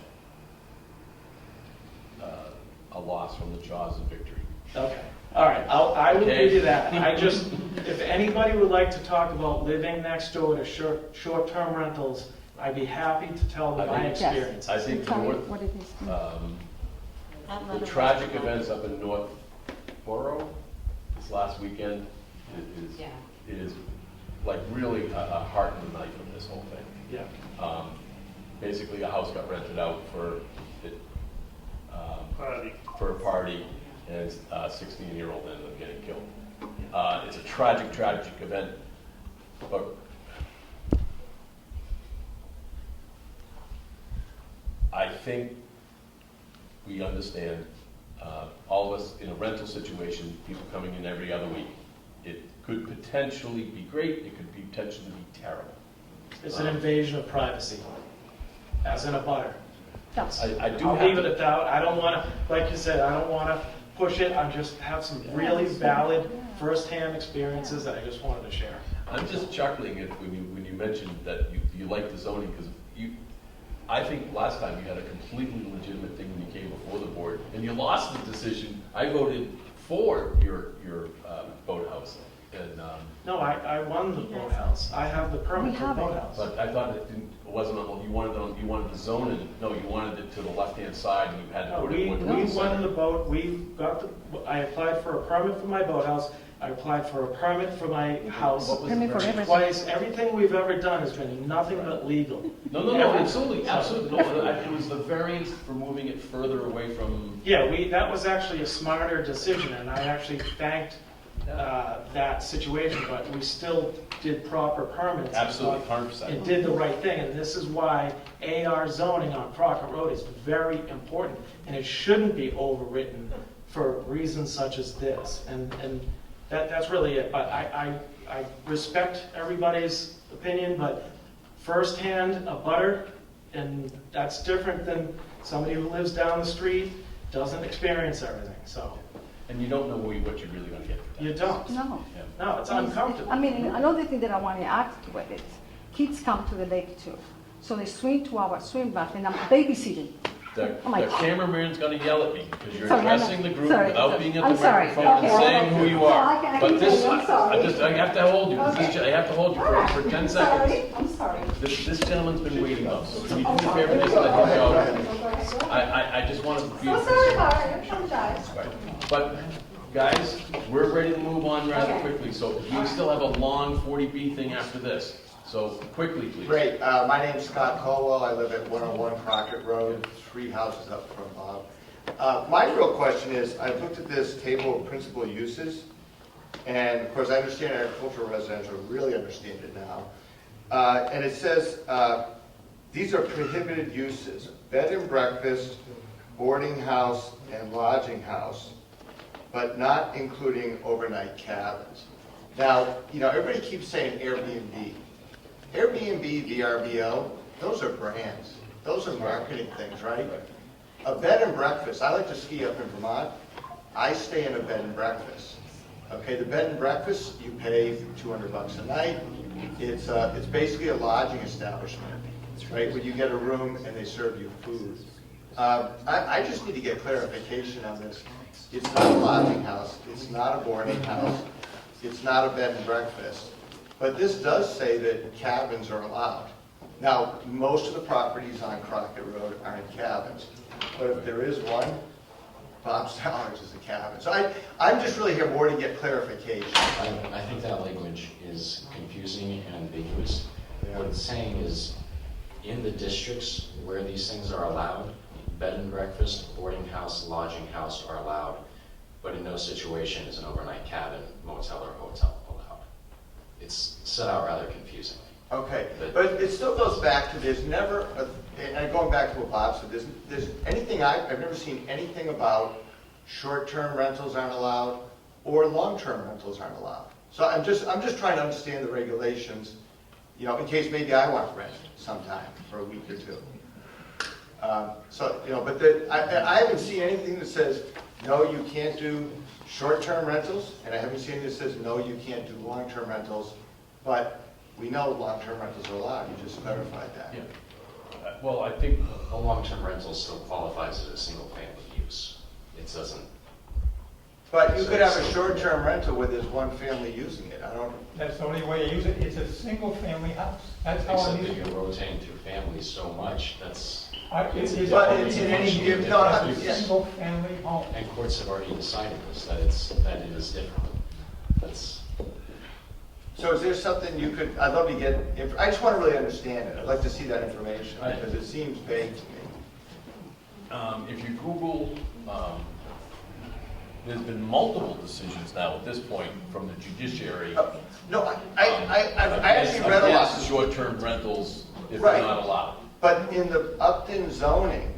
a loss from the jaws of victory. Okay, all right, I will Okay. give you that. I just, if anybody would like to talk about living next door to short-term rentals, I'd be happy to tell them my experience. I think Tell me North, what it is. the tragic events up in Northborough this last weekend is like really a heart and a knife in this whole thing. Yeah. Basically, a house got rented out for a party, and a 16-year-old ended up getting killed. It's a tragic, tragic event, but I think we understand, all of us in a rental situation, people coming in every other week. It could potentially be great, it could potentially be terrible. It's an invasion of privacy, as in a butter. I do I'll have leave it at that. I don't want to, like you said, I don't want to push it. I just have some really valid first-hand experiences that I just wanted to share. I'm just chuckling when you mentioned that you like the zoning, because I think last time you had a completely legitimate thing when you came before the board, and you lost the decision. I voted for your boathouse, and No, I won the boathouse. I have the permit for the boathouse. but I thought it wasn't on. You wanted the zone, and no, you wanted it to the left-hand side, and you had to No, put we it. won the boat. I applied for a permit for my boathouse. I applied for a permit for my house. What was the Permit for permit? everything. Twice. Everything we've ever done has been nothing but legal. No, Every- absolutely. No, it was the variance for moving it further away from. Yeah, that was actually a smarter decision, and I actually thanked that situation, but we still did proper permits. Absolutely, 100%. And did the right thing, and this is why AR zoning on Crockett Road is very important, and it shouldn't be overwritten for reasons such as this, and that's really it. But I respect everybody's opinion, but firsthand, a butter, and that's different than somebody who lives down the street, doesn't experience everything, so. And you don't know what you're really going to get. You don't. No. No, it's uncomfortable. I mean, another thing that I want to add to it is, kids come to the lake too. So they swim to our swim bath, and I'm babysitting. The Oh my God. cameraman's going to yell at me because you're Sorry, addressing the group sorry, without sorry. being at I'm the sorry. microphone and Okay. saying who you No, are. I can But hear this, you. I'm sorry. I have to hold you. I have to hold you for 10 seconds. I'm sorry. This gentleman's been waiting up, so can you do me a favor, just let him go? I just want to be. So sorry about it, I apologize. Right. But, guys, we're ready to move on rather quickly, so we still have a long 40B thing after this. So, quickly, please. Great. My name's Scott Colwell. I live at 101 Crockett Road, 3 houses up from Bob. My real question is, I've looked at this table of principal uses, and of course I understand agricultural residential, really understand it now. And it says, these are prohibited uses, bed and breakfast, boarding house, and lodging house, but not including overnight cabins. Now, everybody keeps saying Airbnb. Airbnb, VRBO, those are brands. Those are marketing things, right? A bed and breakfast, I like to ski up in Vermont. I stay in a bed and breakfast. Okay, the bed and breakfast, you pay $200 a night. It's basically a lodging establishment, right? Where you get a room and they serve you food. I just need to get clarification on this. It's not a lodging house. It's not a boarding house. It's not a bed and breakfast. But this does say that cabins are allowed. Now, most of the properties on Crockett Road aren't cabins. But if there is one, Bob's Towers is a cabin. So I'm just really here more to get clarification. I think that language is confusing and ambiguous. What it's saying is, in the districts where these things are allowed, bed and breakfast, boarding house, lodging house are allowed, but in no situation is an overnight cabin, motel, or hotel allowed. It's set out rather confusingly. Okay, but it still goes back to there's never, and going back to what Bob said, there's anything, I've never seen anything about short-term rentals aren't allowed or long-term rentals aren't allowed. So I'm just trying to understand the regulations, in case maybe I want to rent sometime for a week or two. But I haven't seen anything that says, no, you can't do short-term rentals, and I haven't seen anything that says, no, you can't do long-term rentals, but we know long-term rentals are allowed. You just clarified that. Yeah. Well, I think a long-term rental still qualifies as a single-family use. It doesn't. But you could have a short-term rental where there's one family using it. That's the only way to use it. It's a single-family house. That's how I'm Except using that it. you're rotating through families so much, that's. But it's in a any function given, of no, different it's a use. single-family home. And courts have already decided this, that it is different. That's. So is there something you could, I'd love to get, I just want to really understand it. I'd like to see that information because it seems vague to me. if you Google, there's been multiple decisions now at this point from the judiciary. No, I actually read a lot. Against short-term rentals if Right. they're not allowed. But in the Upton zoning,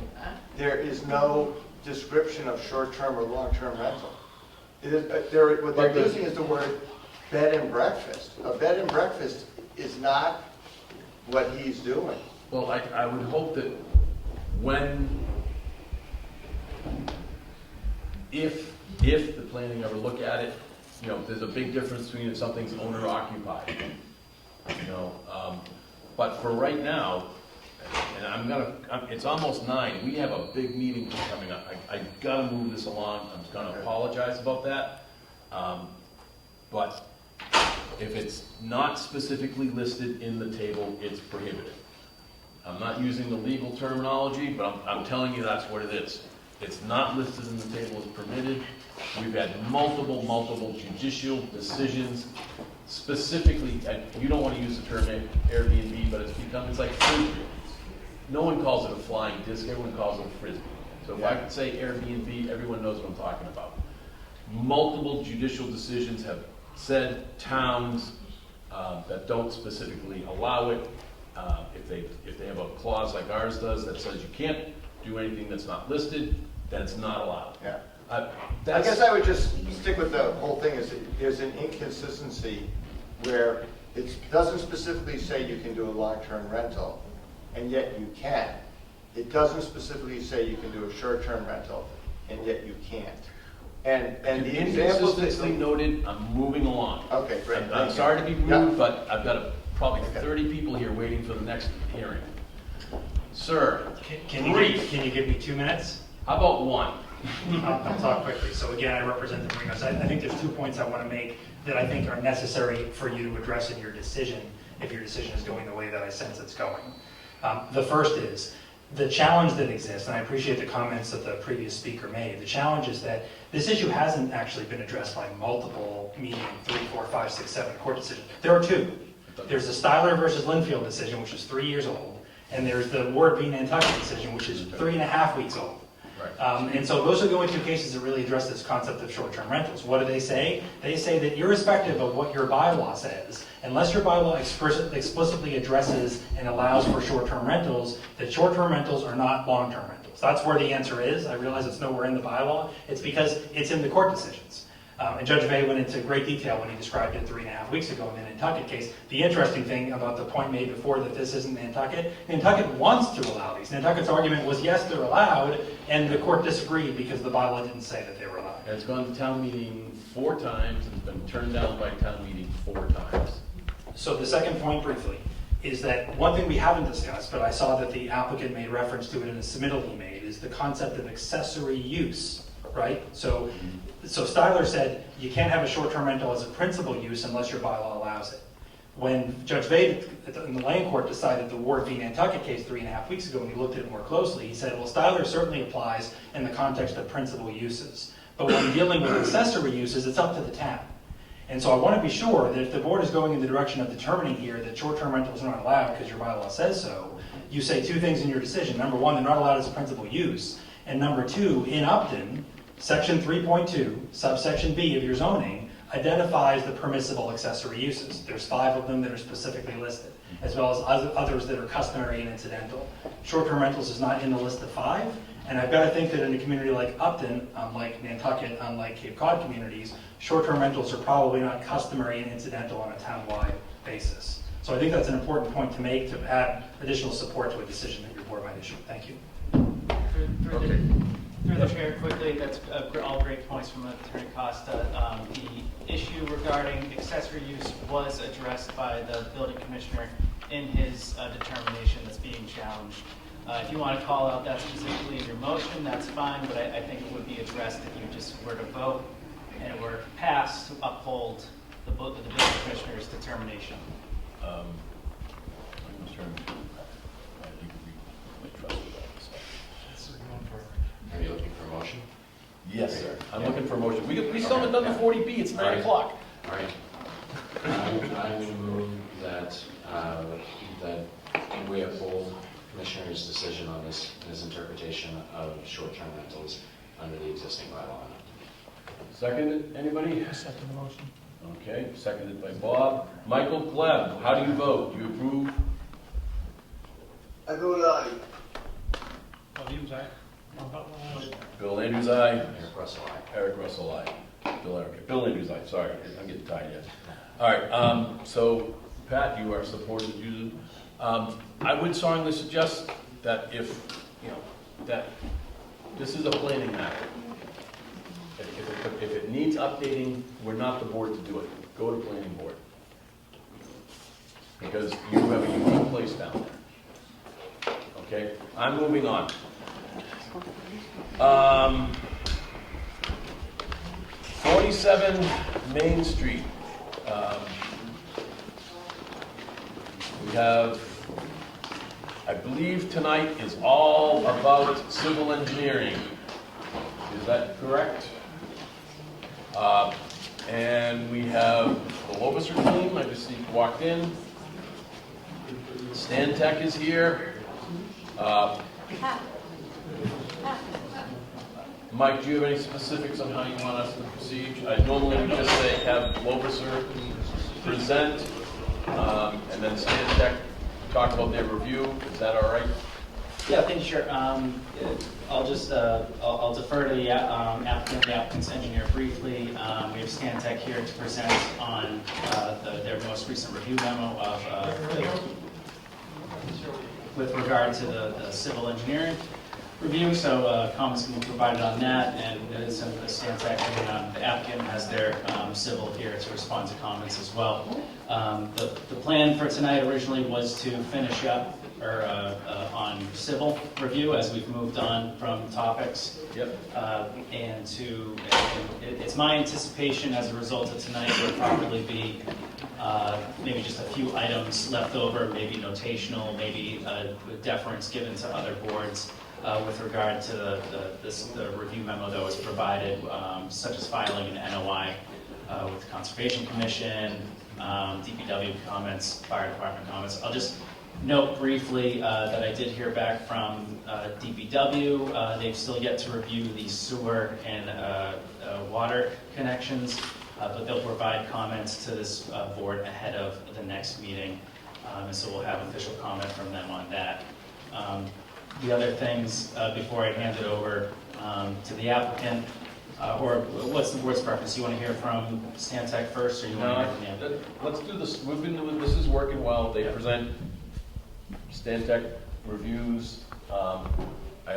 there is no description of short-term or long-term rental. It is, what they're using is the word bed and breakfast. A bed and breakfast is not what he's doing. Well, I would hope that if the planning ever look at it, there's a big difference between if something's owner occupied. But for right now, and it's almost 9, we have a big meeting coming up. I gotta move this along, I'm gonna apologize about that. But if it's not specifically listed in the table, it's prohibited. I'm not using the legal terminology, but I'm telling you that's what it is. It's not listed in the table as permitted. We've had multiple judicial decisions, specifically, and you don't want to use the term Airbnb, but it's like frisbee. No one calls it a flying disc, everyone calls it a frisbee. So if I could say Airbnb, everyone knows what I'm talking about. Multiple judicial decisions have said towns that don't specifically allow it, if they have a clause like ours does that says you can't do anything that's not listed, then it's not allowed. Yeah. I guess I would just stick with the whole thing is that there's an inconsistency where it doesn't specifically say you can do a long-term rental, and yet you can. It doesn't specifically say you can do a short-term rental, and yet you can't. And the examples that Inconsistency noted, I'm moving along. Okay, great. I'm sorry to be rude, but I've got probably 30 people here waiting for the next hearing. Sir, Can you give me 2 minutes? How about 1? I'll talk quickly. So again, I represent the Marinos. I think there's 2 points I want to make that I think are necessary for you to address in your decision, if your decision is going the way that I sense it's going. The first is the challenge that exists, and I appreciate the comments that the previous speaker made. The challenge is that this issue hasn't actually been addressed by multiple, meaning 3, 4, 5, 6, 7 court decisions. There are 2. There's the Styler versus Linfield decision, which is 3 years old, and there's the Ward v. Nantucket decision, which is 3.5 weeks old. And so those are the only 2 cases that really address this concept of short-term rentals. What do they say? They say that irrespective of what your bylaw says, unless your bylaw explicitly addresses and allows for short-term rentals, that short-term rentals are not long-term rentals. That's where the answer is. I realize it's nowhere in the bylaw. It's because it's in the court decisions. And Judge Vey went into great detail when he described it 3.5 weeks ago in the Nantucket case. The interesting thing about the point made before that this isn't Nantucket, Nantucket wants to allow these. Nantucket's argument was, yes, they're allowed, and the court disagreed because the bylaw didn't say that they were allowed. It's gone to town meeting 4 times, and it's been turned down by town meeting 4 times. So the second point briefly is that one thing we haven't discussed, but I saw that the applicant made reference to it in a submittal he made, is the concept of accessory use, right? So Styler said you can't have a short-term rental as a principal use unless your bylaw allows it. When Judge Vey in the Land Court decided the Ward v. Nantucket case 3.5 weeks ago, when he looked at it more closely, he said, well, Styler certainly applies in the context of principal uses. But when dealing with accessory uses, it's up to the town. And so I want to be sure that if the board is going in the direction of determining here that short-term rentals are not allowed because your bylaw says so, you say 2 things in your decision. Number 1, they're not allowed as a principal use. And number 2, in Upton, Section 3.2, subsection B of your zoning, identifies the permissible accessory uses. There's 5 of them that are specifically listed, as well as others that are customary and incidental. Short-term rentals is not in the list of 5, and I've got to think that in a community like Upton, unlike Nantucket, unlike Cape Cod communities, short-term rentals are probably not customary and incidental on a town-wide basis. So I think that's an important point to make to add additional support to a decision that your board might issue. Thank you. Through the chair, quickly, that's all great points from Attorney Costa. The issue regarding accessory use was addressed by the building commissioner in his determination that's being challenged. If you want to call out that specifically in your motion, that's fine, but I think it would be addressed if you just were to vote and it were passed to uphold the building commissioner's determination. Are you looking for a motion? Yes, sir. I'm looking for a motion. We still haven't done the 40B. It's 9 o'clock. All right. I will move that we uphold Commissioner's decision on his interpretation of short-term rentals under the existing bylaw. Second, anybody? I second the motion. Okay, seconded by Bob. Michael Gleb, how do you vote? Do you approve? I vote aye. Bill Andrews, aye. Eric Russell, aye. Eric Russell, aye. Bill Andrews, aye. Sorry, I'm getting tired yet. All right, so Pat, you are supporting using. I would strongly suggest that if this is a planning matter. If it needs updating, we're not the board to do it. Go to planning board. Because you have a unique place down there. Okay, I'm moving on. 47 Main Street. We have, I believe tonight is all about civil engineering. Is that correct? And we have the Lovisser team, I just see you walked in. Stan Tech is here. Mike, do you have any specifics on how you want us to proceed? I normally would just say have Lovisser present, and then Stan Tech talk about their review. Is that all right? Yeah, thank you, Chair. I'll just I'll defer to the applicant's engineer briefly. We have Stan Tech here to present on their most recent review memo of with regard to the civil engineering review. So comments can be provided on that, and Stan Tech, the applicant has their civil here to respond to comments as well. The plan for tonight originally was to finish up on civil review as we've moved on from topics. Yep. And it's my anticipation as a result of tonight there'll probably be maybe just a few items left over, maybe notational, maybe deference given to other boards with regard to the review memo that was provided, such as filing an NOI with the Conservation Commission, DPW comments, Fire Department comments. I'll just note briefly that I did hear back from DPW. They've still yet to review the sewer and water connections, but they'll provide comments to this board ahead of the next meeting, and so we'll have official comment from them on that. The other things, before I hand it over to the applicant, Or what's the board's preference? You want to hear from Stantec first, or you want to hear from the applicant? Let's do this, we've been doing, this is working well, they present Stantec reviews. I'll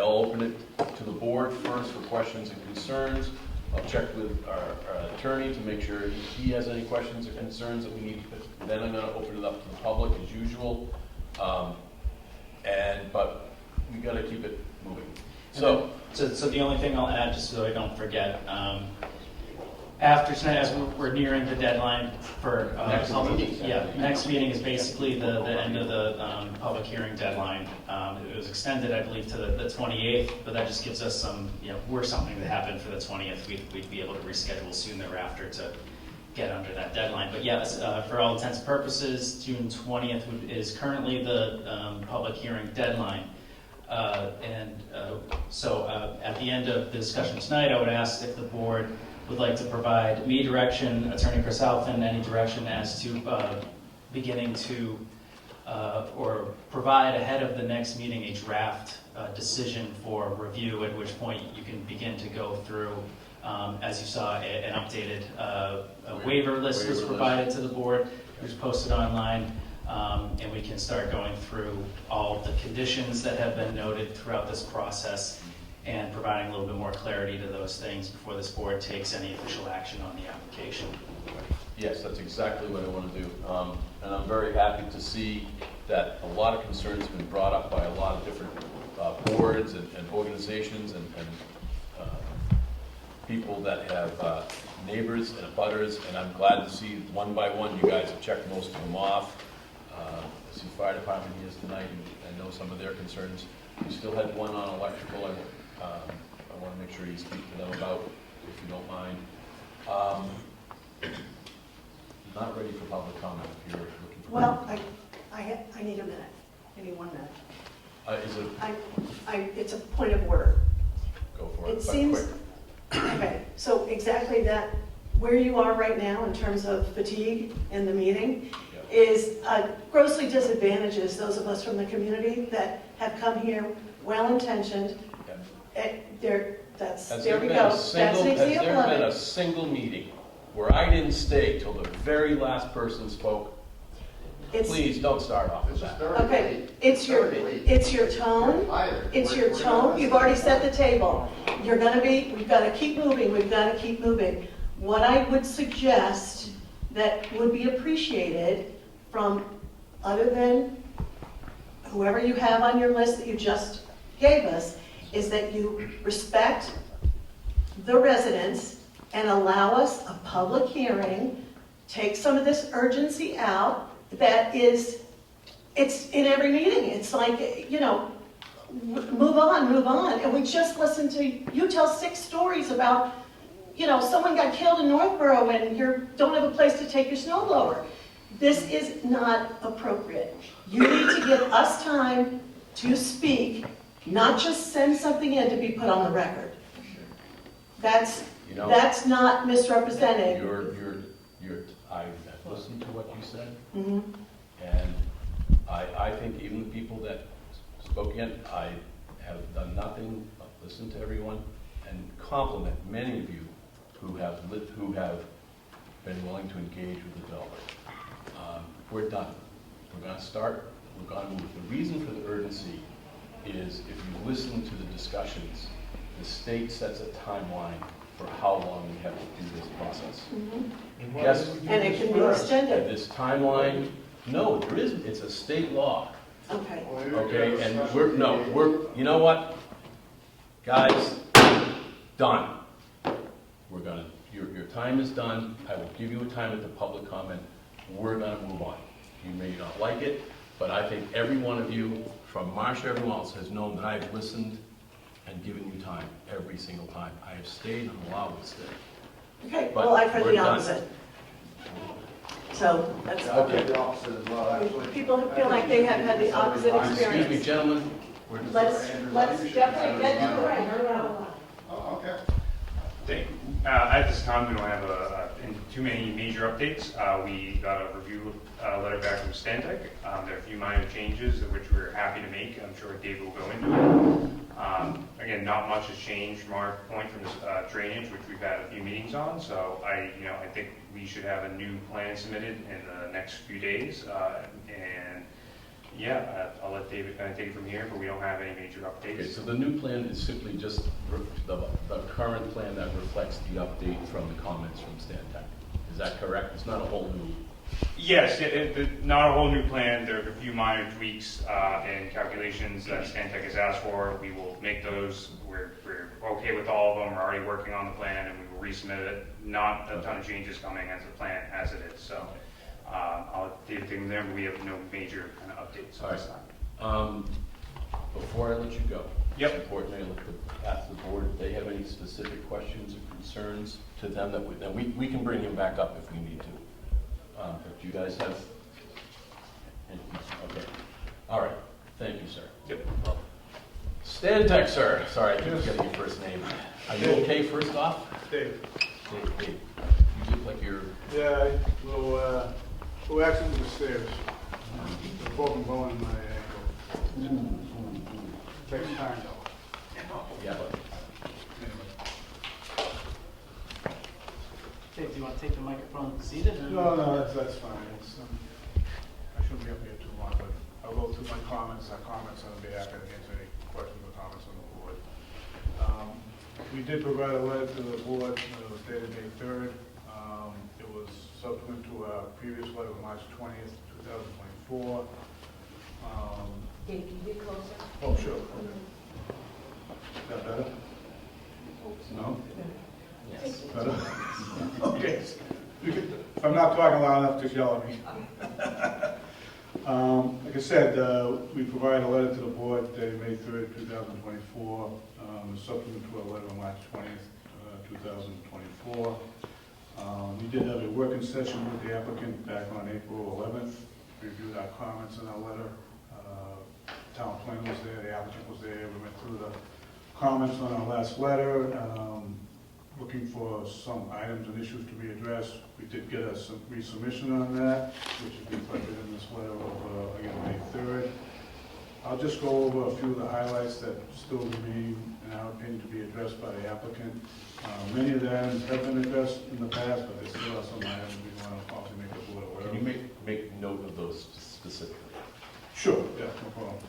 open it to the board first for questions and concerns. I'll check with our attorney to make sure he has any questions or concerns that we need, then I'm gonna open it up to the public as usual. But we gotta keep it moving. So the only thing I'll add, just so I don't forget, after tonight, as we're nearing the deadline for Next meeting. next meeting is basically the end of the public hearing deadline. It was extended, I believe, to the 28th, but that just gives us some, were something to happen for the 20th, we'd be able to reschedule soon thereafter to get under that deadline. But yes, for all intents and purposes, June 20th is currently the public hearing deadline. So at the end of the discussion tonight, I would ask if the board would like to provide me direction, Attorney Chris Alphen, any direction as to beginning to or provide ahead of the next meeting a draft decision for review, at which point you can begin to go through, as you saw, an updated waiver list was provided to the board. It was posted online. And we can start going through all the conditions that have been noted throughout this process and providing a little bit more clarity to those things before this board takes any official action on the application. yes, that's exactly what I want to do. And I'm very happy to see that a lot of concerns have been brought up by a lot of different boards and organizations and people that have neighbors and abutters, and I'm glad to see one by one you guys have checked most of them off. I see fire department here tonight, and I know some of their concerns. We still had one on electrical. I want to make sure you speak to them about, if you don't mind. Not ready for public comment if you're looking for. Well, I need a minute. Give me 1 minute. Is it? It's a point of order. Go for it. It but seems, quick. okay, so exactly that, where you are right now in terms of fatigue in the meeting is grossly disadvantages those of us from the community that have come here well-intentioned. There we go. That's an example Has there of been a it. single meeting where I didn't stay till the very last person spoke? Please don't start off with that. Okay, it's your tone, it's your tone, you've already set the table. We've got to keep moving. What I would suggest that would be appreciated from, other than whoever you have on your list that you just gave us, is that you respect the residents and allow us a public hearing, take some of this urgency out. It's in every meeting. It's like, move on. And we just listened to you tell 6 stories about, someone got killed in Northborough and you don't have a place to take your snow blower. This is not appropriate. You need to give us time to speak, not just send something in to be put on the record. That's not misrepresenting. I've listened to what you said, Mm-hmm. and I think even the people that spoke in, I have done nothing but listen to everyone and compliment many of you who have been willing to engage with the developer. We're done. We're going to start. We're going to move. The reason for the urgency is if you listen to the discussions, the state sets a timeline for how long we have to do this process. Mm-hmm. Yes, And it can be extended. this timeline, no, there isn't. It's a state law. Okay. Okay, and you know what? Guys, done. We're gonna, your time is done. I will give you a time at the public comment. We're gonna move on. You may not like it, but I think every one of you, from Marcia to everyone else, has known that I've listened and given you time every single time. I have stayed and allowed to stay. Okay, But well, I've heard we're the done. opposite. So that's Okay. The opposite as well, actually. People feel like they have had the opposite Excuse me, experience. gentlemen. Let's definitely get to it. At this time, we don't have too many major updates. We got a review letter back from Stantec. There are a few minor changes which we're happy to make. I'm sure Dave will go into it. Again, not much has changed from our point from this drainage, which we've had a few meetings on. So I think we should have a new plan submitted in the next few days. I'll let David kind of take it from here, but we don't have any major updates. Okay, so the new plan is simply just the current plan that reflects the update from the comments from Stantec. Is that correct? It's not a whole new... Yes, not a whole new plan. There are a few minor tweaks and calculations that Stantec has asked for. We will make those. We're okay with all of them. We're already working on the plan, and we will resubmit it. Not a ton of changes coming as a plan as it is. So I'll take it from there, but we have no major kind of updates on this time. Before I let you go, yep. it's important I look to ask the board if they have any specific questions or concerns to them that we can bring him back up if we need to. But do you guys have any? Okay. All right. Thank you, sir. Yep. Stantec, sir. Sorry, I keep forgetting your first name. Are you okay first off? Dave. Dave. You look like you're... Yeah, a little accident with the stairs. A broken bone in my ankle. Takes time though. Yeah, but... Dave, do you want to take the microphone seated? No, that's fine. I shouldn't be up here too long, but I'll go through my comments. Our comments on behalf and answer any questions or comments on the board. We did provide a letter to the board. It was dated May 3rd. It was subsequent to our previous letter of March 20th, 2024. Dave, can you be closer? Oh, sure. That better? No? Yes. Better? Okay. If I'm not talking loud enough, just yell at me. Like I said, we provided a letter to the board dated May 3rd, 2024, subsequent to a letter on March 20th, 2024. We did have a working session with the applicant back on April 11th, reviewed our comments in our letter. Town planner was there, the applicant was there, we went through the comments on our last letter, looking for some items and issues to be addressed. We did get a resubmission on that, which is reflected in this letter of, again, May 3rd. I'll just go over a few of the highlights that still remain, in our opinion, to be addressed by the applicant. Many of the items have been addressed in the past, but there still are some items we want to obviously make the board aware of. Can you make note of those specifically? Sure, yeah, no problem.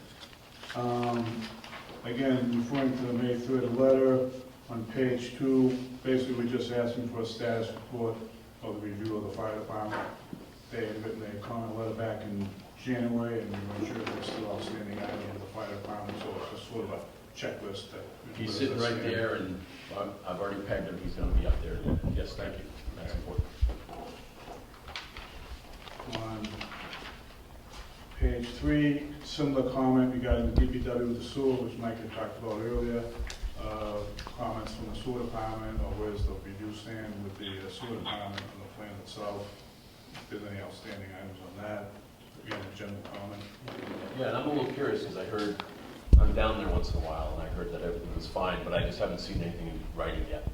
Again, referring to the May 3rd letter, on page 2, basically we're just asking for a status report of the review of the fire department. They had written a comment letter back in January, and we were sure there's still outstanding items of the fire department, so it's just sort of a checklist that... He's sitting right there, and I've already pegged him, he's going to be up there. Yes, thank you. That's important. On page 3, similar comment regarding the DPW with the sewer, which Mike had talked about earlier. Comments from the sewer department, or where's the review stand with the sewer department on the plan itself. If there's any outstanding items on that, again, a general comment. Yeah, and I'm a little curious, because I'm down there once in a while, and I heard that everything was fine, but I just haven't seen anything in writing yet.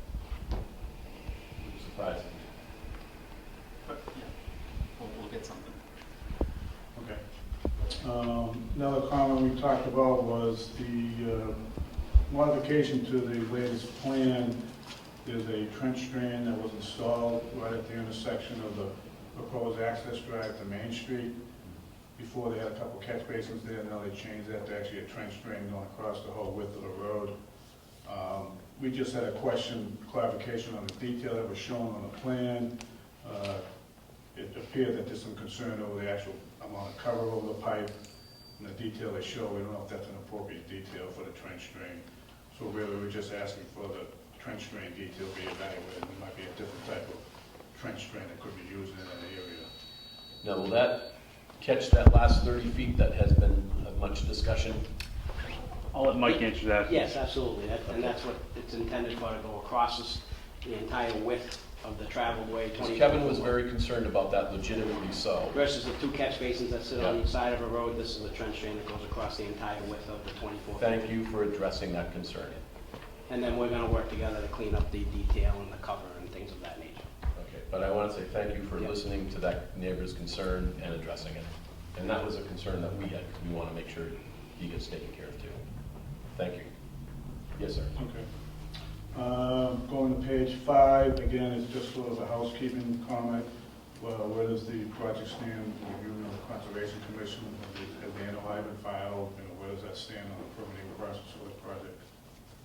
I'm surprised. But, yeah, we'll get something. Okay. Another comment we talked about was the modification to the latest plan. There's a trench drain that was installed right at the intersection of the proposed access drive to Main Street. Before, they had a couple catch basins there, now they changed that to actually a trench drain going across the whole width of the road. We just had a clarification on the detail that was shown on the plan. It appeared that there's some concern over the actual amount of cover over the pipe. And the detail they show, we don't know if that's an appropriate detail for the trench drain. So really, we're just asking for the trench drain detail to be evaluated. There might be a different type of trench drain that could be used in that area. Now, will that catch that last 30 feet that has been much discussion? I'll let Mike answer that. Yes, absolutely, and that's what it's intended for, to go across the entire width of the traveled way. Kevin was very concerned about that, legitimately so. Versus the 2 catch basins that sit on each side of a road, this is a trench drain that goes across the entire width of the 24 feet. Thank you for addressing that concern. And then we're going to work together to clean up the detail and the cover and things of that nature. Okay, But I want to say thank you for listening to that neighbor's concern and addressing it. And that was a concern that we had, because we want to make sure he gets taken care of too. Thank you. Yes, sir. Okay. Going to page 5, again, it's just sort of a housekeeping comment. Well, where does the project stand reviewing the Conservation Commission? Has the NOI been filed? You know, where does that stand on the permitting process for the project?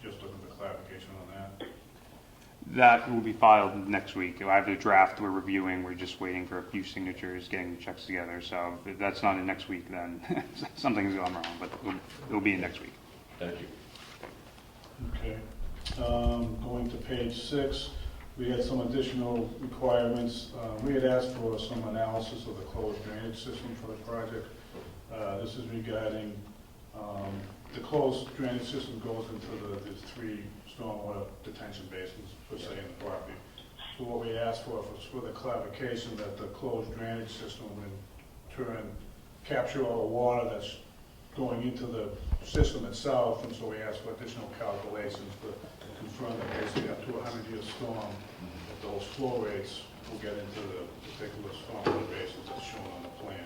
Just looking for clarification on that. That will be filed next week. I have the draft we're reviewing. We're just waiting for a few signatures, getting the checks together. So if that's not in next week, then something's gone wrong, but it'll be in next week. Thank you. Okay. Going to page 6, we had some additional requirements. We had asked for some analysis of the closed drainage system for the project. This is regarding the closed drainage system goes into these 3 stormwater detention basins, per se, in the property. So what we asked for was for the clarification that the closed drainage system would in turn capture all the water that's going into the system itself, and so we asked for additional calculations to confirm that basically up to a 100-year storm, that those flow rates will get into the particular stormwater basins that's shown on the plan.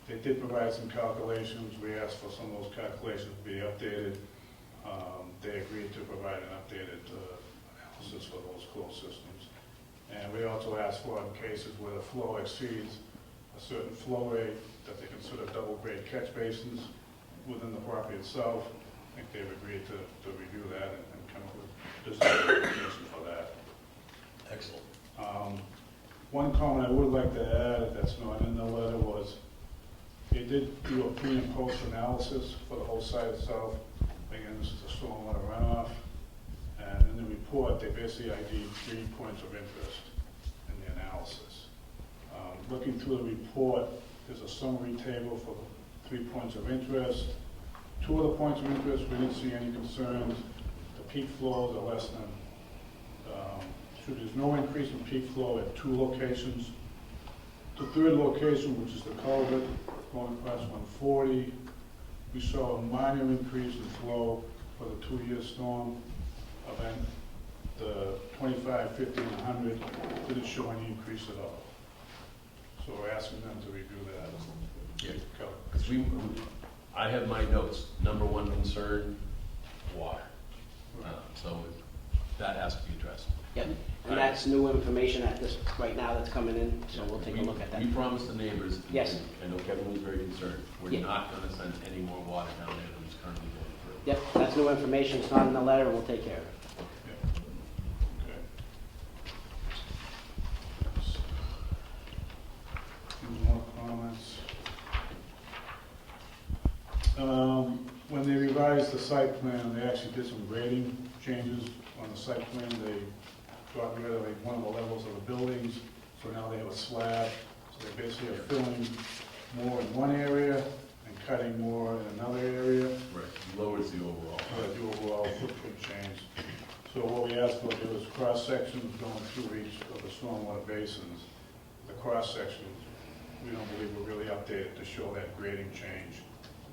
They did provide some calculations. We asked for some of those calculations to be updated. They agreed to provide an updated analysis for those closed systems. And we also asked for, in cases where the flow exceeds a certain flow rate, that they consider double grade catch basins within the property itself. I think they've agreed to review that and come up with design recommendation for that. Excellent. One comment I would like to add that's not in the letter was they did do a pre and post analysis for the whole site itself. Again, this is a stormwater runoff. And in the report, they basically ID'd 3 points of interest in the analysis. Looking through the report, there's a summary table for the 3 points of interest. 2 of the points of interest, we didn't see any concerns. The peak flows are less than, so there's no increase in peak flow at 2 locations. The 3rd location, which is the culvert going across 140, we saw a minor increase in flow for the 2-year storm event. The 25, 50, and 100 didn't show any increase at all. So we're asking them to review that. Yeah, because I have my notes. Number 1 concern, water. So that has to be addressed. Yep, and that's new information at this, right now that's coming in, so we'll take a look at that. We promised the neighbors. Yes. I know Kevin was very concerned. We're Yeah. not going to send any more water down there than is currently going through. Yep, that's new information, it's not in the letter, we'll take care of it. Any more comments? When they revised the site plan, they actually did some grading changes on the site plan. They got rid of one of the levels of the buildings, so now they have a slab. So they basically are filling more in one area and cutting more in another area. Right, lowers the overall. The overall footprint change. So what we asked for, there was cross sections going through each of the stormwater basins. The cross sections, we don't believe were really updated to show that grading change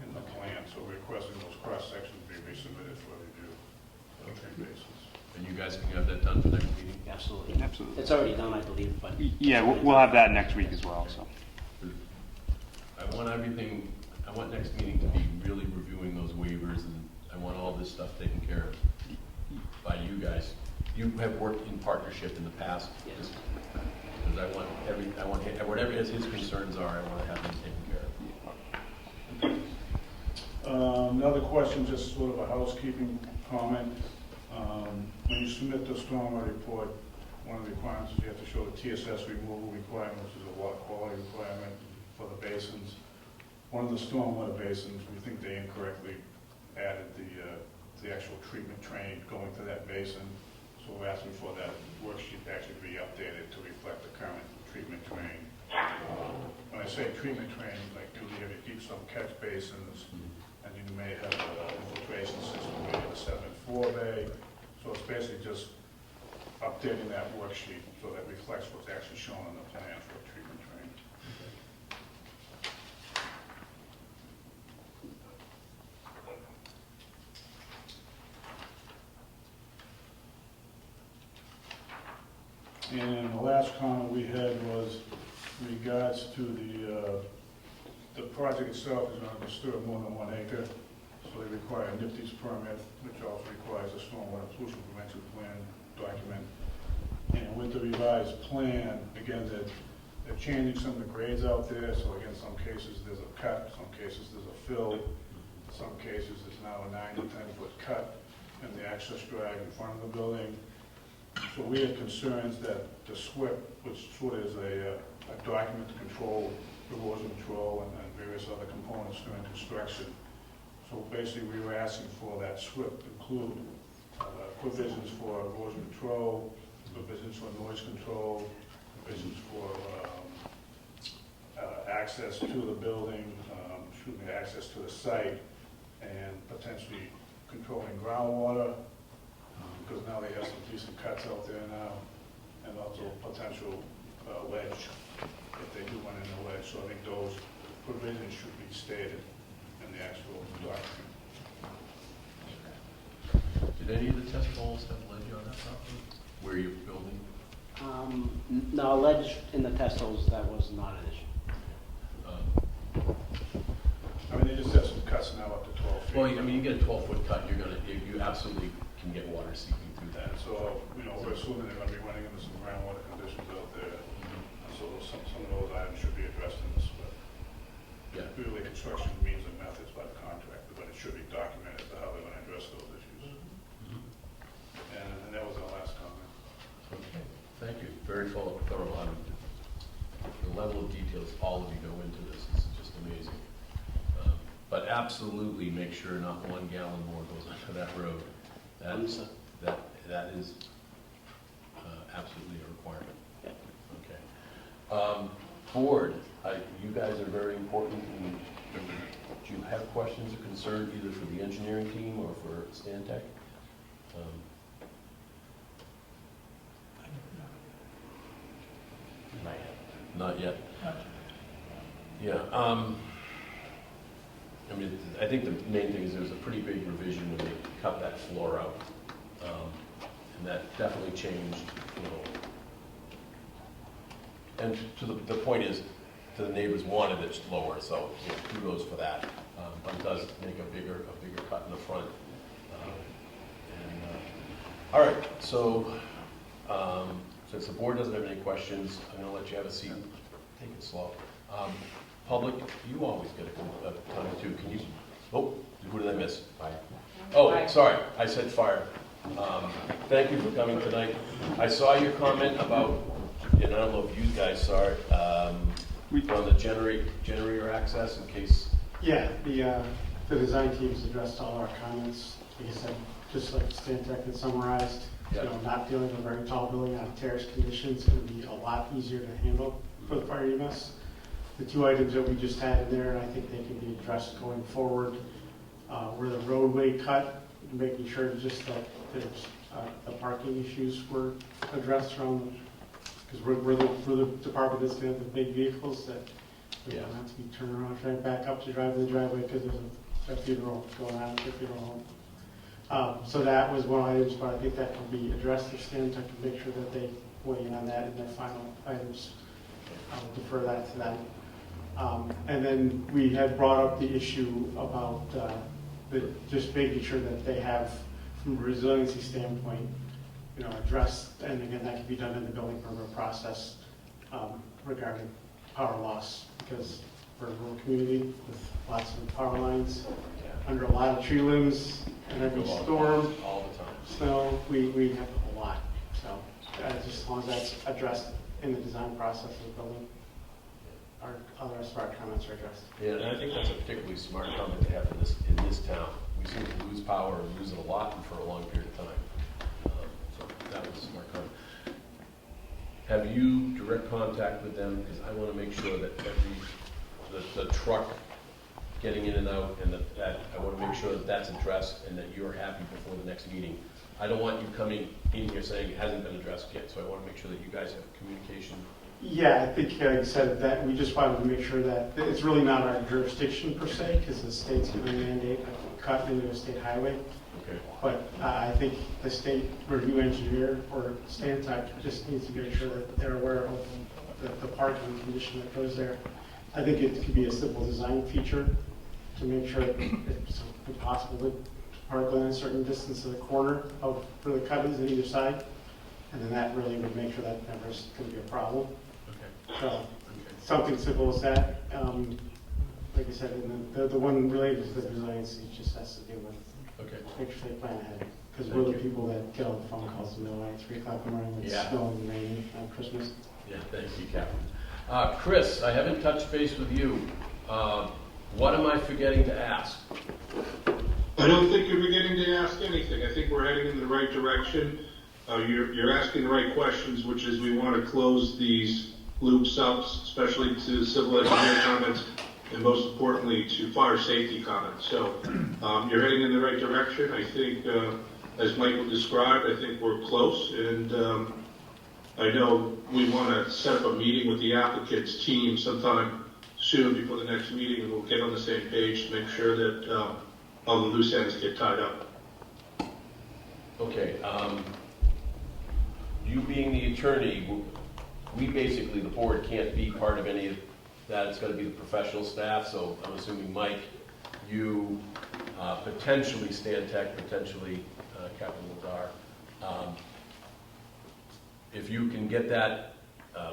in the plan. So we're requesting those cross sections be resubmitted for review. Okay. And you guys can have that done for next meeting? Absolutely. Absolutely. It's already done, I believe, but. Yeah, we'll have that next week as well, so. I want everything, I want next meeting to be really reviewing those waivers, and I want all this stuff taken care of by you guys. You have worked in partnership in the past. Yes. Because I want whatever his concerns are, I want to have them taken care of. Another question, just sort of a housekeeping comment. When you submit the stormwater report, one of the requirements is you have to show the TSS removal requirement, which is a water quality requirement for the basins. One of the stormwater basins, we think they incorrectly added the actual treatment train going to that basin. So we're asking for that worksheet to actually be updated to reflect the current treatment train. When I say treatment train, like you keep some catch basins, and you may have an infiltration system, maybe a 7-4 bay. So it's basically just updating that worksheet so that reflects what's actually shown on the plan for a treatment train. And the last comment we had was in regards to the project itself is going to disturb more than 1 acre, so they require a NIPD's permit, which also requires a stormwater pollution prevention plan document. And with the revised plan, again, they're changing some of the grades out there, so again, some cases there's a cut, some cases there's a fill, in some cases there's now a 9 to 10 foot cut in the access drive in front of the building. So we had concerns that the SWIP, which sort of is a document to control erosion control and various other components during construction. So basically, we were asking for that SWIP to include provisions for erosion control, provisions for noise control, provisions for access to the building, access to the site, and potentially controlling groundwater, because now they have some decent cuts out there now, and also potential ledge, if they do run into ledge. So I think those provisions should be stated in the actual document. Did any of the test holes have ledge on that property, where you're building? No, ledge in the test holes, that was not an issue. I mean, they just have some cuts now up to 12 feet. Well, I mean, you get a 12-foot cut, you absolutely can get water seeping through that. So, we're assuming they're going to be running into some groundwater conditions out there. So some of those items should be addressed in this. Yeah. Clearly, construction means and methods by the contractor, but it should be documented as to how they're going to address those issues. And that was our last comment. Okay, thank you. Very thorough. The level of details all of you go into this is just amazing. But absolutely make sure not 1 gallon more goes onto that road. That is absolutely a requirement. Okay. Board, you guys are very important. Do you have questions or concerns either for the engineering team or for Stantec? Not yet. Yeah. I mean, I think the main thing is there was a pretty big revision when they cut that floor out. And that definitely changed, And to the point is, the neighbors wanted it lower, so kudos for that. But it does make a bigger cut in the front. All right, so since the board doesn't have any questions, I'm going to let you have a seat. Take it slow. Public, you always get a time too. Can you? Oh, who did I miss? Fire. Oh, sorry, I said fire. Thank you for coming tonight. I saw your comment about, and I don't know if you guys saw it, on the generator access in case. Yeah, the design teams addressed all our comments. Like I said, just like Stantec had summarized, not dealing with a very tall building on terrace conditions is going to be a lot easier to handle for the fire EMS. The 2 items that we just had in there, and I think they can be addressed going forward, were the roadway cut, making sure just that there's the parking issues were addressed from, because we're the department that's going to have the big vehicles that don't have to be turned around, trying to back up to drive in the driveway because there's a funeral going on at the funeral home. So that was one of the items, but I think that can be addressed if Stantec can make sure that they weigh in on that in their final items. I'll defer that to them. And then we had brought up the issue about just making sure that they have, from a resiliency standpoint, addressed, and again, that can be done in the building permit process regarding power loss, because we're a rural community with lots of power lines, under a lot of tree limbs, and every storm, all the time, snow, we have a lot. So just as long as that's addressed in the design process of the building, our other smart comments are addressed. Yeah, and I think that's a particularly smart comment to have in this town. We seem to lose power and lose it a lot and for a long period of time. So that was a smart comment. Have you direct contact with them? Because I want to make sure that the truck getting in and out, and that I want to make sure that that's addressed and that you're happy before the next meeting. I don't want you coming in here saying it hasn't been addressed yet, so I want to make sure that you guys have communication. Yeah, I think, like I said, that we just wanted to make sure that it's really not our jurisdiction per se, because the state's going to mandate a cut into a state highway. Okay. But I think the state review engineer or Stantec just needs to make sure that they're aware of the parking condition that goes there. I think it could be a simple design feature to make sure that it's impossible to park within a certain distance of the corner of where the cut is on either side. And then that really would make sure that never is going to be a problem. Okay. So something simple as that. Like I said, and the one related to the resiliency just has to do with make sure they plan ahead. Because we're the people that get all the phone calls in the middle of the night, 3 o'clock in the morning when it's snowing and raining on Christmas. Yeah, thank you, Captain. Chris, I haven't touched base with you. What am I forgetting to ask? I don't think you're beginning to ask anything. I think we're heading in the right direction. You're asking the right questions, which is we want to close these loops up, especially to civil engineer comments, and most importantly to fire safety comments. So you're heading in the right direction. I think, as Michael described, I think we're close, and I know we want to set up a meeting with the applicant's team sometime soon before the next meeting, and we'll get on the same page to make sure that all the loose ends get tied up. Okay. You being the attorney, we basically, the board can't be part of any of that. It's going to be the professional staff, so I'm assuming Mike, you, potentially Stantec, potentially Captain Lazar. If you can get that,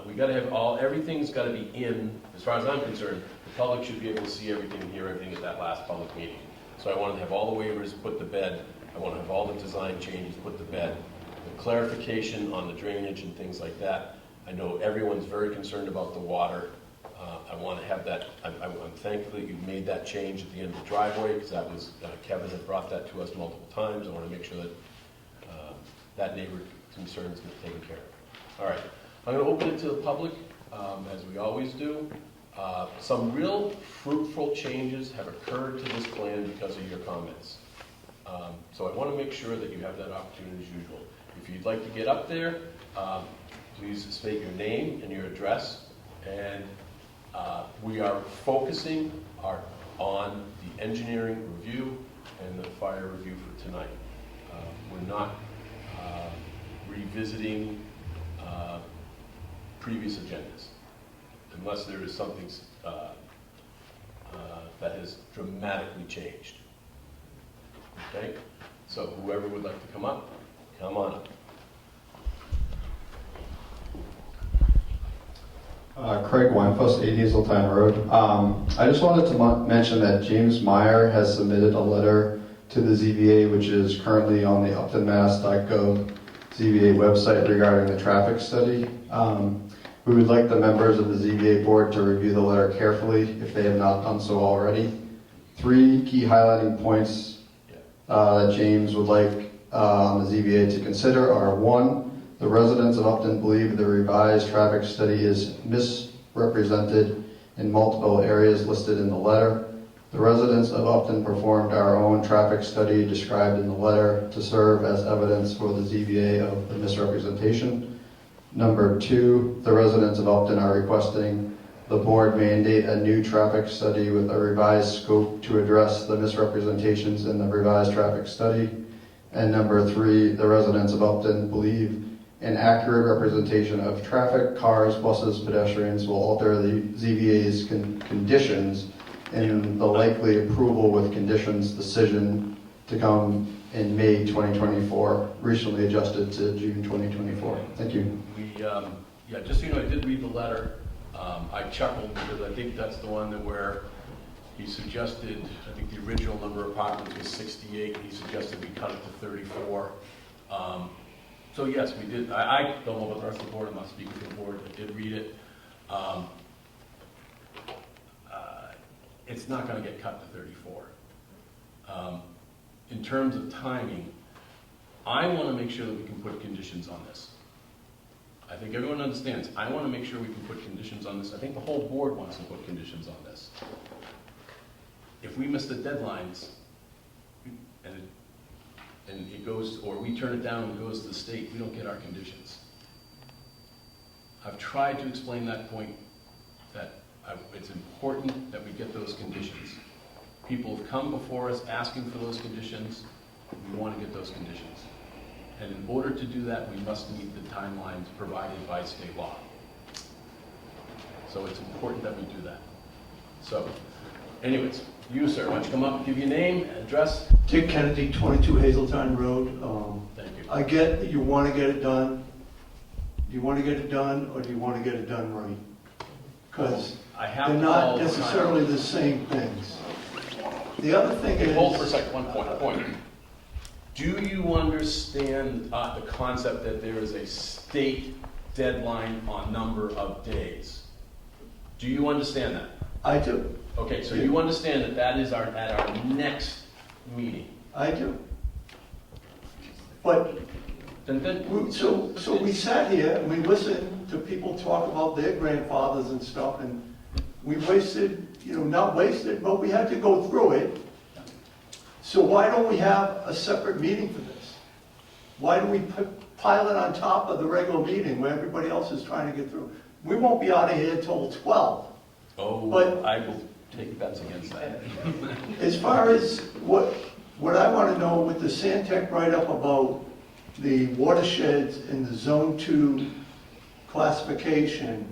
we got to have everything's got to be in, as far as I'm concerned, the public should be able to see everything and hear everything at that last public meeting. So I want to have all the waivers put to bed. I want to have all the design changes put to bed. The clarification on the drainage and things like that. I know everyone's very concerned about the water. I want to have that. I'm thankful that you made that change at the end of the driveway, because that was, Kevin had brought that to us multiple times. I want to make sure that that neighbor concerns get taken care of. All right, I'm going to open it to the public, as we always do. Some real fruitful changes have occurred to this plan because of your comments. So I want to make sure that you have that opportunity as usual. If you'd like to get up there, please state your name and your address. And we are focusing on the engineering review and the fire review for tonight. We're not revisiting previous agendas, unless there is something that has dramatically changed. Okay? So whoever would like to come up, come on up. Craig Weinfuss, 8 Hazeltine Road. I just wanted to mention that James Meyer has submitted a letter to the ZBA, which is currently on the uptonmass.gov ZBA website regarding the traffic study. We would like the members of the ZBA board to review the letter carefully if they have not done so already. 3 key highlighting points that James would like the ZBA to consider are: 1, the residents of Upton believe the revised traffic study is misrepresented in multiple areas listed in the letter. The residents of Upton performed our own traffic study described in the letter to serve as evidence for the ZBA of the misrepresentation. Number 2, the residents of Upton are requesting the board mandate a new traffic study with a revised scope to address the misrepresentations in the revised traffic study. And number 3, the residents of Upton believe an accurate representation of traffic, cars, buses, pedestrians will alter the ZBA's conditions in the likely approval with conditions decision to come in May 2024, recently adjusted to June 2024. Thank you. Yeah, just so you know, I did read the letter. I chuckled because I think that's the one that where he suggested, I think the original number of apartments was 68, and he suggested we cut it to 34. So yes, we did. I don't know about the rest of the board. I'm not speaking for the board. I did read it. It's not going to get cut to 34. In terms of timing, I want to make sure that we can put conditions on this. I think everyone understands. I want to make sure we can put conditions on this. I think the whole board wants to put conditions on this. If we miss the deadlines, and it goes, or we turn it down and it goes to the state, we don't get our conditions. I've tried to explain that point, that it's important that we get those conditions. People have come before us asking for those conditions. We want to get those conditions. And in order to do that, we must meet the timelines provided by state law. So it's important that we do that. So, anyways, you, sir, why don't you come up, give your name, address? Dick Kennedy, 22 Hazeltine Road. Thank you. I get that you want to get it done. Do you want to get it done, or do you want to get it done right? Because they're not necessarily the same things. The other thing is... Hold for a second, one point. Do you understand the concept that there is a state deadline on number of days? Do you understand that? I do. Okay, so you understand that that is at our next meeting? I do. But, so we sat here and we listened to people talk about their grandfathers and stuff, and we wasted, not wasted, but we had to go through it. So why don't we have a separate meeting for this? Why do we pile it on top of the regular meeting where everybody else is trying to get through? We won't be out of here till 12. Oh, but I will take bets against that. As far as what I want to know with the Sandtech write-up about the watersheds in the Zone 2 classification,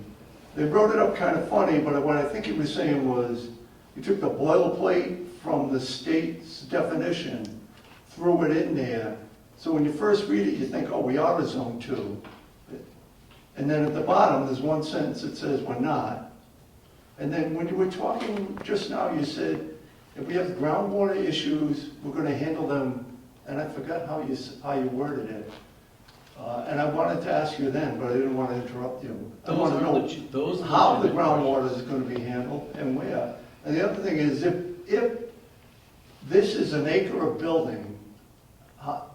they wrote it up kind of funny, but what I think he was saying was, you took the boilerplate from the state's definition, threw it in there, so when you first read it, you think, oh, we are a Zone 2. And then at the bottom, there's one sentence that says we're not. And then when you were talking just now, you said, if we have groundwater issues, we're going to handle them, and I forgot how you worded it. And I wanted to ask you then, but I didn't want to interrupt you. I want to know how the groundwater is going to be handled and where. And the other thing is, if this is an acre of building,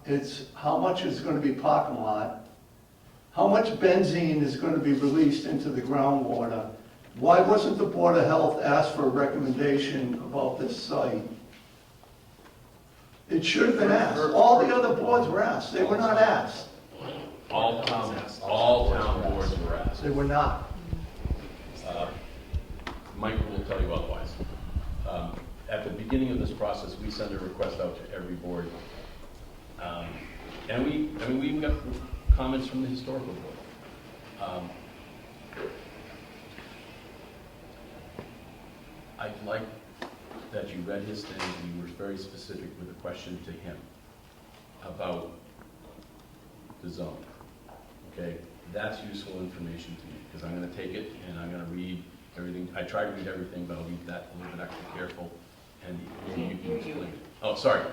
it's how much is going to be parking lot, how much benzene is going to be released into the groundwater. Why wasn't the Board of Health asked for a recommendation about this site? It should have been asked. All the other boards were asked. They were not asked. All town boards were asked. They were not. Michael will tell you otherwise. At the beginning of this process, we send a request out to every board. And we even got comments from the historical board. I like that you read his thing and you were very specific with a question to him about the zone. Okay, that's useful information to me because I'm going to take it and I'm going to read everything. I try to read everything, but I'll read that a little bit extra careful. And maybe you can explain it. Oh, sorry.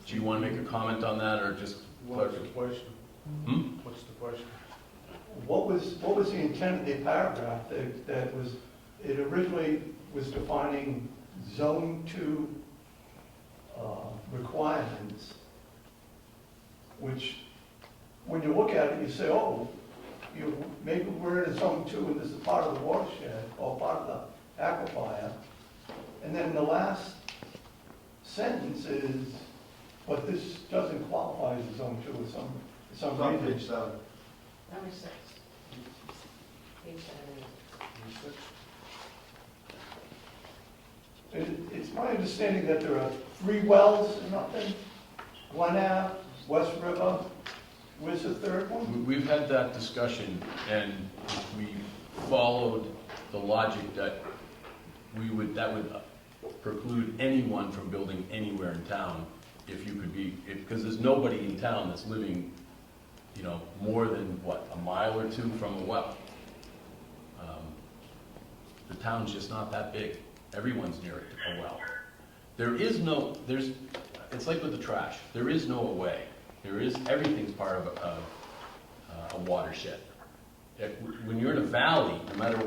Do you want to make a comment on that or just? What's the question? What's the question? What was the intent of the paragraph that was, it originally was defining Zone 2 requirements, which when you look at it, you say, oh, maybe we're in a Zone 2 and this is part of the watershed or part of the aquifer. And then the last sentence is, but this doesn't qualify as a Zone 2 with some reason. Page 7. Number 6. Page 7. It's my understanding that there are 3 wells in Upton, Glen Ave, West River. Where's the third one? We've had that discussion and we followed the logic that that would preclude anyone from building anywhere in town if you could be, because there's nobody in town that's living, more than what, a mile or 2 from a well. The town's just not that big. Everyone's near a well. It's like with the trash. There is no away. Everything's part of a watershed. When you're in a valley, no matter,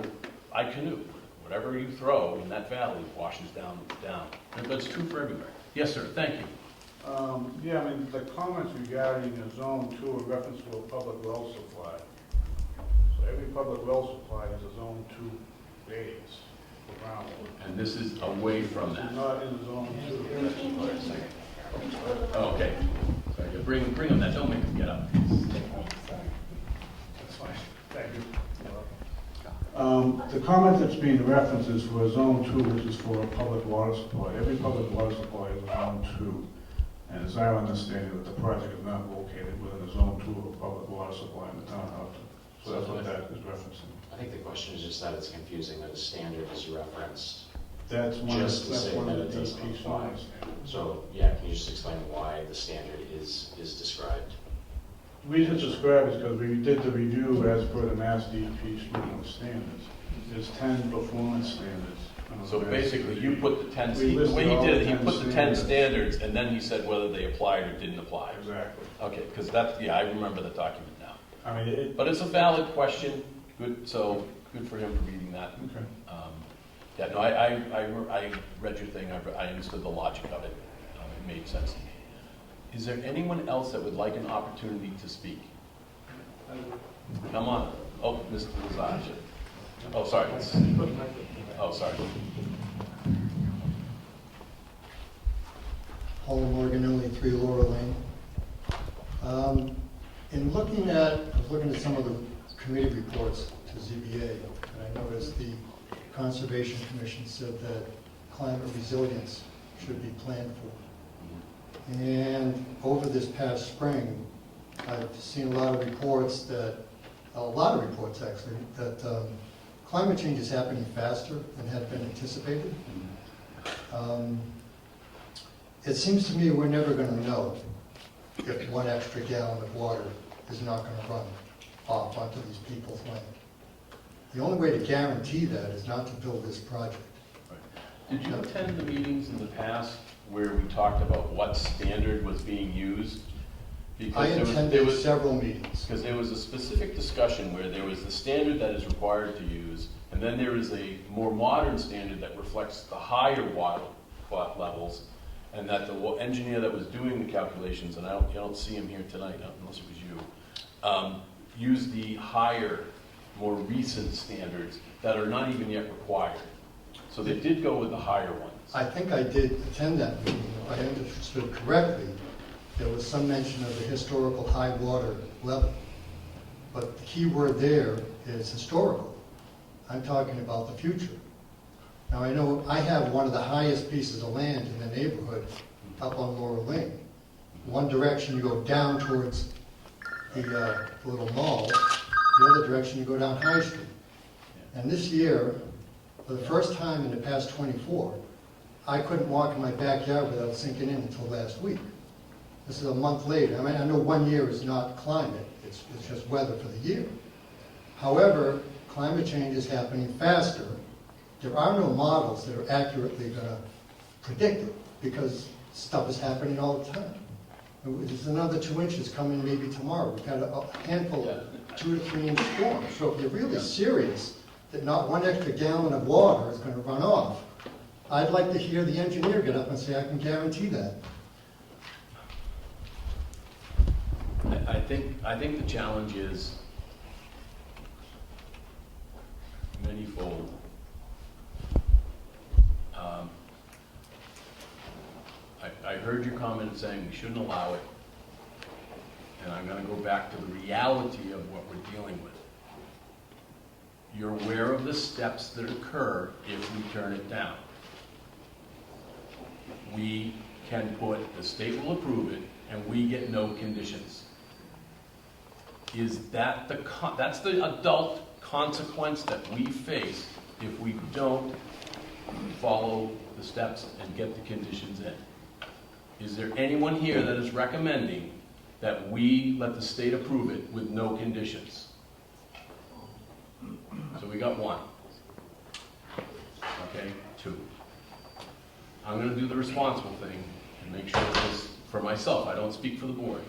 I canoe, whatever you throw in that valley washes down. But it's true for everywhere. Yes, sir, thank you. Yeah, I mean, the comments regarding the Zone 2 are reference to a public well supply. So every public well supply is a Zone 2 base for groundwater. And this is away from This that. is not in the Zone 2. Oh, okay. Sorry, bring them that. Don't make them get up. That's fine. Thank you. The comment that's being referenced is for Zone 2, which is for a public water supply. Every public water supply is Zone 2. And as I understand it, the project is not located within the Zone 2 of a public water supply in the town of Upton. So that's what that is referencing. I think the question is just that it's confusing that a standard is referenced. That's one Just to that's say one that of it the doesn't DEP apply. standards. So, yeah, can you just explain why the standard is described? We just described it because we did the review as per the Mass DEP streetlight standards. There's 10 performance standards. So basically, you put the 10, We the way he listed did all it, he the put 10 the 10 standards. standards, and then he said whether they applied or didn't apply. Exactly. Okay, because that's, yeah, I remember the document now. I mean, But it's a valid question, good, so, good for him for reading that. Okay. Yeah, no, I read your thing, I understood the logic of it, it made sense to me. Is there anyone else that would like an opportunity to speak? Come on, oh, Mr. Lazage. Oh, sorry. Oh, sorry. Paul Morganelli, 3 Laurel Lane. In looking at, I was looking at some of the committee reports to ZBA, and I noticed the Conservation Commission said that climate resilience should be planned for. And over this past spring, I've seen a lot of reports actually, that climate change is happening faster than had been anticipated. It seems to me we're never going to know if 1 extra gallon of water is not going to run off onto these people's land. The only way to guarantee that is not to build this project. Did you attend the meetings in the past where we talked about what standard was being used? I attended several meetings. Because there was a specific discussion where there was the standard that is required to use, and then there is a more modern standard that reflects the higher water levels, and that the engineer that was doing the calculations, and I don't see him here tonight unless it was you, used the higher, more recent standards that are not even yet required. So they did go with the higher ones. I think I did attend that meeting. If I understood correctly, there was some mention of the historical high water level. But the key word there is historical. I'm talking about the future. Now, I know I have one of the highest pieces of land in the neighborhood up on Laurel Lane. One direction you go down towards the little mall, the other direction you go down High Street. And this year, for the first time in the past 24, I couldn't walk in my backyard without sinking in until last week. This is a month later. I mean, I know 1 year is not climate, it's just weather for the year. However, climate change is happening faster. There are no models that are accurately going to predict it because stuff is happening all the time. There's another 2 inches coming maybe tomorrow. We've had a handful of 2 to 3 inch storms. So if you're really serious that not 1 extra gallon of water is going to run off, I'd like to hear the engineer get up and say, I can guarantee that. I think the challenge is manyfold. I heard your comment saying we shouldn't allow it, and I'm going to go back to the reality of what we're dealing with. You're aware of the steps that occur if we turn it down. We can put, the state will approve it, and we get no conditions. Is that that's the adult consequence that we face if we don't follow the steps and get the conditions in? Is there anyone here that is recommending that we let the state approve it with no conditions? So we got 1. Okay, 2. I'm going to do the responsible thing and make sure this, for myself, I don't speak for the board,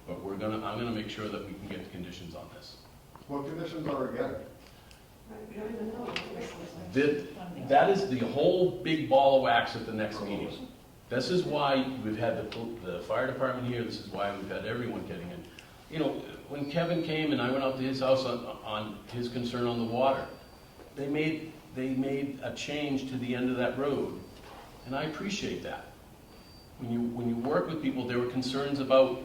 but I'm going to make sure that we can get the conditions on this. What conditions are we getting? That is the whole big ball of wax at the next meeting. This is why we've had the fire department here, this is why we've had everyone getting in. You know, when Kevin came and I went out to his house on his concern on the water, they made a change to the end of that road, and I appreciate that. When you work with people, there were concerns about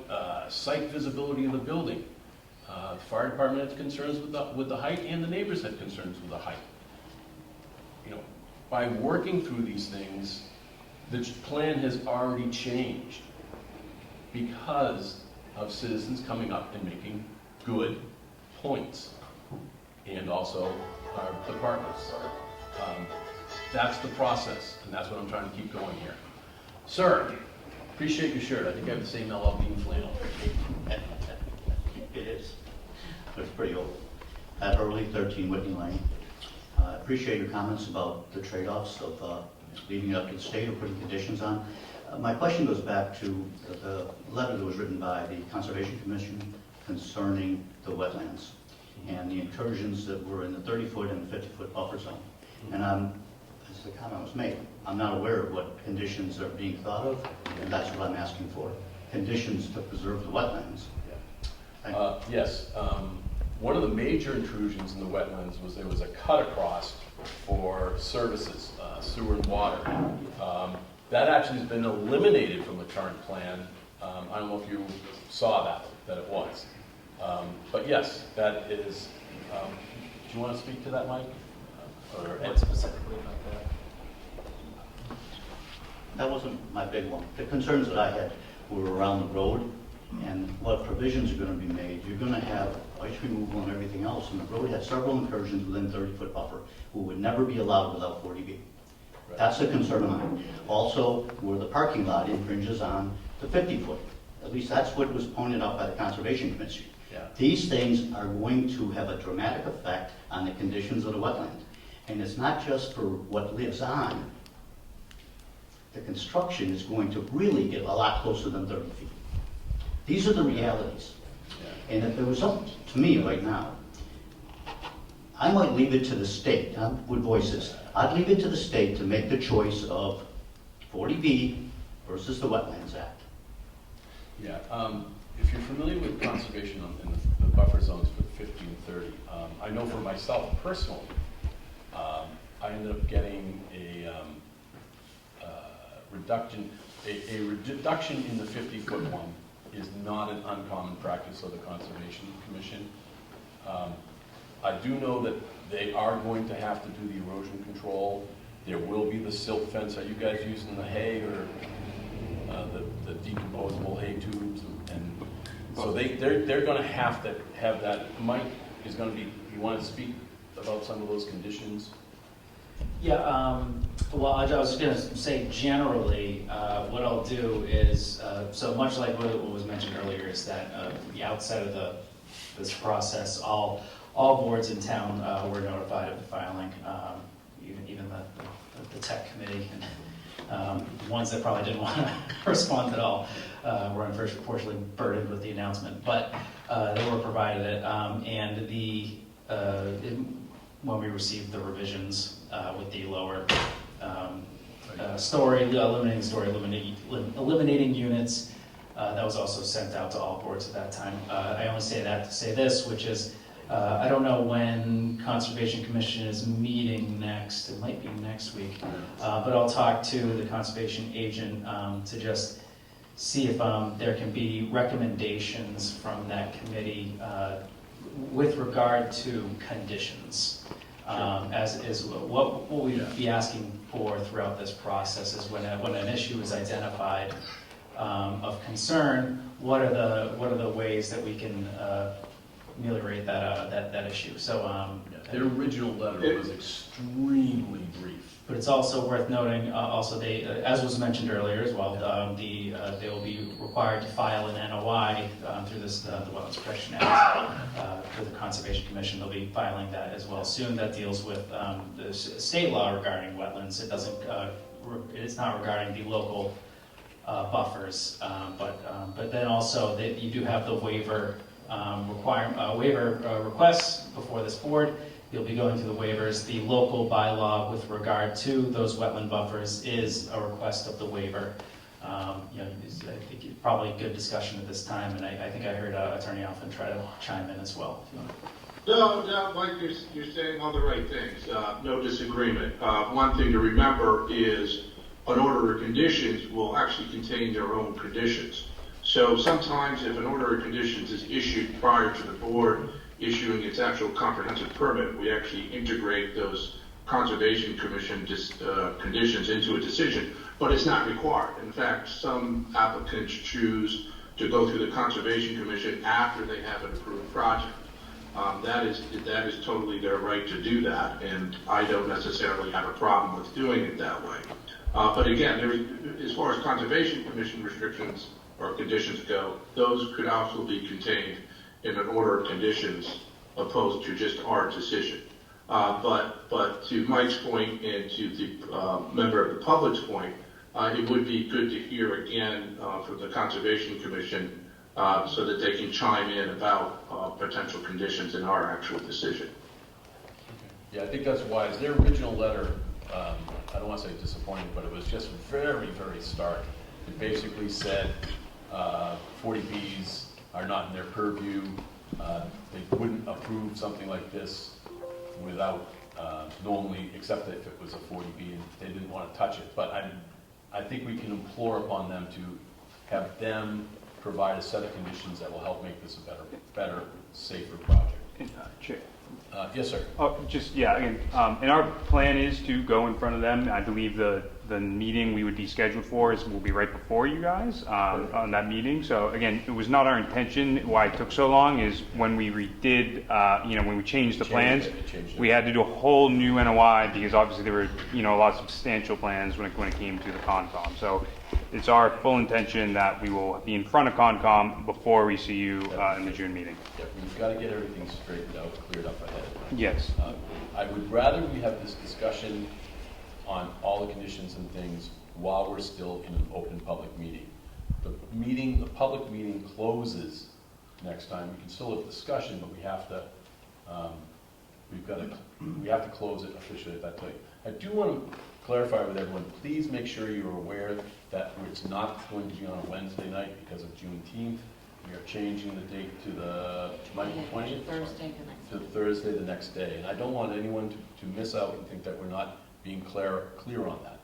site visibility of the building. The fire department had concerns with the height, and the neighbors had concerns with the height. by working through these things, the plan has already changed because of citizens coming up and making good points, and also the partners. That's the process, and that's what I'm trying to keep going here. Sir, appreciate your shirt. I think I have the same LL Bean flannel. It is. It's pretty old. At Early 13 Whitney Lane. I appreciate your comments about the trade-offs of leaving it up to the state or putting conditions on. My question goes back to the letter that was written by the Conservation Commission concerning the wetlands and the incursions that were in the 30-foot and 50-foot buffer zone. And as the comment was made, I'm not aware of what conditions are being thought of, and that's what I'm asking for. Conditions to preserve the wetlands. Yes. One of the major intrusions in the wetlands was there was a cut across for services, sewer and water. That actually has been eliminated from the current plan. I don't know if you saw that it was. But yes, that is, do you want to speak to that, Mike? What specifically about that? That wasn't my big one. The concerns that I had were around the road and what provisions are going to be made. You're going to have ice removal and everything else, and the road has several incursions within 30-foot buffer who would never be allowed without 40B. Right. That's a concern of mine. Also, where the parking lot infringes on the 50-foot. At least that's what was pointed out by the Conservation Commission. Yeah. These things are going to have a dramatic effect on the conditions of the wetland. And it's not just for what lives on. The construction is going to really get a lot closer than 30 feet. These are the realities. Yeah. And if there was something to me right now, I might leave it to the state. I would voice this. I'd leave it to the state to make the choice of 40B versus the Wetlands Act. Yeah. If you're familiar with conservation in the buffer zones for 50 and 30, I know for myself personally, I ended up getting a reduction. A reduction in the 50-foot one is not an uncommon practice of the Conservation Commission. I do know that they are going to have to do the erosion control. There will be the silt fence. Are you guys using the hay or the decomposable hay tubes? And so they're going to have that. Mike is going to be. You want to speak about some of those conditions? Yeah, well, I was going to say generally, what I'll do is, so much like what was mentioned earlier, is that the outset of this process, all boards in town were notified of the filing, even the tech committee, and ones that probably didn't want to respond at all were unfortunately burdened with the announcement, but they were provided it, and when we received the revisions with the lower story, eliminating story, eliminating units, that was also sent out to all boards at that time. I only say that to say this, which is, I don't know when Conservation Commission is meeting next. It might be next week, but I'll talk to the conservation agent to just see if there can be recommendations from that committee with regard to conditions. As is what we'd be asking for throughout this process is when an issue is identified of concern, what are the ways that we can ameliorate that issue. So their original letter was extremely brief. But it's also worth noting, also they, as was mentioned earlier as well, they will be required to file an NOI through the Wetlands Protection Act for the Conservation Commission. They'll be filing that as well soon. That deals with the state law regarding wetlands. It doesn't. It's not regarding the local buffers, but then also that you do have the waiver requests before this board. You'll be going through the waivers. The local bylaw with regard to those wetland buffers is a request of the waiver. I think it's probably a good discussion at this time, and I think I heard Attorney Alphen try to chime in as well. No, Mike, you're saying all the right things. No disagreement. One thing to remember is an order of conditions will actually contain their own conditions. So sometimes if an order of conditions is issued prior to the board issuing its actual comprehensive permit, we actually integrate those Conservation Commission conditions into a decision, but it's not required. In fact, some applicants choose to go through the Conservation Commission after they have an approved project. That is totally their right to do that, and I don't necessarily have a problem with doing it that way. But again, as far as Conservation Commission restrictions or conditions go, those could also be contained in an order of conditions opposed to just our decision. But to Mike's point and to the member of the public's point, it would be good to hear again from the Conservation Commission so that they can chime in about potential conditions in our actual decision. Yeah, I think that's wise. Their original letter, I don't want to say disappointing, but it was just very, very stark. It basically said 40Bs are not in their purview. They wouldn't approve something like this without normally, except if it was a 40B and they didn't want to touch it. But I think we can implore upon them to have them provide a set of conditions that will help make this a better, safer project. Chair. Yes, sir. Again, and our plan is to go in front of them. I believe the meeting we would be scheduled for will be right before you guys on that meeting. So again, it was not our intention. Why it took so long is when we redid, when we changed the plans, we had to do a whole new NOI because obviously there were, a lot of substantial plans when it came to the Concom. So it's our full intention that we will be in front of Concom before we see you in the June meeting. Yeah, we've got to get everything straightened out, cleared up ahead of time. Yes. I would rather we have this discussion on all the conditions and things while we're still in an open public meeting. The public meeting closes next time. We can still have discussion, but we have to close it officially at that time. I do want to clarify with everyone, please make sure you're aware that it's not going to be on a Wednesday night because of Juneteenth. We are changing the date to the 20th? To Thursday the next day. And I don't want anyone to miss out and think that we're not being clear on that.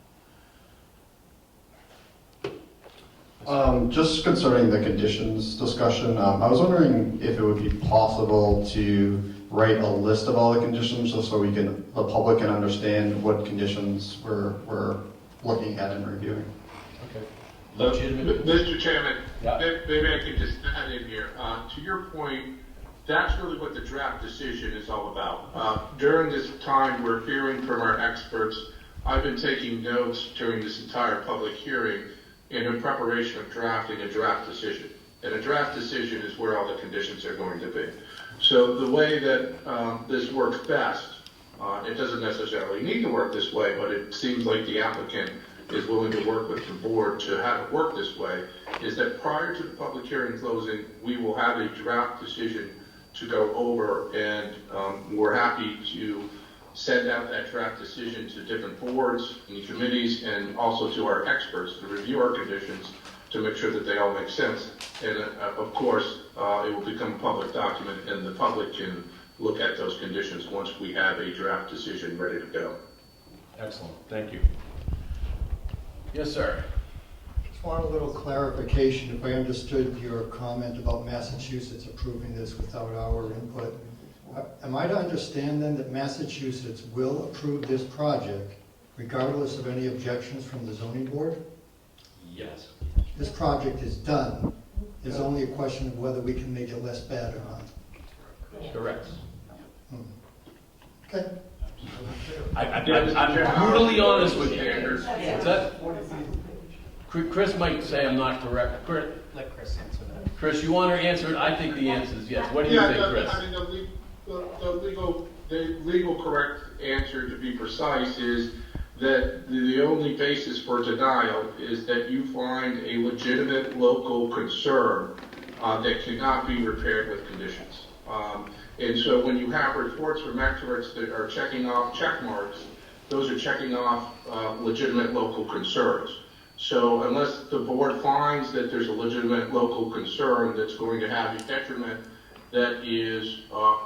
Just concerning the conditions discussion, I was wondering if it would be possible to write a list of all the conditions just so the public can understand what conditions we're looking at and reviewing. Okay. Mr. Chairman, maybe I could just add in here. To your point, that's really what the draft decision is all about. During this time, we're hearing from our experts. I've been taking notes during this entire public hearing in preparation of drafting a draft decision. And a draft decision is where all the conditions are going to be. So the way that this works best, it doesn't necessarily need to work this way, but it seems like the applicant is willing to work with the board to have it work this way, is that prior to the public hearing closing, we will have a draft decision to go over, and we're happy to send out that draft decision to different boards and committees and also to our experts to review our conditions to make sure that they all make sense. And of course, it will become a public document and the public can look at those conditions once we have a draft decision ready to go. Excellent, thank you. Yes, sir. Just want a little clarification, if I understood your comment about Massachusetts approving this without our input. Am I to understand then that Massachusetts will approve this project regardless of any objections from the zoning board? Yes. This project is done. It's only a question of whether we can make it less bad or not. Correct. Okay. I'm brutally honest with you. What's that? Chris might say I'm not correct. Let Chris answer that. Chris, you want to answer it? I think the answer is yes. What do you think, Chris? I mean, the legal correct answer, to be precise, is that the only basis for denial is that you find a legitimate local concern that cannot be repaired with conditions. And so when you have reports from experts that are checking off check marks, those are checking off legitimate local concerns. So unless the board finds that there's a legitimate local concern that's going to have a detriment that is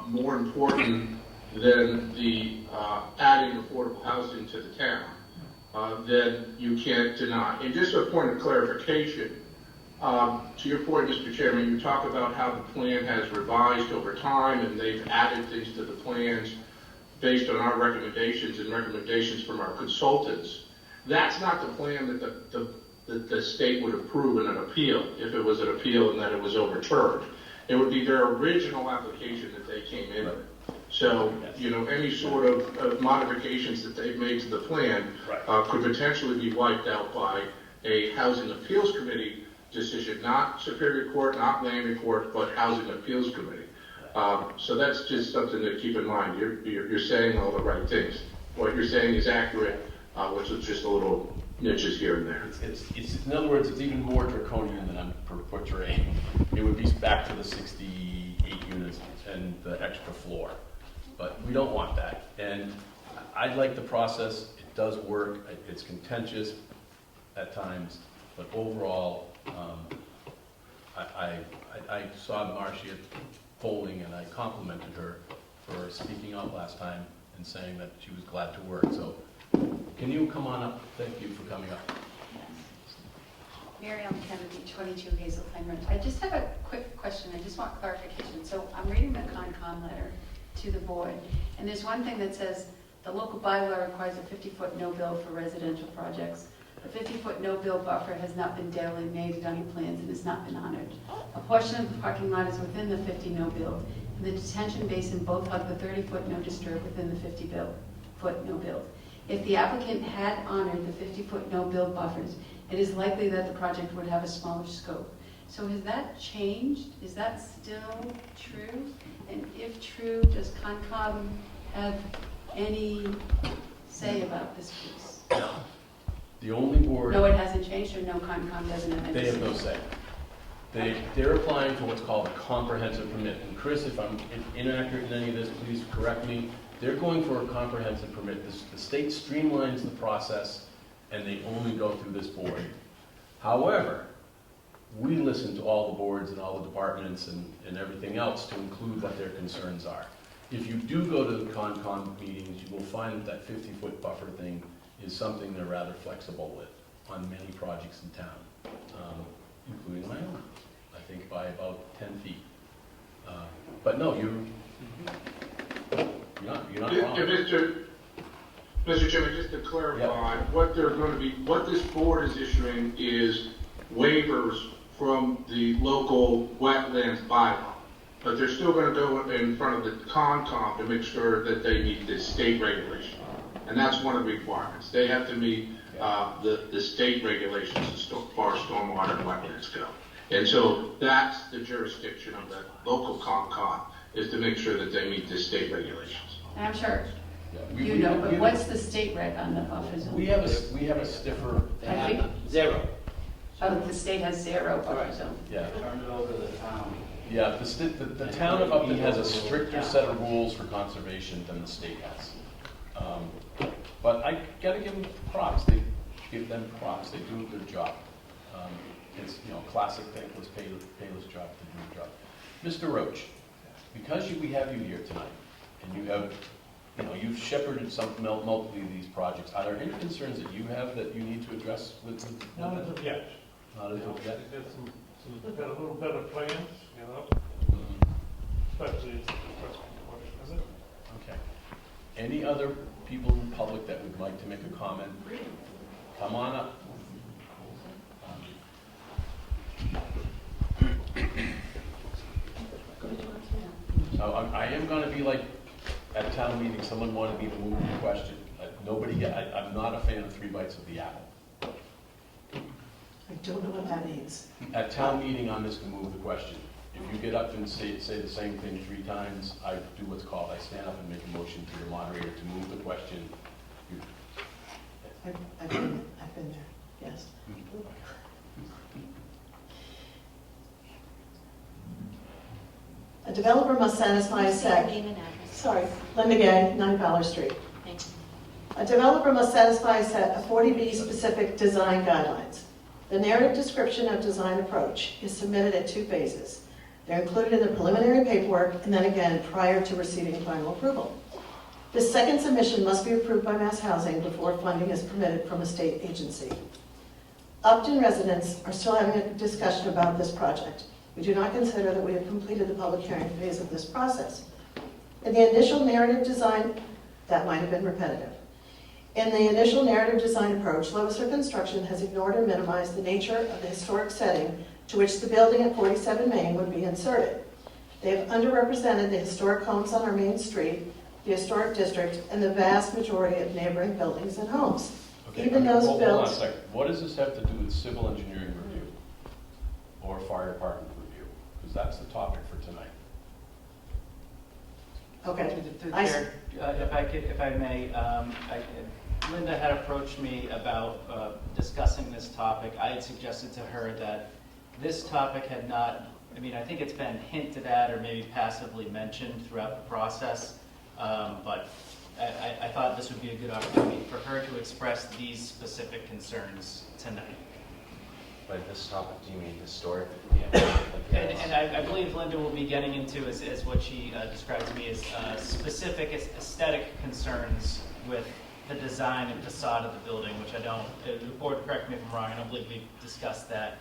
more important than the adding affordable housing to the town, then you can't deny. And just a point of clarification, to your point, Mr. Chairman, you talk about how the plan has revised over time and they've added things to the plans. based on our recommendations and recommendations from our consultants, that's not the plan that the state would approve in an appeal, if it was an appeal and that it was overturned. It would be their original application that they came in with. So, any sort of modifications that they've made to the plan could potentially be wiped out by a Housing Appeals Committee decision, not Superior Court, not Landing Court, but Housing Appeals Committee. So that's just something to keep in mind. You're saying all the right things. What you're saying is accurate, which is just a little niches here and there. It's in other words, it's even more draconian than I'm portraying. It would be back to the 68 units and the extra floor. But we don't want that. And I like the process. It does work. It's contentious at times, but overall, I saw Marcia polling, and I complimented her for speaking out last time and saying that she was glad to work. So can you come on up? Thank you for coming up. Mary Ellen Kennedy, 22 Hazeltine Road. I just have a quick question. I just want clarification. So I'm reading the Concom letter to the board, and there's one thing that says the local bylaw requires a 50-foot no-build for residential projects. The 50-foot no-build buffer has not been delineated on your plans and has not been honored. A portion of the parking lot is within the 50 no-build, and the detention basin both hug the 30-foot no-disturb within the 50-foot no-build. If the applicant had honored the 50-foot no-build buffers, it is likely that the project would have a smaller scope. So has that changed? Is that still true? And if true, does Concom have any say about this piece? The only board... No, it hasn't changed, or no, Concom doesn't have any say? They have no say. They're applying for what's called a comprehensive permit. And Chris, if I'm inaccurate in any of this, please correct me. They're going for a comprehensive permit. The state streamlines the process, and they only go through this board. However, we listen to all the boards and all the departments and everything else to include what their concerns are. If you do go to the Concom meetings, you will find that 50-foot buffer thing is something they're rather flexible with on many projects in town, including my own, I think by about 10 feet. But no, you're not wrong. Mr. Chairman, just to clarify, what this board is issuing is waivers from the local wetlands bylaw. But they're still going to go in front of the Concom to make sure that they meet the state regulation. And that's one of the requirements. They have to meet the state regulations as far as stormwater and wetlands go. And so that's the jurisdiction of the local Concom, is to make sure that they meet the state regulations. And I'm sure you know, but what's the state reg on the buffer zone? We have a stiffer... I think Zero. Oh, the state has 0 buffer zone. Yeah. Turn it over to the town. Yeah, the town of Upton has a stricter set of rules for conservation than the state has. But I gotta give them props. They do a good job. It's classic thankless, payless job to do the job. Mr. Roach, because we have you here tonight, and you have, you've shepherded multiple of these projects. Are there any concerns that you have that you need to address with? Not as of yet. Not as of yet. Got a little better plans, especially as the first visit. Okay. Any other people in the public that would like to make a comment? Come on up. I am going to be like at town meeting. Someone wanted me to move the question. I'm not a fan of 3 bites of the apple. I don't know what that means. At town meeting, I'm just going to move the question. If you get up and say the same thing 3 times, I do what's called, I stand up and make a motion to the moderator to move the question. I've been there, yes. A developer must satisfy a set. Sorry, Linda Gay, 9 Fowler Street. A developer must satisfy a set of 40B specific design guidelines. The narrative description of design approach is submitted at 2 phases. They're included in the preliminary paperwork and then again prior to receiving final approval. This second submission must be approved by Mass Housing before funding is permitted from a state agency. Upton residents are still having a discussion about this project. We do not consider that we have completed the public hearing phase of this process. In the initial narrative design That might have been repetitive. In the initial narrative design approach, Lovister Construction has ignored or minimized the nature of the historic setting to which the building at 47 Main would be inserted. They have underrepresented the historic homes on our main street, the historic district, and the vast majority of neighboring buildings and homes. Okay, Even those hold on a built... second. What does this have to do with civil engineering review or fire department review? Because that's the topic for tonight. Okay. Through the chair, if I may, Linda had approached me about discussing this topic. I had suggested to her that this topic had not, I think it's been hinted at or maybe passively mentioned throughout the process, but I thought this would be a good opportunity for her to express these specific concerns tonight. By this topic, do you mean historic? And I believe Linda will be getting into, as what she described to me as specific aesthetic concerns with the design and facade of the building, which I don't, the board, correct me if I'm wrong, I don't believe we've discussed that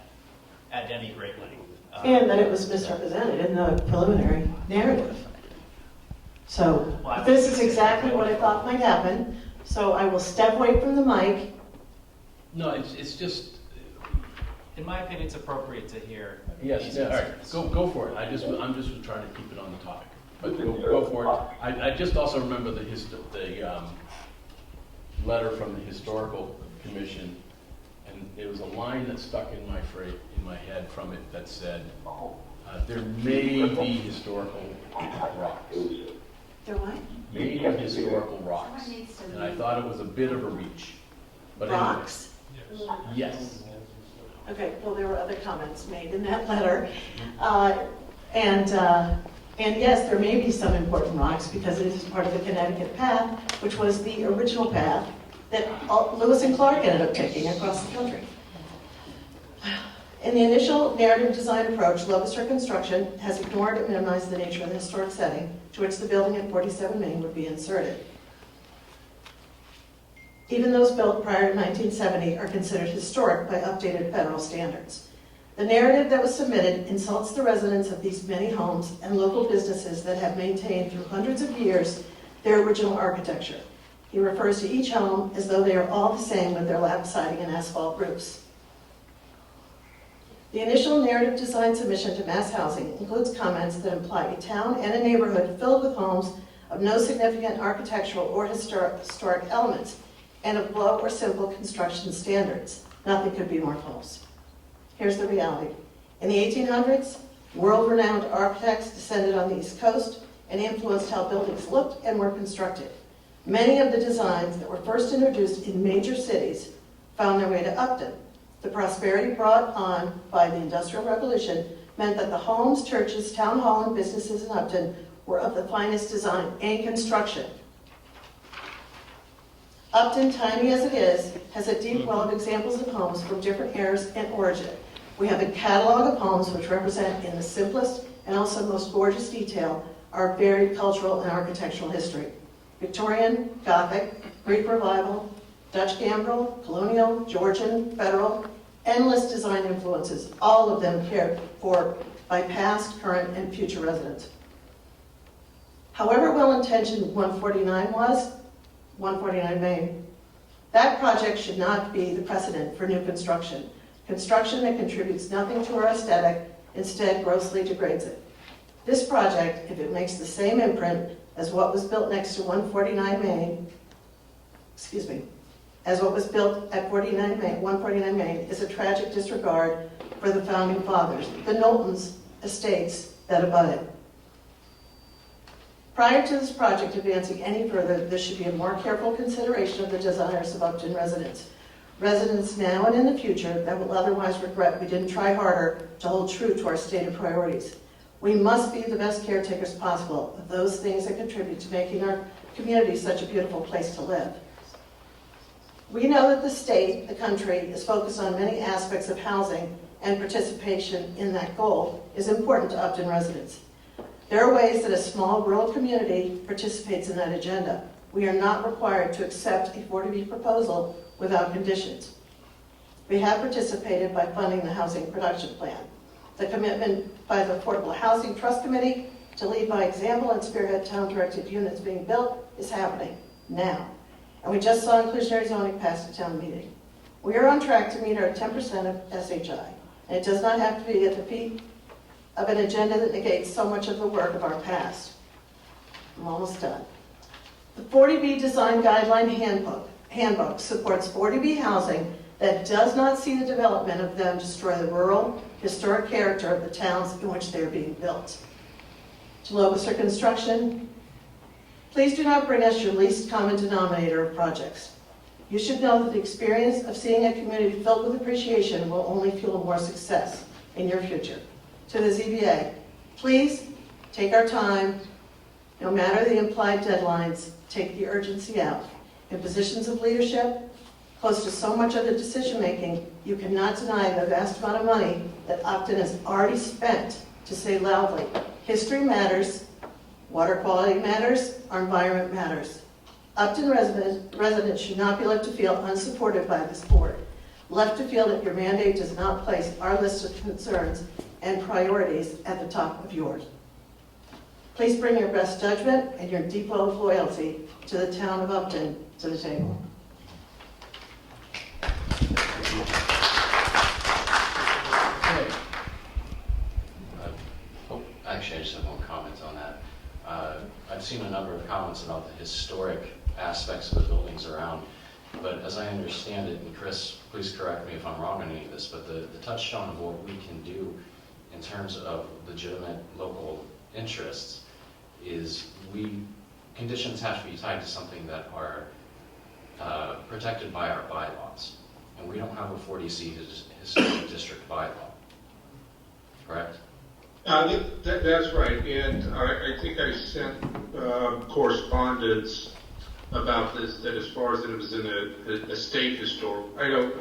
at any great length. And that it was misrepresented in the preliminary narrative. So this is exactly what I thought might happen. So I will step away from the mic. No, it's just... In my opinion, it's appropriate to hear. Yes, all right, go for it. I'm just trying to keep it on the topic. But go for it. I just also remember the letter from the Historical Commission, and there was a line that stuck in my head from it that said, there may be historical rocks. There what? Maybe historical rocks. And I thought it was a bit of a reach. But anyway. Rocks? Yes. Okay, well, there were other comments made in that letter. And yes, there may be some important rocks because it is part of the Connecticut path, which was the original path that Lewis and Clark ended up taking across the country. In the initial narrative design approach, Lovister Construction has ignored and minimized the nature of the historic setting to which the building at 47 Main would be inserted. Even those built prior to 1970 are considered historic by updated federal standards. The narrative that was submitted insults the residents of these many homes and local businesses that have maintained through hundreds of years their original architecture. He refers to each home as though they are all the same with their lap siding and asphalt roofs. The initial narrative design submission to Mass Housing includes comments that imply a town and a neighborhood filled with homes of no significant architectural or historic elements, and of low or simple construction standards. Nothing could be more false. Here's the reality. In the 1800s, world-renowned architects descended on the East Coast and influenced how buildings looked and were constructed. Many of the designs that were first introduced in major cities found their way to Upton. The prosperity brought on by the Industrial Revolution meant that the homes, churches, town hall, and businesses in Upton were of the finest design and construction. Upton, tiny as it is, has a deep well of examples of homes from different eras and origin. We have a catalog of homes which represent, in the simplest and also most gorgeous detail, our varied cultural and architectural history. Victorian, Gothic, Greek Revival, Dutch Gambrel, Colonial, Georgian, Federal, endless design influences, all of them cared for by past, current, and future residents. However well-intentioned 149 Main, that project should not be the precedent for new construction. Construction that contributes nothing to our aesthetic, instead grossly degrades it. This project, if it makes the same imprint as what was built next to 149 Main, as what was built at 149 Main, is a tragic disregard for the founding fathers, the Knowlton's estates that abut it. Prior to this project advancing any further, there should be a more careful consideration of the desires of Upton residents. Residents now and in the future that will otherwise regret we didn't try harder to hold true to our stated priorities. We must be the best caretakers possible of those things that contribute to making our community such a beautiful place to live. We know that the state, the country, is focused on many aspects of housing, and participation in that goal is important to Upton residents. There are ways that a small rural community participates in that agenda. We are not required to accept a 40B proposal without conditions. We have participated by funding the Housing Production Plan. The commitment by the Affordable Housing Trust Committee to lead by example and spearhead town-directed units being built is happening. now. And we just saw inclusionary zoning pass at town meeting. We are on track to meet our 10% of SHI, and it does not have to be at the peak of an agenda that negates so much of the work of our past. I'm almost done. The 40B Design Guideline Handbook supports 40B housing that does not see the development of them destroy the rural, historic character of the towns in which they are being built. To Lobister Construction, please do not bring us your least common denominator of projects. You should know that the experience of seeing a community filled with appreciation will only fuel more success in your future. To the ZBA, please take our time. No matter the implied deadlines, take the urgency out. In positions of leadership, close to so much of the decision-making, you cannot deny the vast amount of money that Upton has already spent to say loudly, history matters, water quality matters, our environment matters. Upton residents should not be left to feel unsupported by this board, left to feel that your mandate does not place our list of concerns and priorities at the top of yours. Please bring your best judgment and your deep well of loyalty to the town of Upton to the table. Actually, I just have one comment on that. I've seen a number of comments about the historic aspects of the buildings around, but as I understand it, and Chris, please correct me if I'm wrong on any of this, but the touchstone of what we can do in terms of legitimate local interests is conditions have to be tied to something that are protected by our bylaws. And we don't have a 40C historic district bylaw, correct? That's right, and I think I sent correspondence about this, that as far as it was in a state historical, I don't,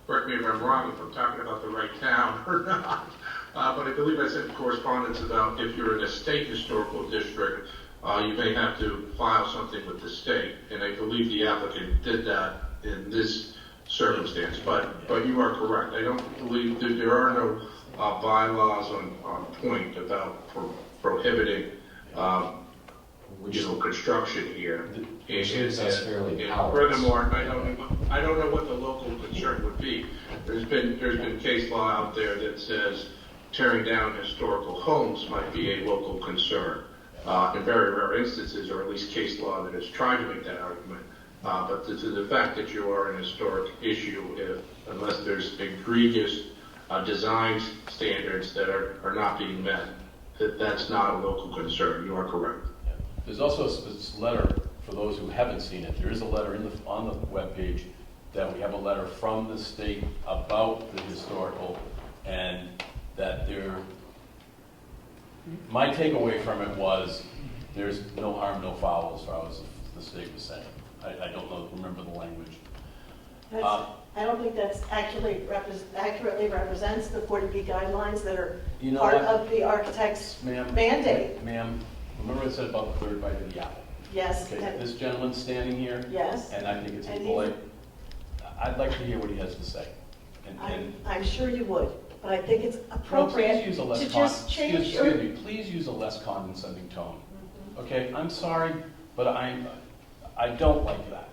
correct me if I'm wrong, if I'm talking about the right town or not, but I believe I sent correspondence about if you're in a state historical district, you may have to file something with the state, and I believe the applicant did that in this circumstance, but you are correct. I don't believe that there are no bylaws on point about prohibiting construction here. And furthermore, I don't know what the local concern would be. There's been case law out there that says tearing down historical homes might be a local concern. In very rare instances, or at least case law that has tried to make that argument. But to the fact that you are an historic issue, unless there's egregious design standards that are not being met, that's not a local concern. You are correct. Yeah. There's also this letter, for those who haven't seen it, there is a letter on the webpage that we have a letter from the state about the historical, and that my takeaway from it was there's no harm, no foul as far as the state was saying. I don't remember the language. I don't think that's accurately represents the 40B guidelines that are part of the architect's mandate. Ma'am, remember what I said about the third bite of the apple? Yes. Okay, this gentleman's standing here. Yes. And I think it's impolite. I'd like to hear what he has to say. I'm sure you would, but I think it's appropriate to just change your... Excuse me, please use a less condescending tone. Okay, I'm sorry, but I don't like that.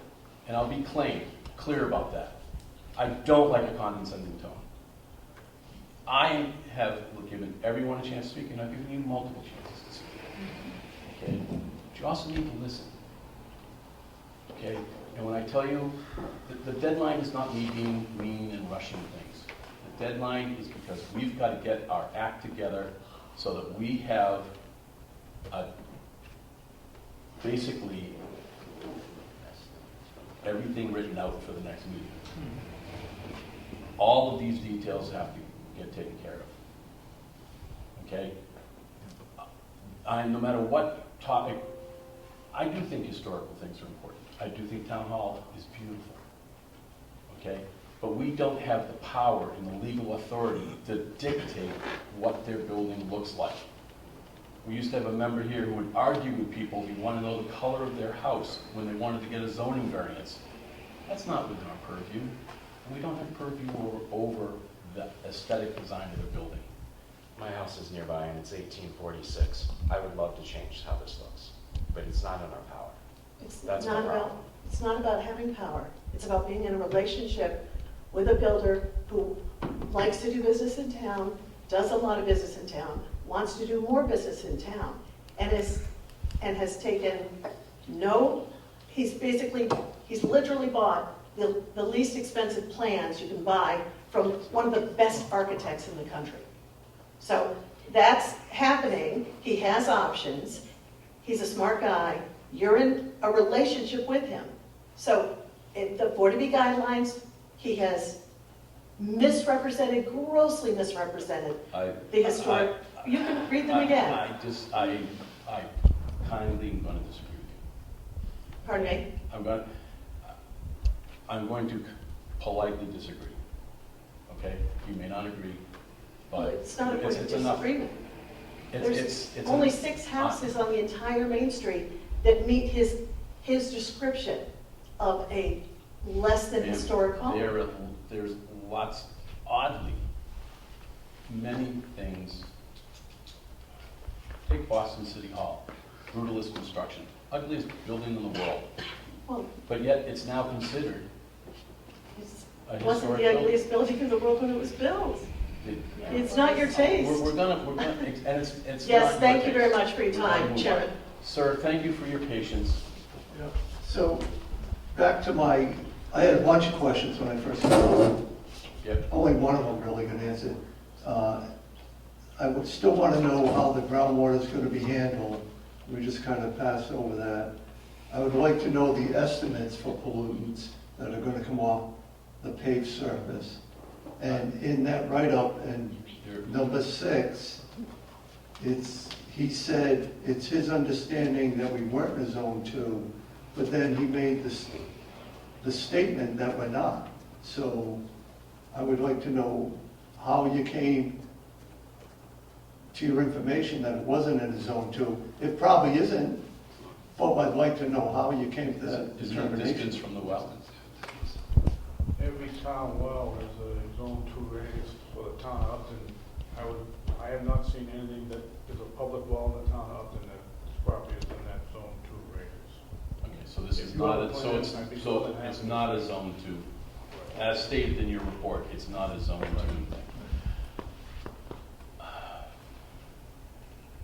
And I'll be clear about that. I don't like a condescending tone. I have given everyone a chance to speak, and I've given you multiple chances to speak. Okay? But you also need to listen. Okay? And when I tell you, the deadline is not me being mean and rushing things. The deadline is because we've got to get our act together so that we have basically everything written out for the next meeting. All of these details have to get taken care of. Okay? No matter what topic, I do think historical things are important. I do think Town Hall is beautiful. Okay? But we don't have the power and the legal authority to dictate what their building looks like. We used to have a member here who would argue with people who want to know the color of their house when they wanted to get a zoning variance. That's not within our purview. And we don't have purview over the aesthetic design of the building. My house is nearby and it's 1846. I would love to change how this looks, but it's not in our power. That's my problem. It's not about having power. It's about being in a relationship with a builder who likes to do business in town, does a lot of business in town, wants to do more business in town, and has taken he's literally bought the least expensive plans you can buy from one of the best architects in the country. So that's happening. He has options. He's a smart guy. You're in a relationship with him. So in the 40B guidelines, he has grossly misrepresented the historic. You can read them again. I kindly am going to disagree with you. Pardon me? I'm going to politely disagree. Okay? You may not agree, but It's not a point of it's enough. disagreement. It's Only enough. 6 houses on the entire Main Street that meet his description of a less than historic home. There's lots, oddly, many things. Take Boston City Hall, brutalist construction, ugliest building in the world, Well, but yet it's now considered a it wasn't historic the building. ugliest building in the world when it was built. It's not your taste. We're gonna, and it's Yes, not your thank you very taste. much for your We're gonna time, move Chairman. on. Sir, thank you for your patience. So, back to I had a bunch of questions when I first got on. Yep. Only one of them really got answered. I would still want to know how the groundwater is going to be handled. We just kind of passed over that. I would like to know the estimates for pollutants that are going to come off the paved surface. And in that write-up, in number 6, he said it's his understanding that we weren't in Zone 2, but then he made the statement that we're not. So I would like to know how you came to your information that it wasn't in a Zone 2. It probably isn't, but I'd like to know how you came to that Is there a determination. distance from the well? Every town well is a zone 2 radius for the town of Upton. I have not seen anything that is a public well in the town of Upton that this property is in that zone 2 radius. Okay, so this If is you not, have a plan, I'd be more than it's happy. not a zone 2. As stated in your report, it's not a zone 2.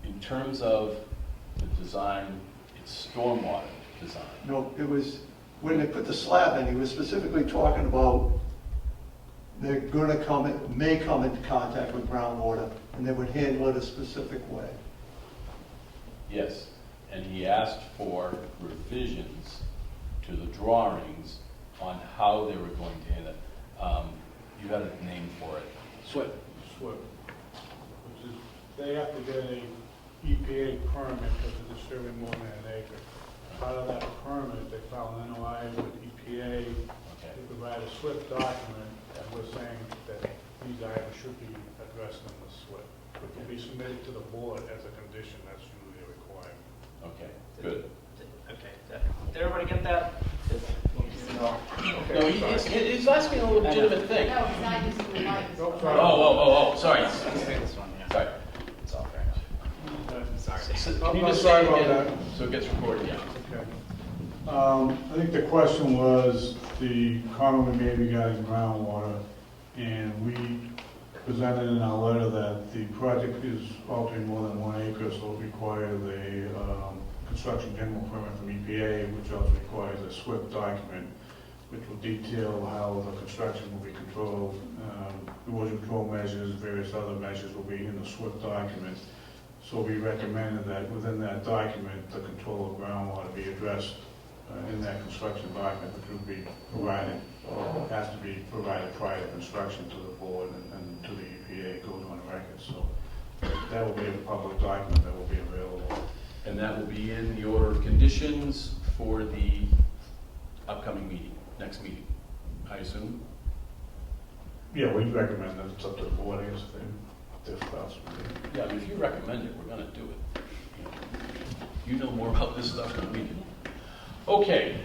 In terms of the design, it's stormwater design. No, it was, when they put the slab in, he was specifically talking about they're gonna may come into contact with groundwater, and they would handle it a specific way. Yes, and he asked for revisions to the drawings on how they were going to handle it. You had a name for it. SWIP, which is, they have to get a EPA permit because they're disturbing more than an acre. Part of that permit, they filed an NOI with EPA to provide a SWIP document, and we're saying that these items should be addressed in the SWIP. It can be submitted to the board as a condition, that's usually required. Okay, good. Okay, did everybody get that? No, he's asking a legitimate thing. No, he's not using the mic. Oh, sorry. This one, yeah. Sorry. It's all fair enough. Sorry. Can you I'm just sorry say it about again so it gets recorded? Yeah. Okay. I think the question was the comment we made regarding groundwater, and we presented in our letter that the project is altering more than 1 acre, so it requires a construction general permit from EPA, which also requires a SWIP document, which will detail how the construction will be controlled, erosion control measures, various other measures will be in the SWIP document. So we recommended that within that document, the control of groundwater be addressed in that construction document, which will be provided, has to be provided prior to construction to the board and to the EPA, goes on record. So that will be a public document that will be available. And that will be in the order of conditions for the upcoming meeting, next meeting, I assume? Yeah, we recommend that it's up to the board, I guess, if that's. Yeah, I mean, if you recommend it, we're gonna do it. You know more about this stuff than we do. Okay.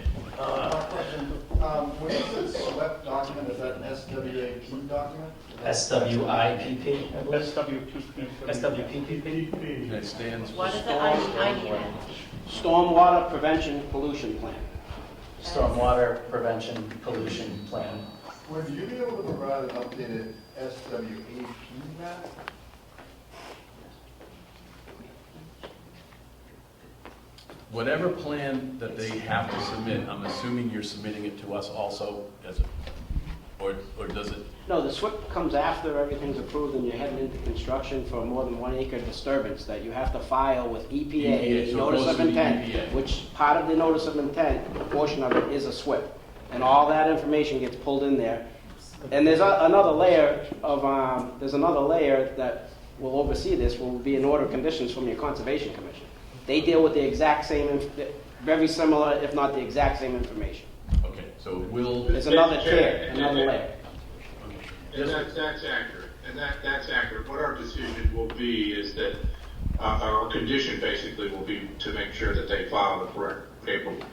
When you said SWEP document, is that an SWAP document? SWIPP, I believe. SWPP. That stands for What is it? I need it. Stormwater Prevention Pollution Plan. Stormwater Prevention Pollution Plan. Would you be able to provide an updated SWAP map? Whatever plan that they have to submit, I'm assuming you're submitting it to us also as a, or does it? No, the SWIP comes after everything's approved and you're heading into construction for more than 1 acre disturbance that you have to file with EPA, so it notice goes of through the intent, EPA. which part of the notice of intent, a portion of it is a SWIP. And all that information gets pulled in there. And there's another layer of, there's another layer that will oversee this, will be an order of conditions from your Conservation Commission. They deal with the exact same, very similar, if not the exact same information. Okay, so we'll. There's another tier, another layer. And that's accurate, and that's accurate. What our decision will be is that, our condition basically will be to make sure that they file the correct paperwork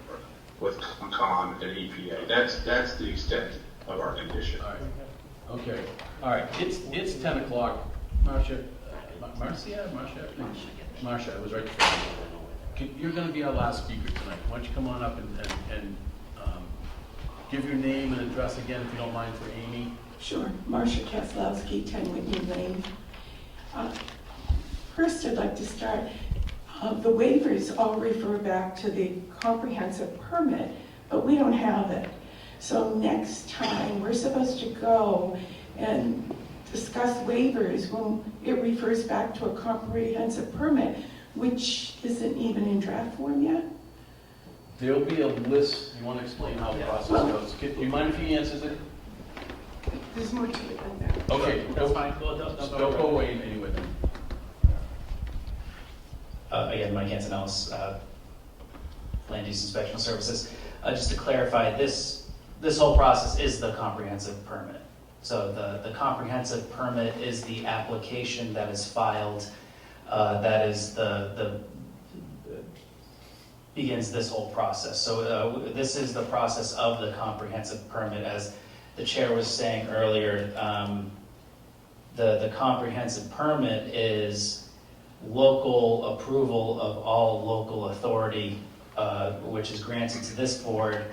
with CON and EPA. That's the extent of our condition. All right. Okay, all right, it's 10 o'clock. Marcia, Marcia, I was right. You're gonna be our last speaker tonight. Why don't you come on up and give your name and address again, if you don't mind, for Amy. Sure. Marcia Kaslowski, 10 Whitney Lane. First, I'd like to start. The waivers all refer back to the comprehensive permit, but we don't have it. So next time, we're supposed to go and discuss waivers when it refers back to a comprehensive permit, which isn't even in draft form yet. There'll be a list. You want to explain how the process goes? Do you mind if he answers it? There's more to it than that. Okay, That's fine. Don't go away anyway then. Again, Mike Antonellis, Land Use Inspection Services. Just to clarify, this whole process is the comprehensive permit. So the comprehensive permit is the application that is filed, that is begins this whole process. So this is the process of the comprehensive permit. As the chair was saying earlier, the comprehensive permit is local approval of all local authority, which is granted to this board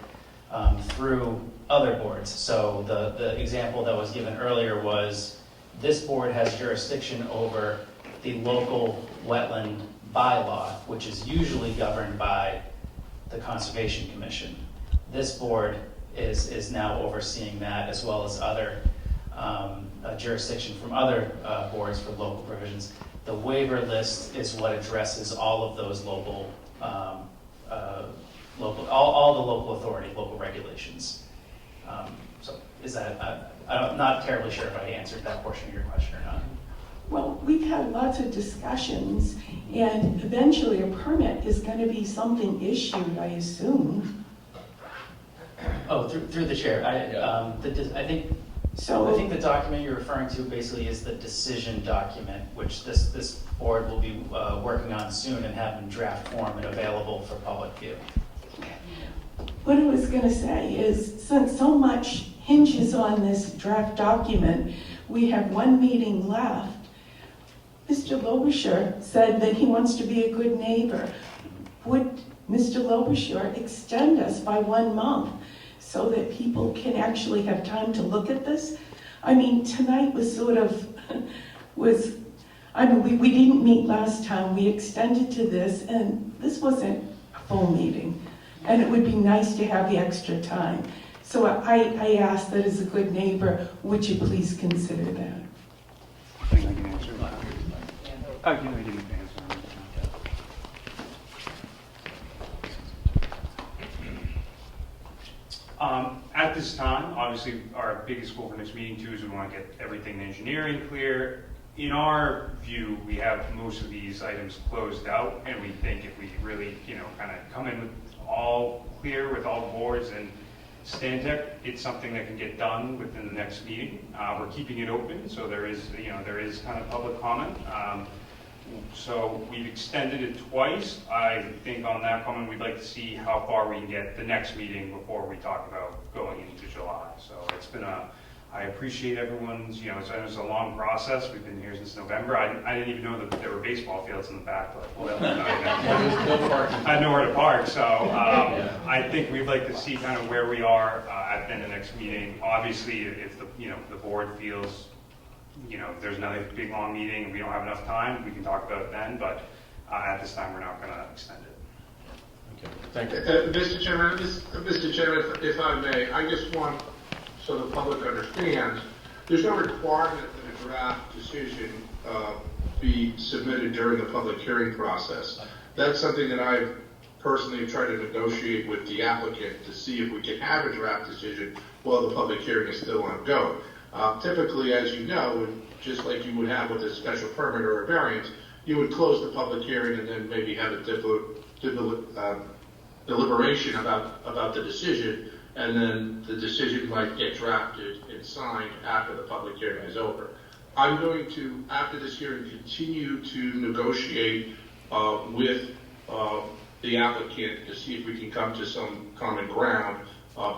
through other boards. So the example that was given earlier was this board has jurisdiction over the local wetland bylaw, which is usually governed by the Conservation Commission. This board is now overseeing that, as well as other jurisdiction from other boards for local provisions. The waiver list is what addresses all of those local, all the local authority, local regulations. So is that, I'm not terribly sure if I answered that portion of your question or not. Well, we've had lots of discussions, and eventually a permit is going to be something issued, I assume. Oh, through the chair. I think the document you're referring to basically is the decision document, which this board will be working on soon and have in draft form and available for public view. What I was going to say is, since so much hinges on this draft document, we have one meeting left. Mr. Lobisher said that he wants to be a good neighbor. Would Mr. Lobisher extend us by 1 month so that people can actually have time to look at this? I mean, tonight was sort of, we didn't meet last time. We extended to this, and this wasn't a full meeting. And it would be nice to have the extra time. So I asked that as a good neighbor, would you please consider that? I think I can answer that. I didn't answer. At this time, obviously, our biggest goal for next meeting too is we want to get everything engineering clear. In our view, we have most of these items closed out, and we think if we really, kind of come in with all clear with all boards and Stantec, it's something that can get done within the next meeting. We're keeping it open, so there is kind of public comment. So we've extended it twice. I think on that comment, we'd like to see how far we can get the next meeting before we talk about going into July. So it's been I appreciate everyone's, it's a long process. We've been here since November. I didn't even know that there were baseball fields in the back, but whatever. I had nowhere to park, so I think we'd like to see kind of where we are at the next meeting. Obviously, if the board feels there's another big long meeting and we don't have enough time, we can talk about it then, but at this time we're not going to extend it. Okay, thank you. Mr. Chairman, if I may, I just want, so the public understands, there's no requirement that a draft decision be submitted during the public hearing process. That's something that I've personally tried to negotiate with the applicant to see if we can have a draft decision while the public hearing is still ongoing. Typically, as you know, just like you would have with a special permit or a variance, you would close the public hearing and then maybe have a deliberation about the decision, and then the decision might get drafted and signed after the public hearing is over. I'm going to, after this hearing, continue to negotiate with the applicant to see if we can come to some common ground,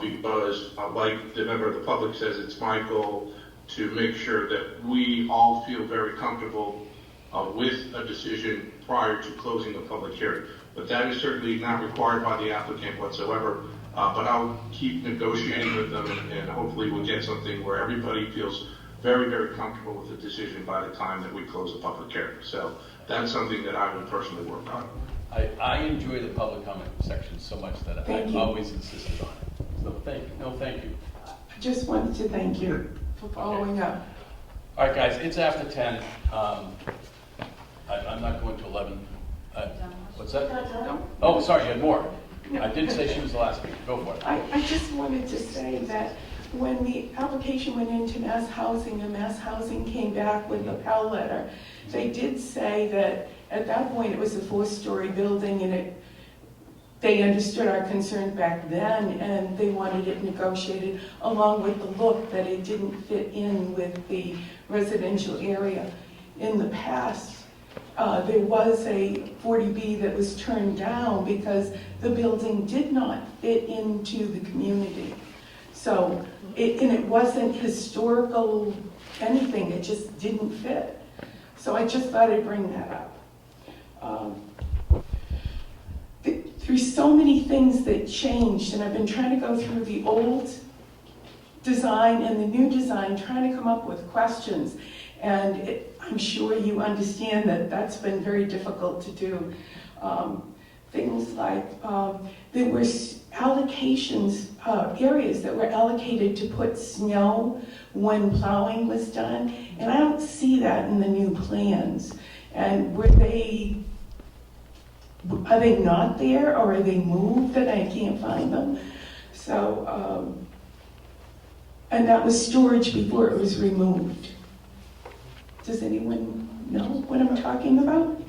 because like the member of the public says, it's my goal to make sure that we all feel very comfortable with a decision prior to closing the public hearing. But that is certainly not required by the applicant whatsoever. But I'll keep negotiating with them, and hopefully we'll get something where everybody feels very, very comfortable with the decision by the time that we close the public hearing. So that's something that I would personally work on. I enjoy the public comment section so much that I've always insisted on it. So thank you. No, thank you. I just wanted to thank you for following up. All right, guys, it's after 10. I'm not going to 11. What's that? Oh, sorry, you had more. I did say she was the last speaker. Go for it. I just wanted to say that when the application went into Mass Housing and Mass Housing came back with the Pell letter, they did say that at that point it was a 4-story building, and they understood our concerns back then, and they wanted it negotiated along with the look that it didn't fit in with the residential area. In the past, there was a 40B that was turned down because the building did not fit into the community. So, it wasn't historical anything, it just didn't fit. So I just thought I'd bring that up. There's so many things that changed, and I've been trying to go through the old design and the new design, trying to come up with questions. And I'm sure you understand that that's been very difficult to do. Things like there were allocations, areas that were allocated to put snow when plowing was done, and I don't see that in the new plans. And are they not there, or are they moved and I can't find them? So, and that was storage before it was removed. Does anyone know what I'm talking about?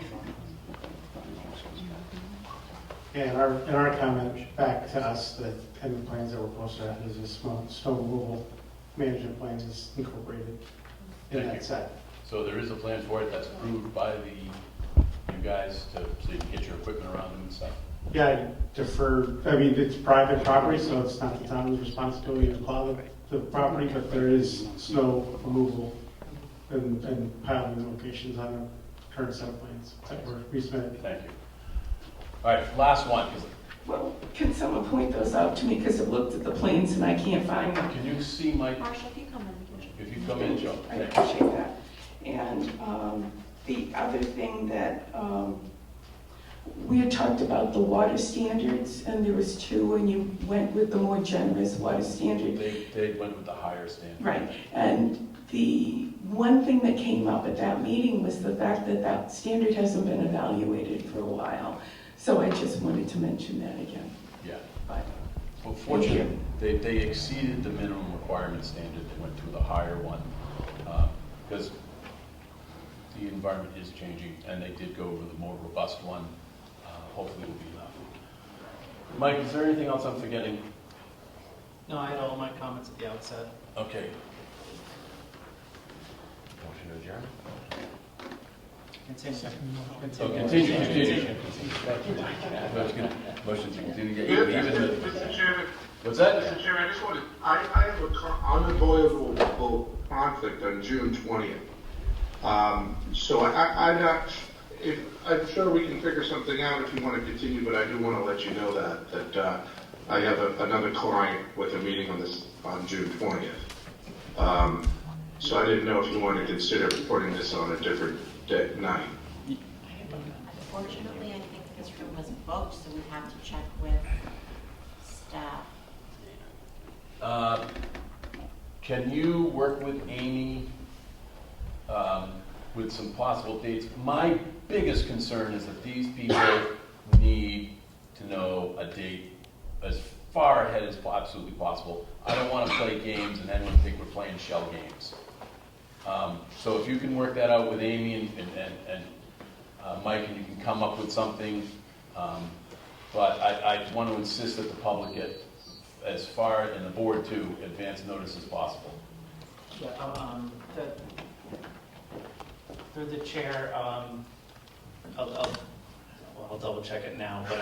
Yeah, in our comment back to us, the plans that were posted, is a snow removal management plan is incorporated in that set. So there is a plan for it that's approved by you guys so you can get your equipment around them and stuff? Yeah, it's private property, so it's not the town's responsibility to plow the property, but there is snow removal and piling locations on the current set of plans that were resubmitted. Thank you. All right, last one. Well, can someone point those out to me, because I've looked at the plans and I can't find them. Can you see Mike? Marshall, if you come in. If you come in, Joe. I appreciate that. And the other thing that we had talked about the water standards, and there was 2, and you went with the more generous water standard. They went with the higher standard. Right. And the one thing that came up at that meeting was the fact that that standard hasn't been evaluated for a while. So I just wanted to mention that again. Yeah. But, well, fortunately, they exceeded the minimum requirement standard. They went to the higher one because the environment is changing, and they did go over the more robust one. Hopefully it will be enough. Mike, is there anything else I'm forgetting? No, I had all my comments at the outset. Okay. Motion to adjourn? Continue. So continue. Motion to continue. Mr. Chairman. What's that? Mr. Chairman, I just wanted, I have an unavoidable conflict on June 20th. So I'm not, I'm sure we can figure something out if you want to continue, but I do want to let you know that I have another client with a meeting on June 20th. So I didn't know if you wanted to consider putting this on a different night. Unfortunately, I think this room was booked, so we'd have to check with staff. Can you work with Amy with some possible dates? My biggest concern is that these people need to know a date as far ahead as absolutely possible. I don't want to play games and anyone think we're playing shell games. So if you can work that out with Amy and Mike, and you can come up with something, but I want to insist that the public get as far, and the board too, advance notice as possible. Yeah, through the chair, I'll double check it now, but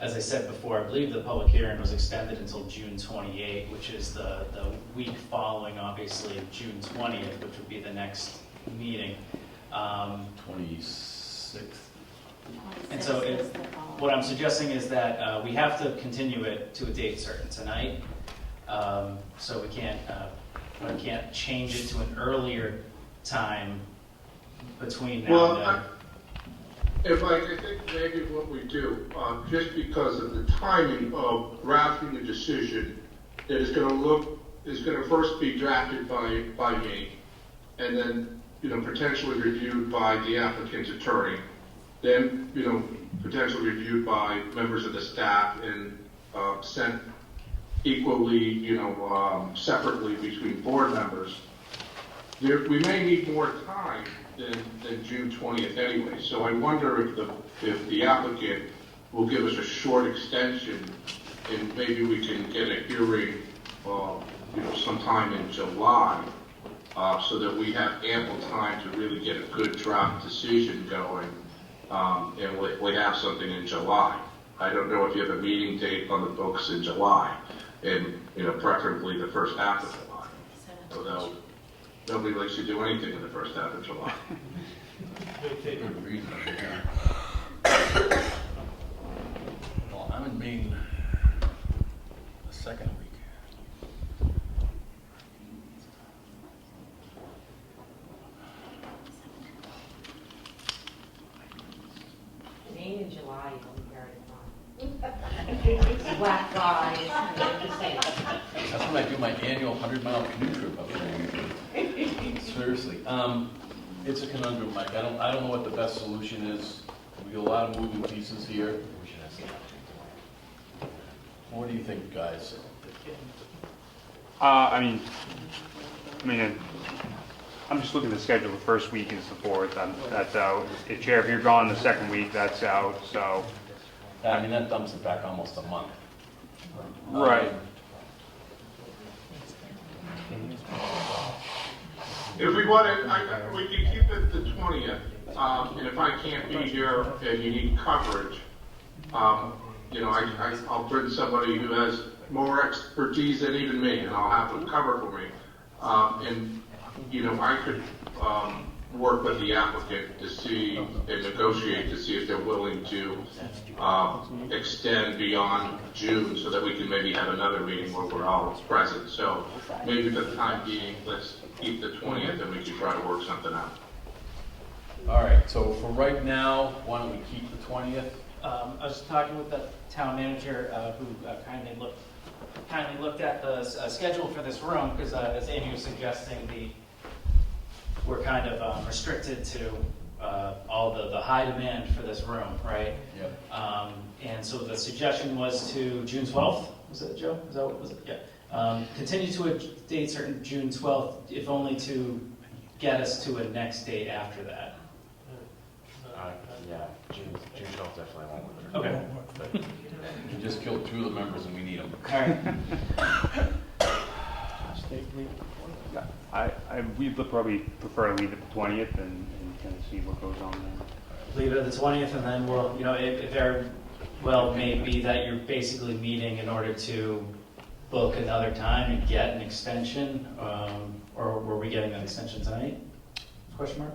as I said before, I believe the public hearing was extended until June 28, which is the week following, obviously, June 20th, which would be the next meeting. 26th. And so what I'm suggesting is that we have to continue it to a date certain tonight. So we can't change it to an earlier time between now and then. If I think maybe what we do, just because of the timing of drafting the decision, that is going to first be drafted by me, and then potentially reviewed by the applicant's attorney, then potentially reviewed by members of the staff and sent equally separately between board members. We may need more time than June 20th anyway. So I wonder if the applicant will give us a short extension, and maybe we can get a hearing, sometime in July, so that we have ample time to really get a good draft decision going, and we have something in July. I don't know if you have a meeting date on the books in July, and preferably the first half of July. Although nobody likes to do anything in the first half of July. Well, I'm in Maine the second week. Maine in July is only very fun. Black guys, just saying. That's when I do my annual 100-mile canoe trip up there. Seriously. It's a conundrum, Mike. I don't know what the best solution is. We got a lot of moving pieces here. What do you think, guys? I'm just looking at the schedule. The first week is the 4th. That's out. Chair, if you're gone the second week, that's out. So, I mean, that dumps it back almost a month. Right. If we want to, we can keep it the 20th, and if I can't be here and you need coverage, I'll bring somebody who has more expertise than even me, and I'll have them cover for me. I could work with the applicant to see and negotiate to see if they're willing to extend beyond June, so that we can maybe have another meeting where we're all present. So maybe for the time being, let's keep the 20th, and we can try to work something out. All right, so for right now, why don't we keep the 20th? I was talking with the town manager who kindly looked at the schedule for this room, because as Amy was suggesting, we're kind of restricted to all the high demand for this room, right? Yep. And so the suggestion was to June 12th. Was it, Joe? Is that what was it? Yeah. Continue to a date certain, June 12th, if only to get us to a next date after that. Yeah, June 12th definitely won't work. Okay. But you just killed 2 of the members, and we need them. All right. we'd probably prefer to leave it the 20th and and see what goes on there. Leave it at the 20th, and then we'll, it very well may be that you're basically meeting in order to book another time and get an extension, or were we getting that extension tonight? Question mark?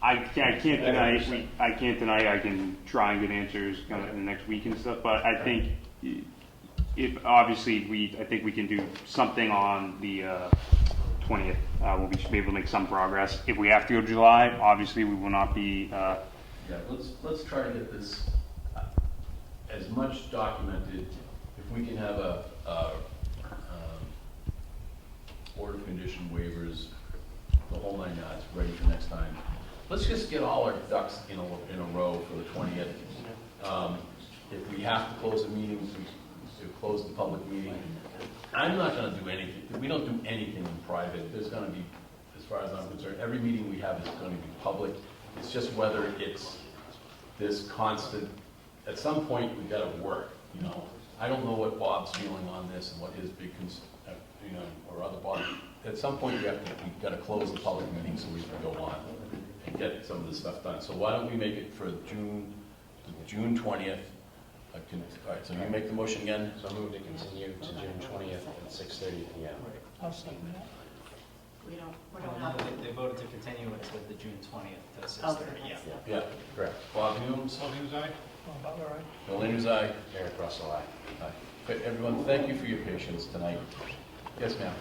I can't deny I can't deny I can try and get answers kind of in the next week and stuff, but I think if obviously I think we can do something on the 20th. We should be able to make some progress. If we have to go to July, obviously we will not be. Yeah, let's try to get this as much documented. If we can have a order of condition waivers, the whole 9 yards, ready for next time. Let's just get all our ducks in a row for the 20th. If we have to close the meeting, we close the public meeting. I'm not going to do anything. We don't do anything in private. There's going to be, as far as I'm concerned, every meeting we have is going to be public. It's just whether it's this constant. At some point, we've got to work. I don't know what Bob's feeling on this and what his big, or other Bob. At some point, we've got to close the public meeting so we can go on and get some of this stuff done. So why don't we make it for June 20th? All right, so you make the motion again? So I move to continue to June 20th at 6:30 p.m. I'll second that. We don't No, have. they voted to continue it to the June 20th at 6:30, Okay. Yeah, correct. Bob Humes? Bob Humes, aye. Bill Lander's aye. Eric Russell, aye. Aye. Okay, everyone, thank you for your patience tonight. Yes, ma'am?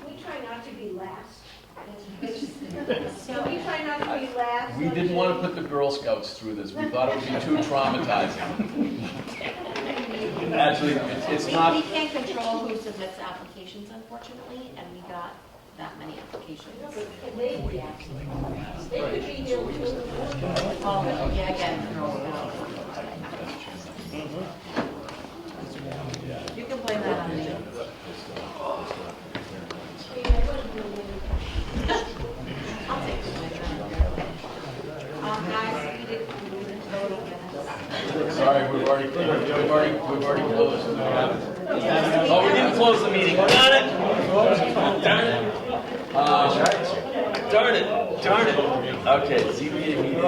We try not to be last. So we try not to be last. We didn't want to put the Girl Scouts through this. We thought it would be too traumatizing. Actually, it's not. We can't control who submits applications, unfortunately, and we got that many applications. They could be here too. Oh, yeah, again, Girl Scouts. You can blame that on me. I'll take the blame. Guys, we didn't vote on minutes. Sorry, we've already closed. Oh, we didn't close the meeting. Darn it! Darn it! Darn it! Okay, ZBA meeting.